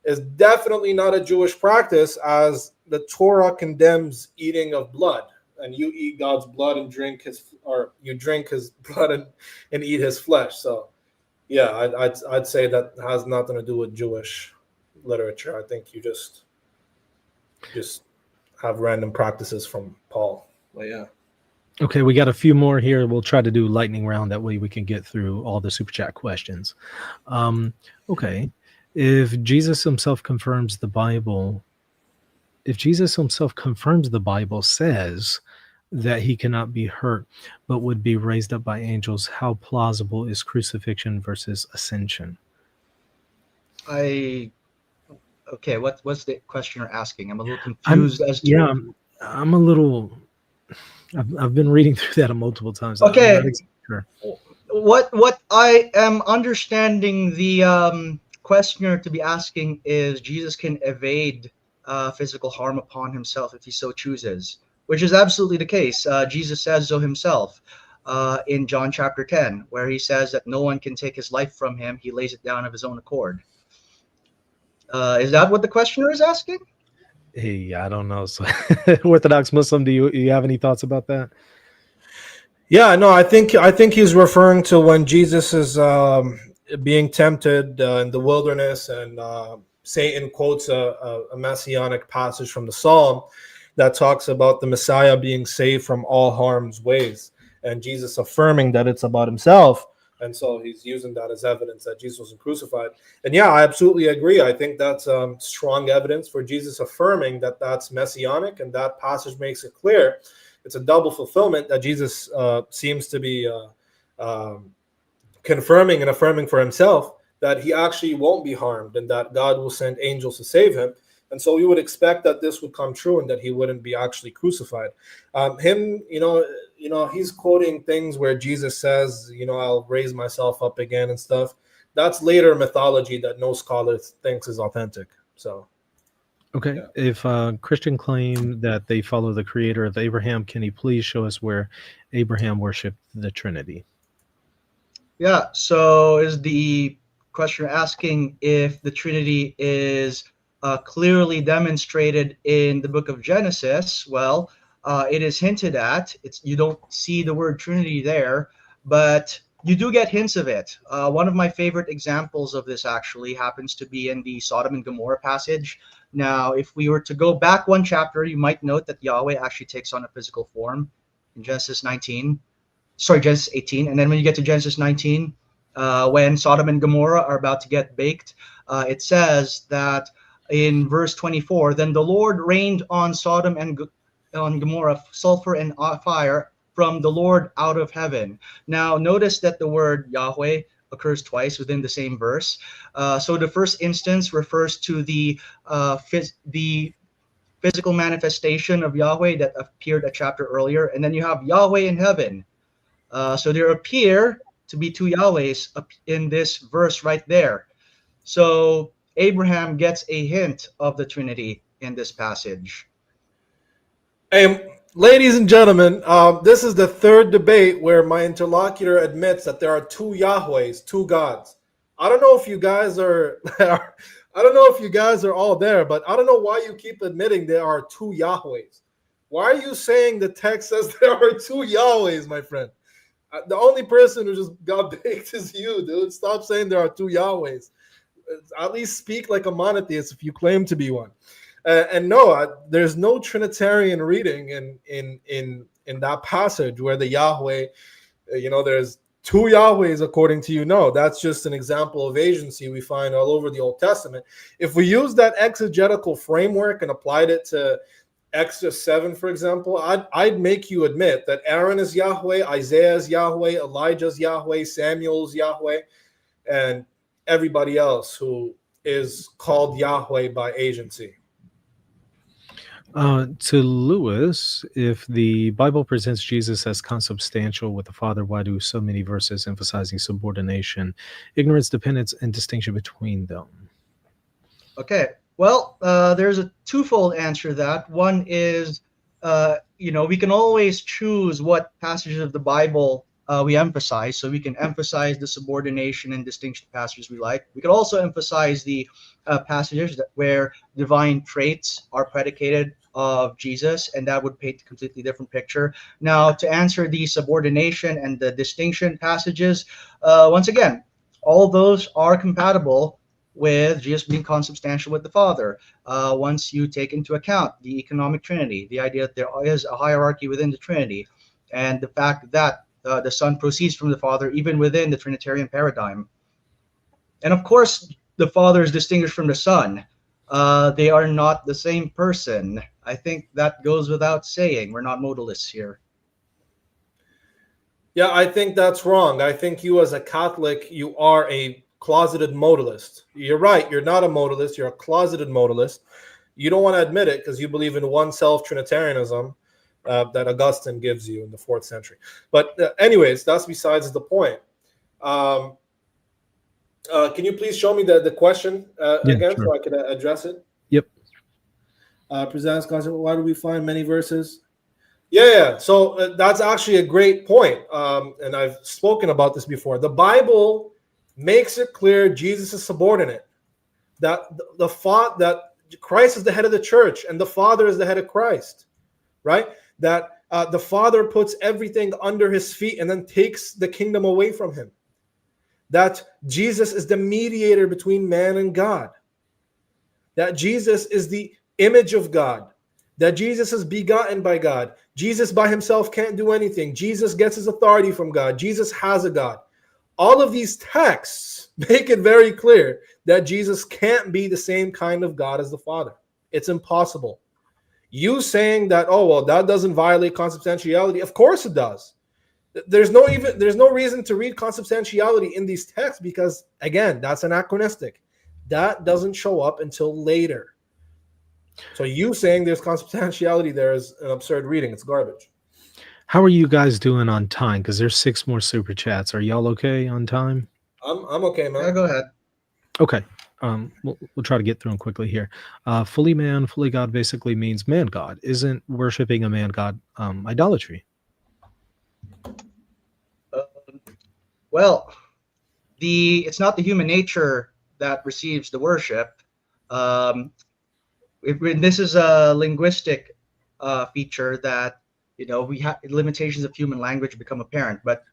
is definitely not a Jewish practice, as the Torah condemns eating of blood. And you eat God's blood and you drink his blood and eat his flesh. So, yeah, I'd say that has nothing to do with Jewish literature. I think you just have random practices from Paul. But yeah. Okay, we got a few more here. We'll try to do lightning round. That way we can get through all the super chat questions. Okay. If Jesus himself confirms the Bible says that he cannot be hurt, but would be raised up by angels, how plausible is crucifixion versus ascension? Okay, what's the question you're asking? I'm a little confused I'm a little. I've been reading through that multiple times. Okay. I'm not exactly sure. What I am understanding the questioner to be asking is Jesus can evade physical harm upon himself if he so chooses, which is absolutely the case. Jesus says so himself in John chapter 10, where he says that no one can take his life from him. He lays it down of his own accord. Is that what the questioner is asking? Hey, I don't know. So, Orthodox Muslim, do you have any thoughts about that? Yeah, no, I think he's referring to when Jesus is being tempted in the wilderness, and Satan quotes a messianic passage from the Psalm that talks about the Messiah being saved from all harm's ways, and Jesus affirming that it's about himself. And so he's using that as evidence that Jesus wasn't crucified. And yeah, I absolutely agree. I think that's strong evidence for Jesus affirming that that's messianic, and that passage makes it clear. It's a double fulfillment that Jesus seems to be confirming and affirming for himself, that he actually won't be harmed and that God will send angels to save him. And so we would expect that this would come true and that he wouldn't be actually crucified. He's quoting things where Jesus says, I'll raise myself up again and stuff. That's later mythology that no scholar thinks is authentic. So. Okay. Yeah. If Christian claim that they follow the creator of Abraham, can you please show us where Abraham worshipped the Trinity? Yeah. So is the questioner asking if the Trinity is clearly demonstrated in the book of Genesis? Well, it is hinted at. You don't see the word Trinity there, but you do get hints of it. One of my favorite examples of this actually happens to be in the Sodom and Gomorrah passage. Now, if we were to go back one chapter, you might note that Yahweh actually takes on a physical form in Genesis 18. And then when you get to Genesis 19, when Sodom and Gomorrah are about to get baked, it says that in verse 24, then the Lord rained on Sodom and on Gomorrah sulfur and fire from the Lord out of heaven. Now, notice that the word Yahweh occurs twice within the same verse. So the first instance refers to the physical manifestation of Yahweh that appeared a chapter earlier, and then you have Yahweh in heaven. So there appear to be two Yahwehs in this verse right there. So Abraham gets a hint of the Trinity in this passage. Hey, ladies and gentlemen, this is the third debate where my interlocutor admits that there are two Yahwehs, two gods. I don't know if you guys are I don't know if you guys are all there, but I don't know why you keep admitting there are two Yahwehs. Why are you saying the text says there are two Yahwehs, my friend? The only person who just got baked is you, dude. Stop saying there are two Yahwehs. At least speak like a monotheist if you claim to be one. And no, there's no Trinitarian reading in that passage where the Yahweh, there's two Yahwehs according to you. No, that's just an example of agency we find all over the Old Testament. If we use that exegetical framework and applied it to Exodus 7, for example, I'd make you admit that Aaron is Yahweh, Isaiah is Yahweh, Elijah's Yahweh, Samuel's Yahweh, and everybody else who is called Yahweh by agency. To Lewis, if the Bible presents Jesus as consubstantial with the Father, why do so many verses emphasizing subordination, ignorance, dependence, and distinction between them? Okay, well, there's a twofold answer to that. One is, we can always choose what passages of the Bible we emphasize. So we can emphasize the subordination and distinction passages we like. We could also emphasize the passages where divine traits are predicated of Jesus, and that would paint a completely different picture. Now, to answer the subordination and the distinction passages, once again, all those are compatible with Jesus being consubstantial with the Father. Once you take into account the economic Trinity, the idea that there is a hierarchy within the Trinity, and the fact that the Son proceeds from the Father even within the Trinitarian paradigm. And of course, the Father is distinguished from the Son. They are not the same person. I think that goes without saying. We're not modalists here. Yeah, I think that's wrong. I think you as a Catholic, you are a closeted modalist. You're right. You're not a modalist. You're a closeted modalist. You don't want to admit it because you believe in one self-Trinitarianism that Augustine gives you in the 4th century. But anyways, that's besides the point. Um, can you please show me the question Yeah, again sure. so I can address it? Yep. Presents concept. Why do we find many verses? Yeah. So that's actually a great point. And I've spoken about this before. The Bible makes it clear Jesus is subordinate. That that Christ is the head of the church and the Father is the head of Christ, right? That the Father puts everything under his feet and then takes the kingdom away from him. That Jesus is the mediator between man and God. That Jesus is the image of God. That Jesus is begotten by God. Jesus by himself can't do anything. Jesus gets his authority from God. Jesus has a God. All of these texts make it very clear that Jesus can't be the same kind of God as the Father. It's impossible. You saying that, oh, well, that doesn't violate consubstantiality. Of course it does. There's no reason to read consubstantiality in these texts because, again, that's anachronistic. That doesn't show up until later. So you saying there's consubstantiality there is an absurd reading. It's garbage. How are you guys doing on time? Because there's 6 more super chats. Are y'all okay on time? I'm okay, man. Yeah, go ahead. Okay. We'll try to get through them quickly here. Fully man, fully God basically means man God. Isn't worshiping a man God idolatry? Well, it's not the human nature that receives the worship. This is a linguistic feature that we have limitations of human language become apparent, but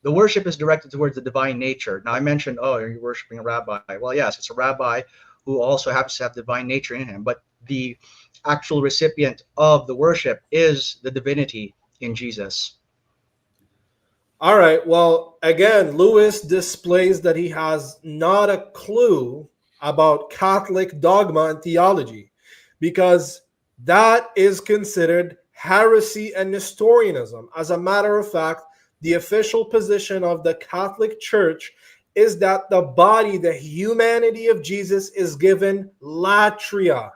the worship is directed towards the divine nature. Now I mentioned, oh, are you worshiping a rabbi? Well, yes, it's a rabbi who also happens to have divine nature in him, but the actual recipient of the worship is the divinity in Jesus. All right. Well, again, Lewis displays that he has not a clue about Catholic dogma and theology because that is considered heresy and Nestorianism. As a matter of fact, the official position of the Catholic Church is that the body, the humanity of Jesus is given latria.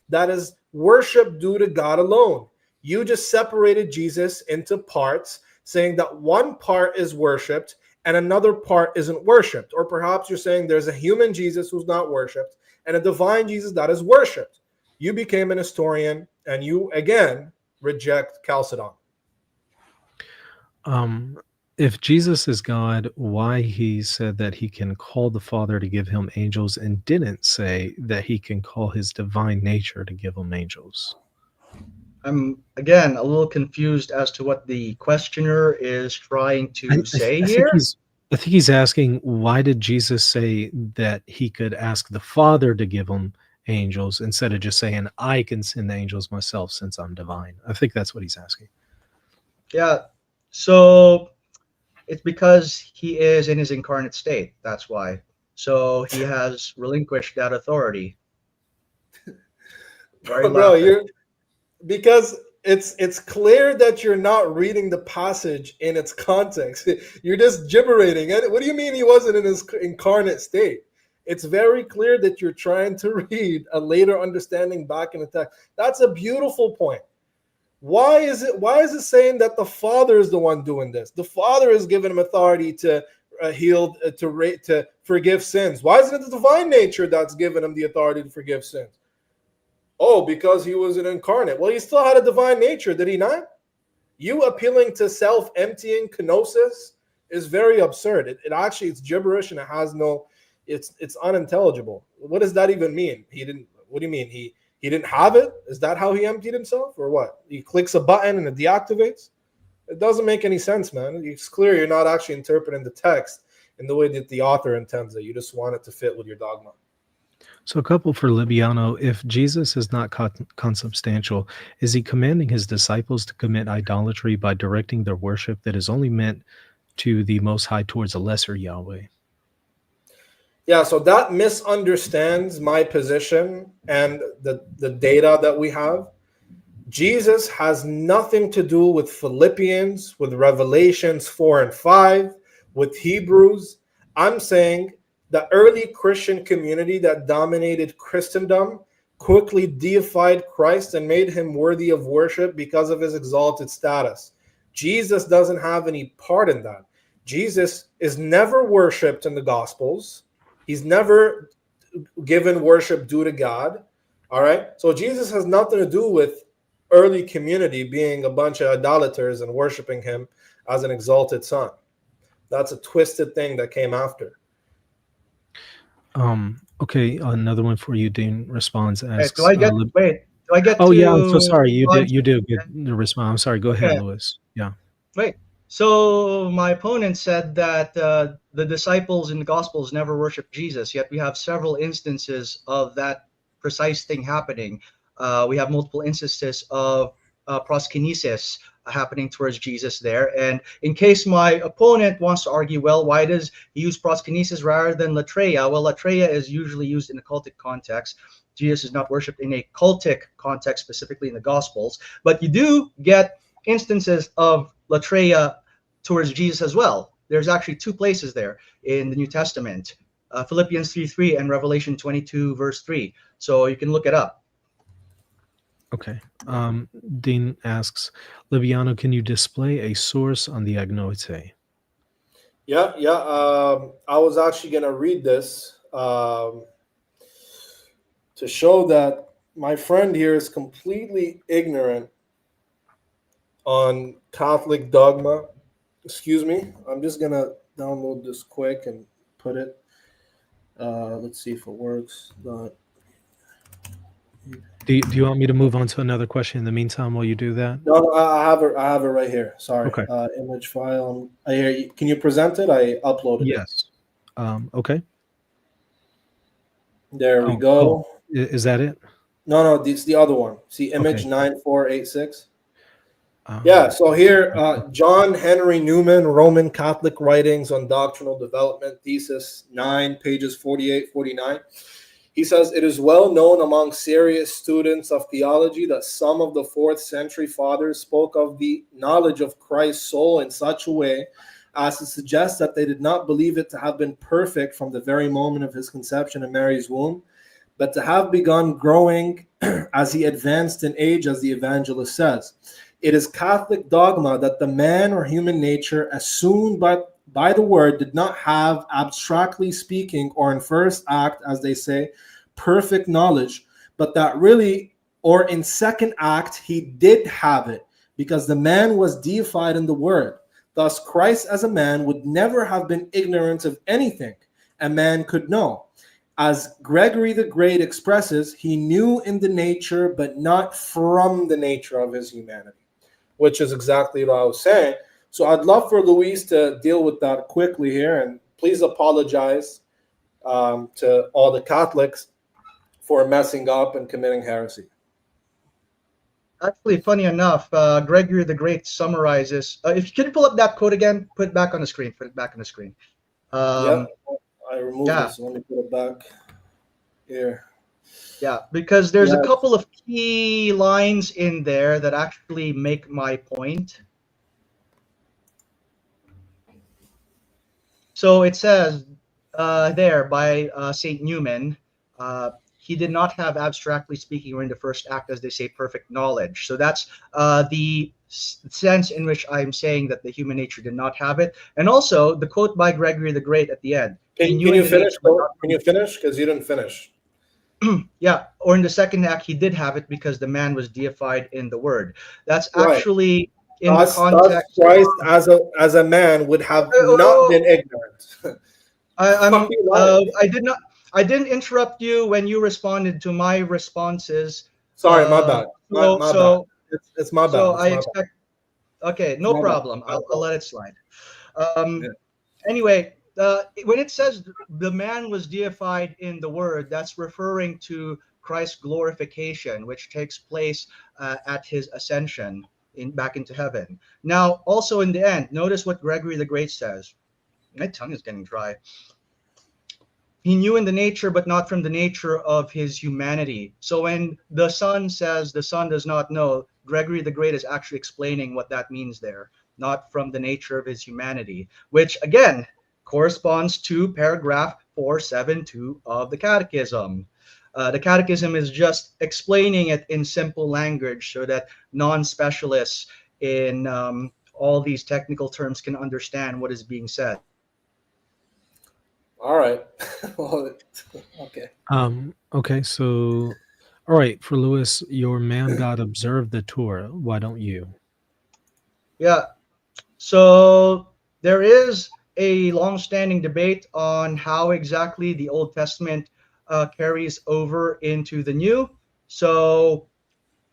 That is worship due to God alone. You just separated Jesus into parts, saying that one part is worshipped and another part isn't worshipped. Or perhaps you're saying there's a human Jesus who's not worshipped and a divine Jesus that is worshipped. You became an historian and you, again, reject Chalcedon. If Jesus is God, why he said that he can call the Father to give him angels and didn't say that he can call his divine nature to give him angels? I'm again a little confused as to what the questioner is trying to say here. I think he's asking, why did Jesus say that he could ask the Father to give him angels instead of just saying, I can send the angels myself since I'm divine? I think that's what he's asking. Yeah, so it's because he is in his incarnate state. That's why. So he has relinquished that authority. Bro, because it's clear that you're not reading the passage in its context. You're just gibberating. What do you mean he wasn't in his incarnate state? It's very clear that you're trying to read a later understanding back in the text. That's a beautiful point. Why is it saying that the Father is the one doing this? The Father is giving him authority to heal, to forgive sins. Why isn't it the divine nature that's giving him the authority to forgive sins? Oh, because he was an incarnate. Well, he still had a divine nature, did he not? You appealing to self-emptying kenosis is very absurd. It actually, it's gibberish and it has no, it's unintelligible. What does that even mean? What do you mean? He didn't have it? Is that how he emptied himself or what? He clicks a button and it deactivates? It doesn't make any sense, man. It's clear you're not actually interpreting the text in the way that the author intends it. You just want it to fit with your dogma. So a couple for Libiano, if Jesus is not consubstantial, is he commanding his disciples to commit idolatry by directing their worship that is only meant to the Most High towards a lesser Yahweh? Yeah, so that misunderstands my position and the data that we have. Jesus has nothing to do with Philippians, with Revelations 4 and 5, with Hebrews. I'm saying the early Christian community that dominated Christendom quickly deified Christ and made him worthy of worship because of his exalted status. Jesus doesn't have any part in that. Jesus is never worshipped in the Gospels. He's never given worship due to God. All right. So Jesus has nothing to do with early community being a bunch of idolaters and worshiping him as an exalted son. That's a twisted thing that came after. Okay, another one for you. Dean responds, Wait, asks, do I get oh yeah, I'm so to sorry. respond? You do get the response. I'm sorry. Go ahead, Okay. Lewis. Yeah. Wait. So my opponent said that the disciples in the Gospels never worship Jesus, yet we have several instances of that precise thing happening. We have multiple instances of proskynesis happening towards Jesus there. And in case my opponent wants to argue, well, why does he use proskynesis rather than latreia? Well, latreia is usually used in a cultic context. Jesus is not worshipped in a cultic context, specifically in the Gospels. But you do get instances of latreia towards Jesus as well. There's actually two places there in the New Testament, Philippians 3:3 and Revelation 22 verse 3. So you can look it up. Okay. Dean asks, Liviano, can you display a source on the agnoite? Yeah. I was actually going to read this to show that my friend here is completely ignorant on Catholic dogma. Excuse me. I'm just going to download this quick and put it. Let's see if it works. Do you want me to move on to another question in the meantime while you do that? No, I have it. I have it right here. Sorry. Okay. Image file. I hear you. Can you present it? I uploaded it. Yes. Okay. There we go. Is that it? No, it's the other one. See, image Okay. 9486. Yeah. So here, John Henry Newman, Roman Catholic Writings on Doctrinal Development, thesis 9, pages 48, 49. He says, it is well known among serious students of theology that some of the 4th century fathers spoke of the knowledge of Christ's soul in such a way as to suggest that they did not believe it to have been perfect from the very moment of his conception in Mary's womb, but to have begun growing as he advanced in age, as the evangelist says. It is Catholic dogma that the man or human nature assumed by the word did not have, abstractly speaking, or in first act, as they say, perfect knowledge, but that really, or in second act, he did have it, because the man was deified in the word. Thus, Christ as a man would never have been ignorant of anything a man could know. As Gregory the Great expresses, he knew in the nature, but not from the nature of his humanity, which is exactly what I was saying. So I'd love for Luis to deal with that quickly here, and please apologize to all the Catholics for messing up and committing heresy. Actually, funny enough, Gregory the Great summarizes. If you can pull up that quote again, put it back on the screen. Put it back on the screen. Yeah, I removed it, so let me put it back here. Yeah, because there's a couple of key lines in there that actually make my point. So it says there by St. Newman, he did not have, abstractly speaking, or in the first act, as they say, perfect knowledge. So that's the sense in which I'm saying that the human nature did not have it. And also the quote by Gregory the Great at the end. Can you finish? Can you finish? Because you didn't finish. Yeah, or in the second act, he did have it because the man was deified in the word. That's actually in the context. Christ as a man would have not been ignorant. I didn't interrupt you when you responded to my responses. Sorry, my bad. My bad. It's my bad. So I expect. Okay, no problem. I'll let it slide. Anyway, when it says the man was deified in the word, that's referring to Christ's glorification, which takes place at his ascension back into heaven. Now, also in the end, notice what Gregory the Great says. My tongue is getting dry. He knew in the nature, but not from the nature of his humanity. So when the Son says the Son does not know, Gregory the Great is actually explaining what that means there, not from the nature of his humanity, which again corresponds to paragraph 472 of the Catechism. The Catechism is just explaining it in simple language so that non-specialists in all these technical terms can understand what is being said. All right. Well, okay. Okay, so all right, for Lewis, your man God observed the Torah. Why don't you? Yeah. So there is a long-standing debate on how exactly the Old Testament carries over into the New. So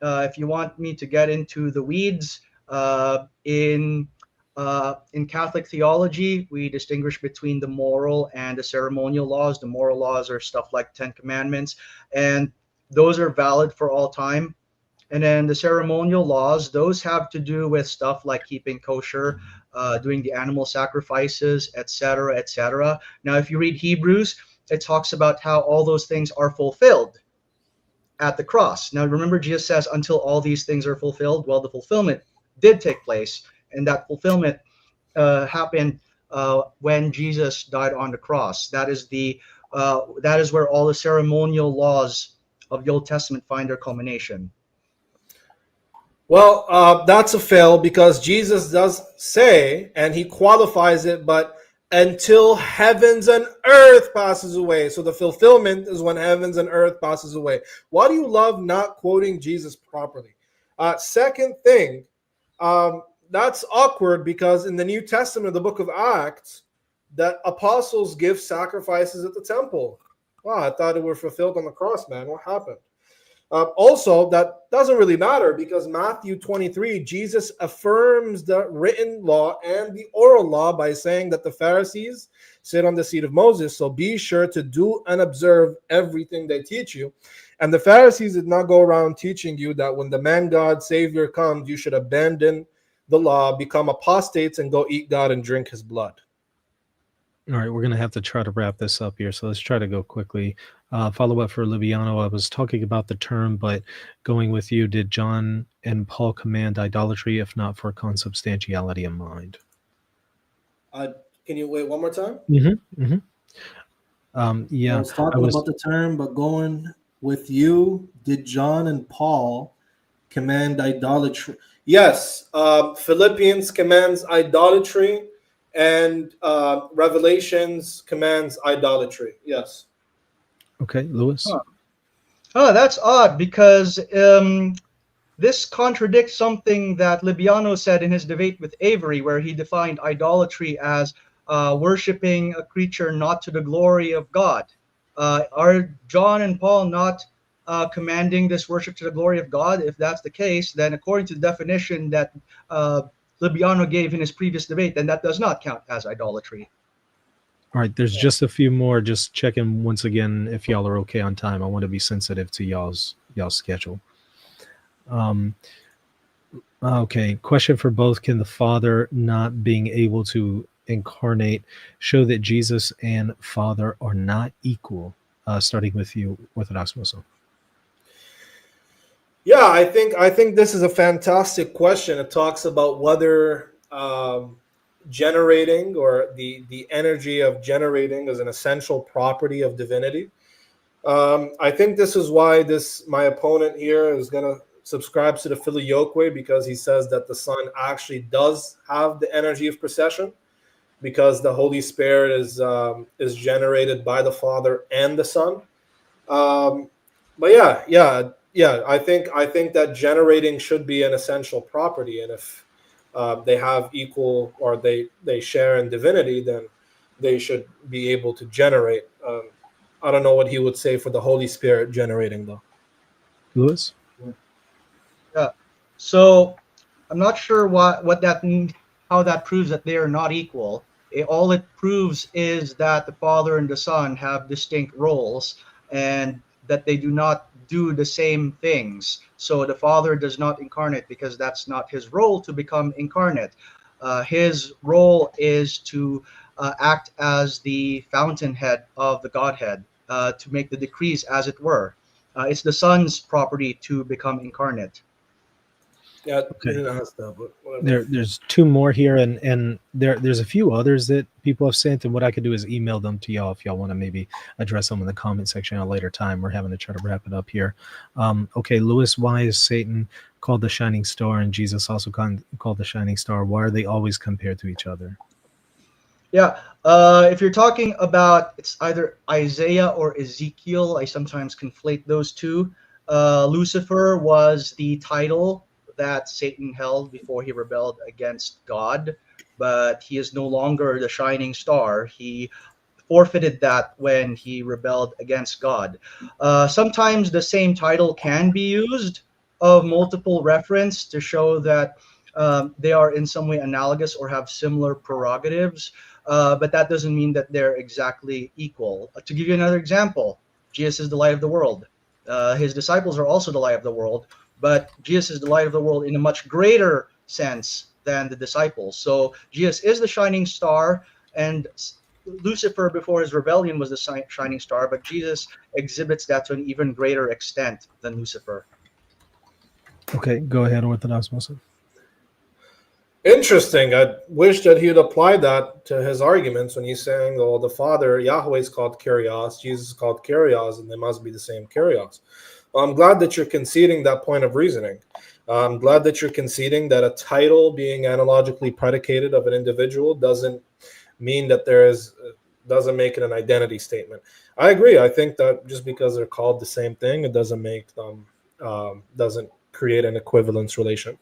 if you want me to get into the weeds, in Catholic theology, we distinguish between the moral and the ceremonial laws. The moral laws are stuff like Ten Commandments, and those are valid for all time. And then the ceremonial laws, those have to do with stuff like keeping kosher, doing the animal sacrifices, etc., etc. Now, if you read Hebrews, it talks about how all those things are fulfilled at the cross. Now, remember, Jesus says, until all these things are fulfilled. Well, the fulfillment did take place, and that fulfillment happened when Jesus died on the cross. That is where all the ceremonial laws of the Old Testament find their culmination. Well, that's a fail because Jesus does say, and he qualifies it, but until heavens and earth passes away. So the fulfillment is when heavens and earth passes away. Why do you love not quoting Jesus properly? Second thing, that's awkward because in the New Testament, the book of Acts, that apostles give sacrifices at the temple. Wow, I thought it were fulfilled on the cross, man. What happened? Also, that doesn't really matter because Matthew 23, Jesus affirms the written law and the oral law by saying that the Pharisees sit on the seat of Moses. So be sure to do and observe everything they teach you. And the Pharisees did not go around teaching you that when the man God Savior comes, you should abandon the law, become apostates, and go eat God and drink his blood. All right, we're going to have to try to wrap this up here, so let's try to go quickly. Follow up for Liviano. I was talking about the term, but going with you, did John and Paul command idolatry, if not for consubstantiality in mind? Can you wait one more time? Yeah, I was talking about the term, but going with you, did John and Paul command idolatry? Yes, Philippians commands idolatry, and Revelations commands idolatry. Yes. Okay, Lewis. Oh, that's odd because this contradicts something that Libiano said in his debate with Avery, where he defined idolatry as worshiping a creature not to the glory of God. Are John and Paul not commanding this worship to the glory of God? If that's the case, then according to the definition that Libiano gave in his previous debate, then that does not count as idolatry. All right, there's just a few more. Just checking once again if y'all are okay on time. I want to be sensitive to y'all's schedule. Okay, question for both. Can the Father not being able to incarnate show that Jesus and Father are not equal? Starting with you, Orthodox Muslim. Yeah, I think this is a fantastic question. It talks about whether generating or the energy of generating is an essential property of divinity. I think this is why my opponent here is going to subscribe to the Filioque, because he says that the Son actually does have the energy of procession, because the Holy Spirit is generated by the Father and the Son. But yeah, I think that generating should be an essential property, and if they have equal or they share in divinity, then they should be able to generate. I don't know what he would say for the Holy Spirit generating, though. Lewis? Yeah. So I'm not sure what that means, how that proves that they are not equal. All it proves is that the Father and the Son have distinct roles and that they do not do the same things. So the Father does not incarnate because that's not his role to become incarnate. His role is to act as the fountainhead of the Godhead, to make the decrees, as it were. It's the Son's property to become incarnate. Yeah, you Okay. didn't ask that, but whatever. There's two more here, and there's a few others that people have sent, and what I could do is email them to y'all if y'all want to maybe address them in the comment section at a later time. We're having to try to wrap it up here. Okay, Lewis, why is Satan called the shining star and Jesus also called the shining star? Why are they always compared to each other? Yeah, if you're talking about, it's either Isaiah or Ezekiel. I sometimes conflate those two. Lucifer was the title that Satan held before he rebelled against God, but he is no longer the shining star. He forfeited that when he rebelled against God. Sometimes the same title can be used of multiple reference to show that they are in some way analogous or have similar prerogatives, but that doesn't mean that they're exactly equal. To give you another example, Jesus is the light of the world. His disciples are also the light of the world, but Jesus is the light of the world in a much greater sense than the disciples. So Jesus is the shining star, and Lucifer before his rebellion was the shining star, but Jesus exhibits that to an even greater extent than Lucifer. Okay, go ahead, Orthodox Muslim. Interesting. I wish that he'd apply that to his arguments when he's saying, "Oh, the Father Yahweh is called Kyrios, Jesus is called Kyrios, and they must be the same Kyrios." Well, I'm glad that you're conceding that point of reasoning. I'm glad that you're conceding that a title being analogically predicated of an individual doesn't mean that doesn't make it an identity statement. I agree. I think that just because they're called the same thing, it doesn't make them doesn't create an equivalence relation.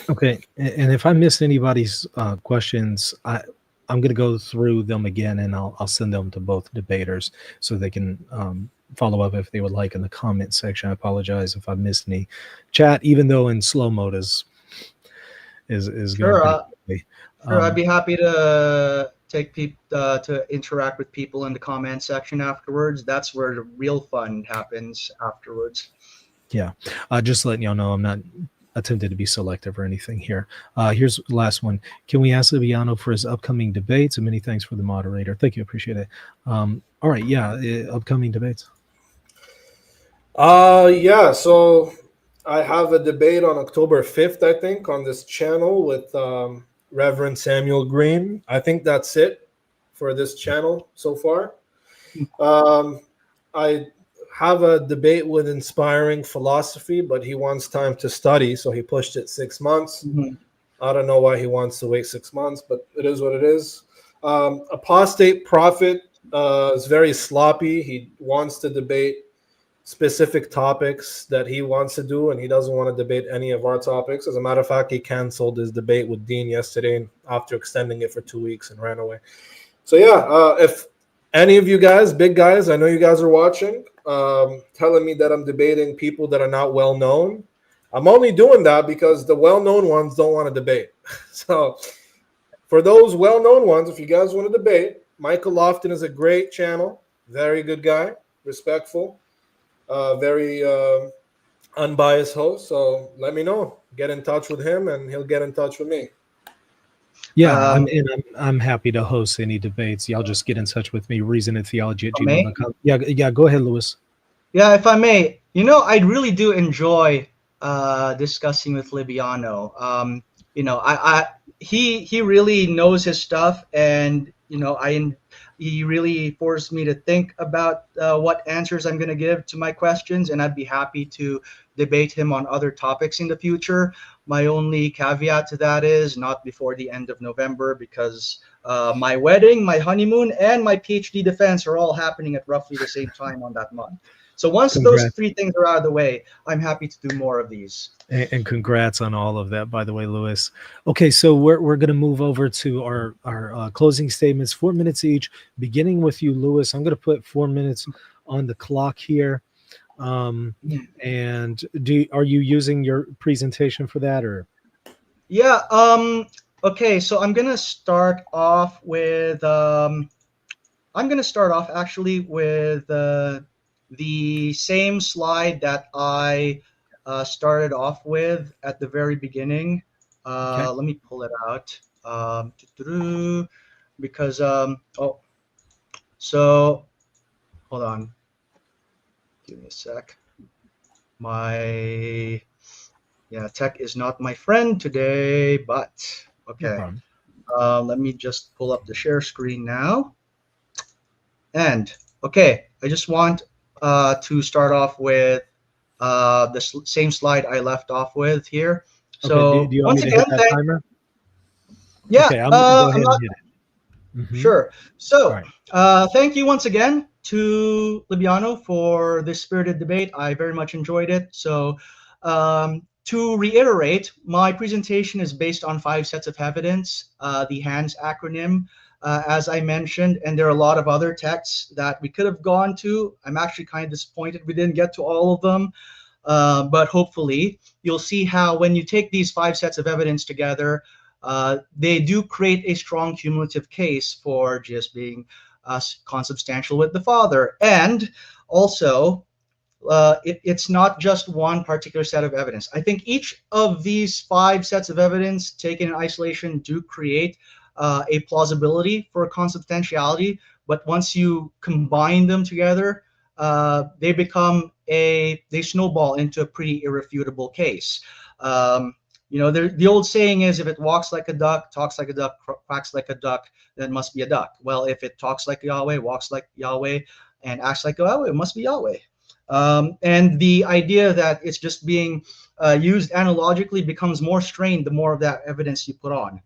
Okay, and if I missed anybody's questions, I'm going to go through them again, and I'll send them to both debaters so they can follow up if they would like in the comment section. I apologize if I missed any chat, even though in slow mode is going Sure, pretty quickly. sure. I'd be happy to take people to interact with people in the comment section afterwards. That's where the real fun happens afterwards. Yeah, just letting y'all know I'm not attempted to be selective or anything here. Here's the last one. Can we ask Liviano for his upcoming debates? And many thanks for the moderator. Thank you. Appreciate it. All right. Yeah. Upcoming debates. Yeah, so I have a debate on October 5th, I think, on this channel with Reverend Samuel Green. I think that's it for this channel so far. I have a debate with Inspiring Philosophy, but he wants time to study, so he pushed it 6 months. Mhm. I don't know why he wants to wait 6 months, but it is what it is. Apostate Prophet is very sloppy. He wants to debate specific topics that he wants to do, and he doesn't want to debate any of our topics. As a matter of fact, he canceled his debate with Dean yesterday after extending it for 2 weeks and ran away. So yeah, if any of you guys, big guys, I know you guys are watching, telling me that I'm debating people that are not well known, I'm only doing that because the well-known ones don't want to debate. So for those well-known ones, if you guys want to debate, Michael Lofton is a great channel, very good guy, respectful, very unbiased host. So let me know. Get in touch with him, and he'll get in touch with me. Yeah, I'm happy to host any debates. Y'all just get in touch with me, reasonandtheology@gmail.com. Yeah, go ahead, Lewis. Yeah, if I may, I really do enjoy discussing with Liviano. He really knows his stuff, and he really forced me to think about what answers I'm going to give to my questions, and I'd be happy to debate him on other topics in the future. My only caveat to that is not before the end of November, because my wedding, my honeymoon, and my PhD defense are all happening at roughly the same time on that month. So once those Congrats. 3 things are out of the way, I'm happy to do more of these. And congrats on all of that, by the way, Lewis. Okay, so we're going to move over to our closing statements, 4 minutes each, beginning with you, Lewis. I'm going to put 4 minutes on the clock here. And are you using your presentation for that, or? Yeah. Okay. So I'm gonna start off with. Actually with the same slide that I started off with at the very beginning. Okay. Let me pull it out. Because so hold on. Give me a sec. My Yeah, tech is not my friend today, but No okay. problem. Let me just pull up the share screen now. And okay, I just want to start off with the same slide I left off with here. Okay. Do So you want me once to again, hit that timer? yeah, Okay. I'm gonna go I'm ahead not and hit it. sure. All So right. thank you once again to Libiano for this spirited debate. I very much enjoyed it. So to reiterate, my presentation is based on 5 sets of evidence, the HANDS acronym, as I mentioned, and there are a lot of other texts that we could have gone to. I'm actually kind of disappointed we didn't get to all of them. But hopefully, you'll see how when you take these 5 sets of evidence together, they do create a strong cumulative case for just being consubstantial with the Father. And also, it's not just one particular set of evidence. I think each of these 5 sets of evidence taken in isolation do create a plausibility for consubstantiality, but once you combine them together, they snowball into a pretty irrefutable case. The old saying is, if it walks like a duck, talks like a duck, quacks like a duck, then it must be a duck. Well, if it talks like Yahweh, walks like Yahweh, and acts like Yahweh, it must be Yahweh. And the idea that it's just being used analogically becomes more strained the more of that evidence you put on.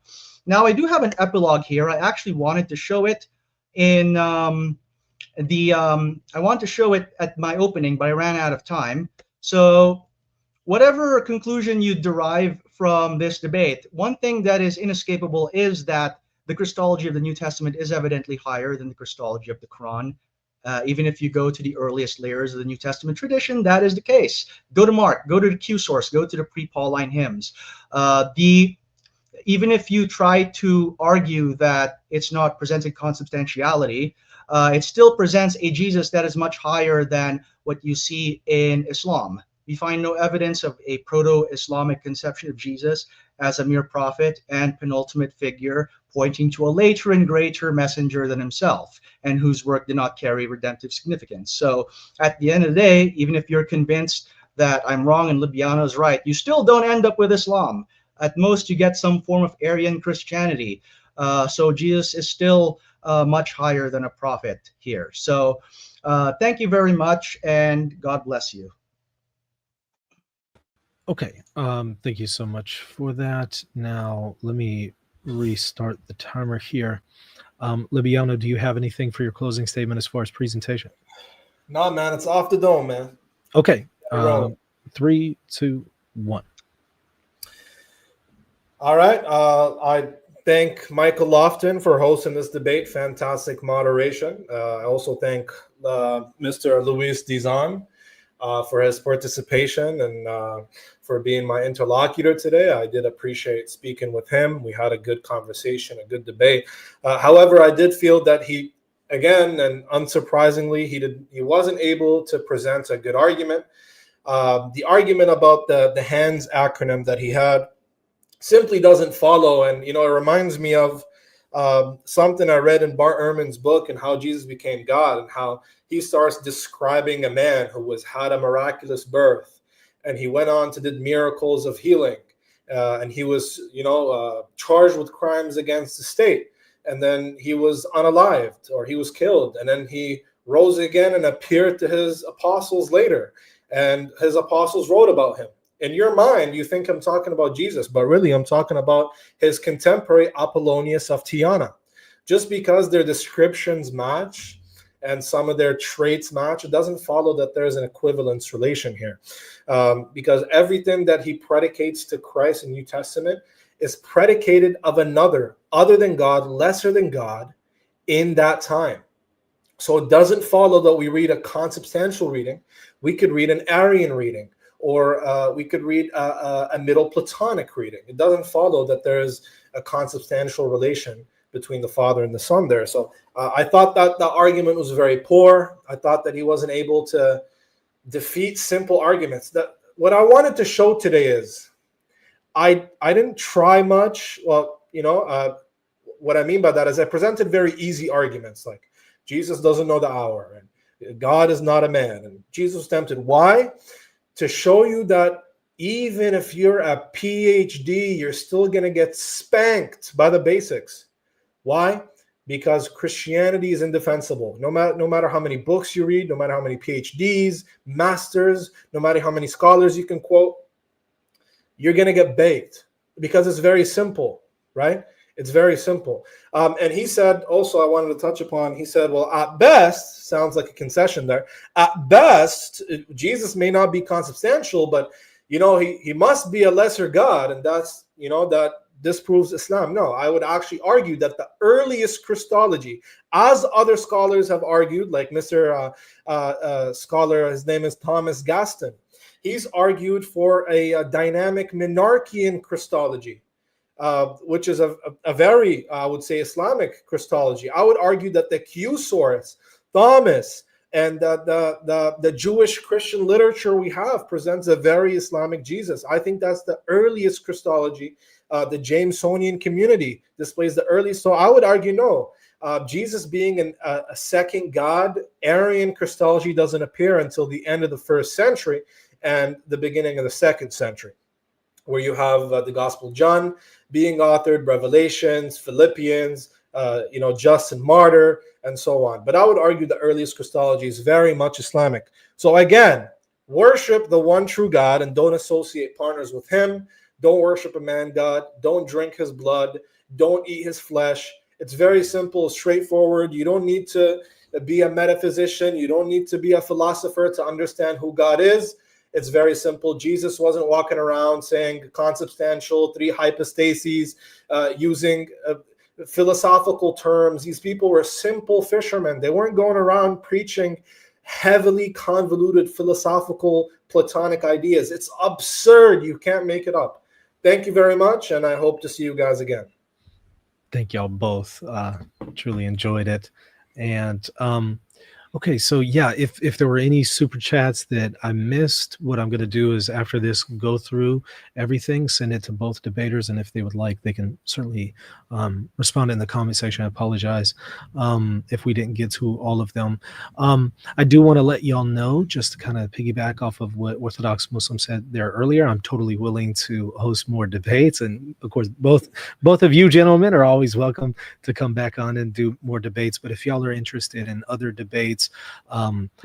Now, I do have an epilogue here. I actually wanted to show it in I want to show it at my opening, but I ran out of time. So whatever conclusion you derive from this debate, one thing that is inescapable is that the Christology of the New Testament is evidently higher than the Christology of the Quran. Even if you go to the earliest layers of the New Testament tradition, that is the case. Go to Mark, go to the Q source, go to the pre-Pauline hymns. Even if you try to argue that it's not presenting consubstantiality, it still presents a Jesus that is much higher than what you see in Islam. We find no evidence of a proto-Islamic conception of Jesus as a mere prophet and penultimate figure pointing to a later and greater messenger than himself and whose work did not carry redemptive significance. So at the end of the day, even if you're convinced that I'm wrong and Libiano's right, you still don't end up with Islam. At most, you get some form of Aryan Christianity. So Jesus is still much higher than a prophet here. So thank you very much, and God bless you. Okay. Thank you so much for that. Now, let me restart the timer here. Libiano, do you have anything for your closing statement as far as presentation? Nah, man, it's off the dome, man. Okay. Rolling. 3, 2, 1. All right. I thank Michael Lofton for hosting this debate. Fantastic moderation. I also thank Mr. Luis Dizon for his participation and for being my interlocutor today. I did appreciate speaking with him. We had a good conversation, a good debate. However, I did feel that he, again, and unsurprisingly, he wasn't able to present a good argument. The argument about the HANDS acronym that he had simply doesn't follow. And, it reminds me of something I read in Bart Ehrman's book and how Jesus became God and how he starts describing a man who had a miraculous birth. And he went on to did miracles of healing. And he was, charged with crimes against the state. And then he was unalived or he was killed. And then he rose again and appeared to his apostles later. And his apostles wrote about him. In your mind, you think I'm talking about Jesus, but really I'm talking about his contemporary Apollonius of Tyana. Just because their descriptions match and some of their traits match, it doesn't follow that there's an equivalence relation here. Because everything that he predicates to Christ in the New Testament is predicated of another, other than God, lesser than God, in that time. So it doesn't follow that we read a consubstantial reading. We could read an Arian reading, or we could read a middle Platonic reading. It doesn't follow that there is a consubstantial relation between the Father and the Son there. So I thought that the argument was very poor. I thought that he wasn't able to defeat simple arguments. That what I wanted to show today is I didn't try much. Well, what I mean by that is I presented very easy arguments like Jesus doesn't know the hour and God is not a man. And Jesus was tempted. Why? To show you that even if you're a PhD, you're still going to get spanked by the basics. Why? Because Christianity is indefensible. No matter how many books you read, no matter how many PhDs, masters, no matter how many scholars you can quote, you're going to get baked because it's very simple, right? It's very simple. And he said, also, I wanted to touch upon, he said, well, at best, sounds like a concession there. At best, Jesus may not be consubstantial, but, he must be a lesser God. And that's, that disproves Islam. No, I would actually argue that the earliest Christology, as other scholars have argued, like Mr. Scholar, his name is Thomas Gaston, he's argued for a dynamic monarchian Christology, which is a very, I would say, Islamic Christology. I would argue that the Q-source, Thomas, and the Jewish Christian literature we have presents a very Islamic Jesus. I think that's the earliest Christology. The Jamesonian community displays the earliest. So I would argue no. Jesus being a second God, Arian Christology doesn't appear until the end of the 1st century and the beginning of the 2nd century, where you have the Gospel of John being authored, Revelations, Philippians, Justin Martyr, and so on. But I would argue the earliest Christology is very much Islamic. So again, worship the one true God and don't associate partners with him. Don't worship a man God. Don't drink his blood. Don't eat his flesh. It's very simple, straightforward. You don't need to be a metaphysician. You don't need to be a philosopher to understand who God is. It's very simple. Jesus wasn't walking around saying consubstantial, 3 hypostases, using philosophical terms. These people were simple fishermen. They weren't going around preaching heavily convoluted philosophical Platonic ideas. It's absurd. You can't make it up. Thank you very much, and I hope to see you guys again. Thank y'all both. Truly enjoyed it. And okay, so yeah, if there were any super chats that I missed, what I'm going to do is after this go through everything, send it to both debaters, and if they would like, they can certainly respond in the comment section. I apologize if we didn't get to all of them. I do want to let y'all know, just to kind of piggyback off of what Orthodox Muslim said there earlier, I'm totally willing to host more debates, and of course, both of you gentlemen are always welcome to come back on and do more debates. But if y'all are interested in other debates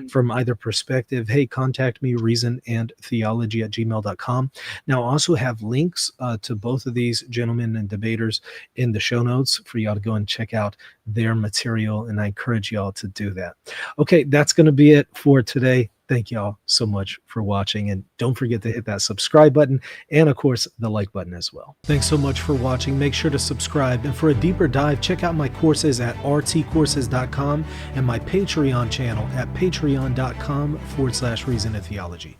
from either perspective, hey, contact me, reasonandtheology@gmail.com. Now, I also have links to both of these gentlemen and debaters in the show notes for y'all to go and check out their material, and I encourage y'all to do that. Okay, that's going to be it for today. Thank y'all so much for watching, and don't forget to hit that subscribe button and, of course, the like button as well. Thanks so much for watching. Make sure to subscribe, and for a deeper dive, check out my courses at rtcourses.com and my Patreon channel at patreon.com/reasonandtheology.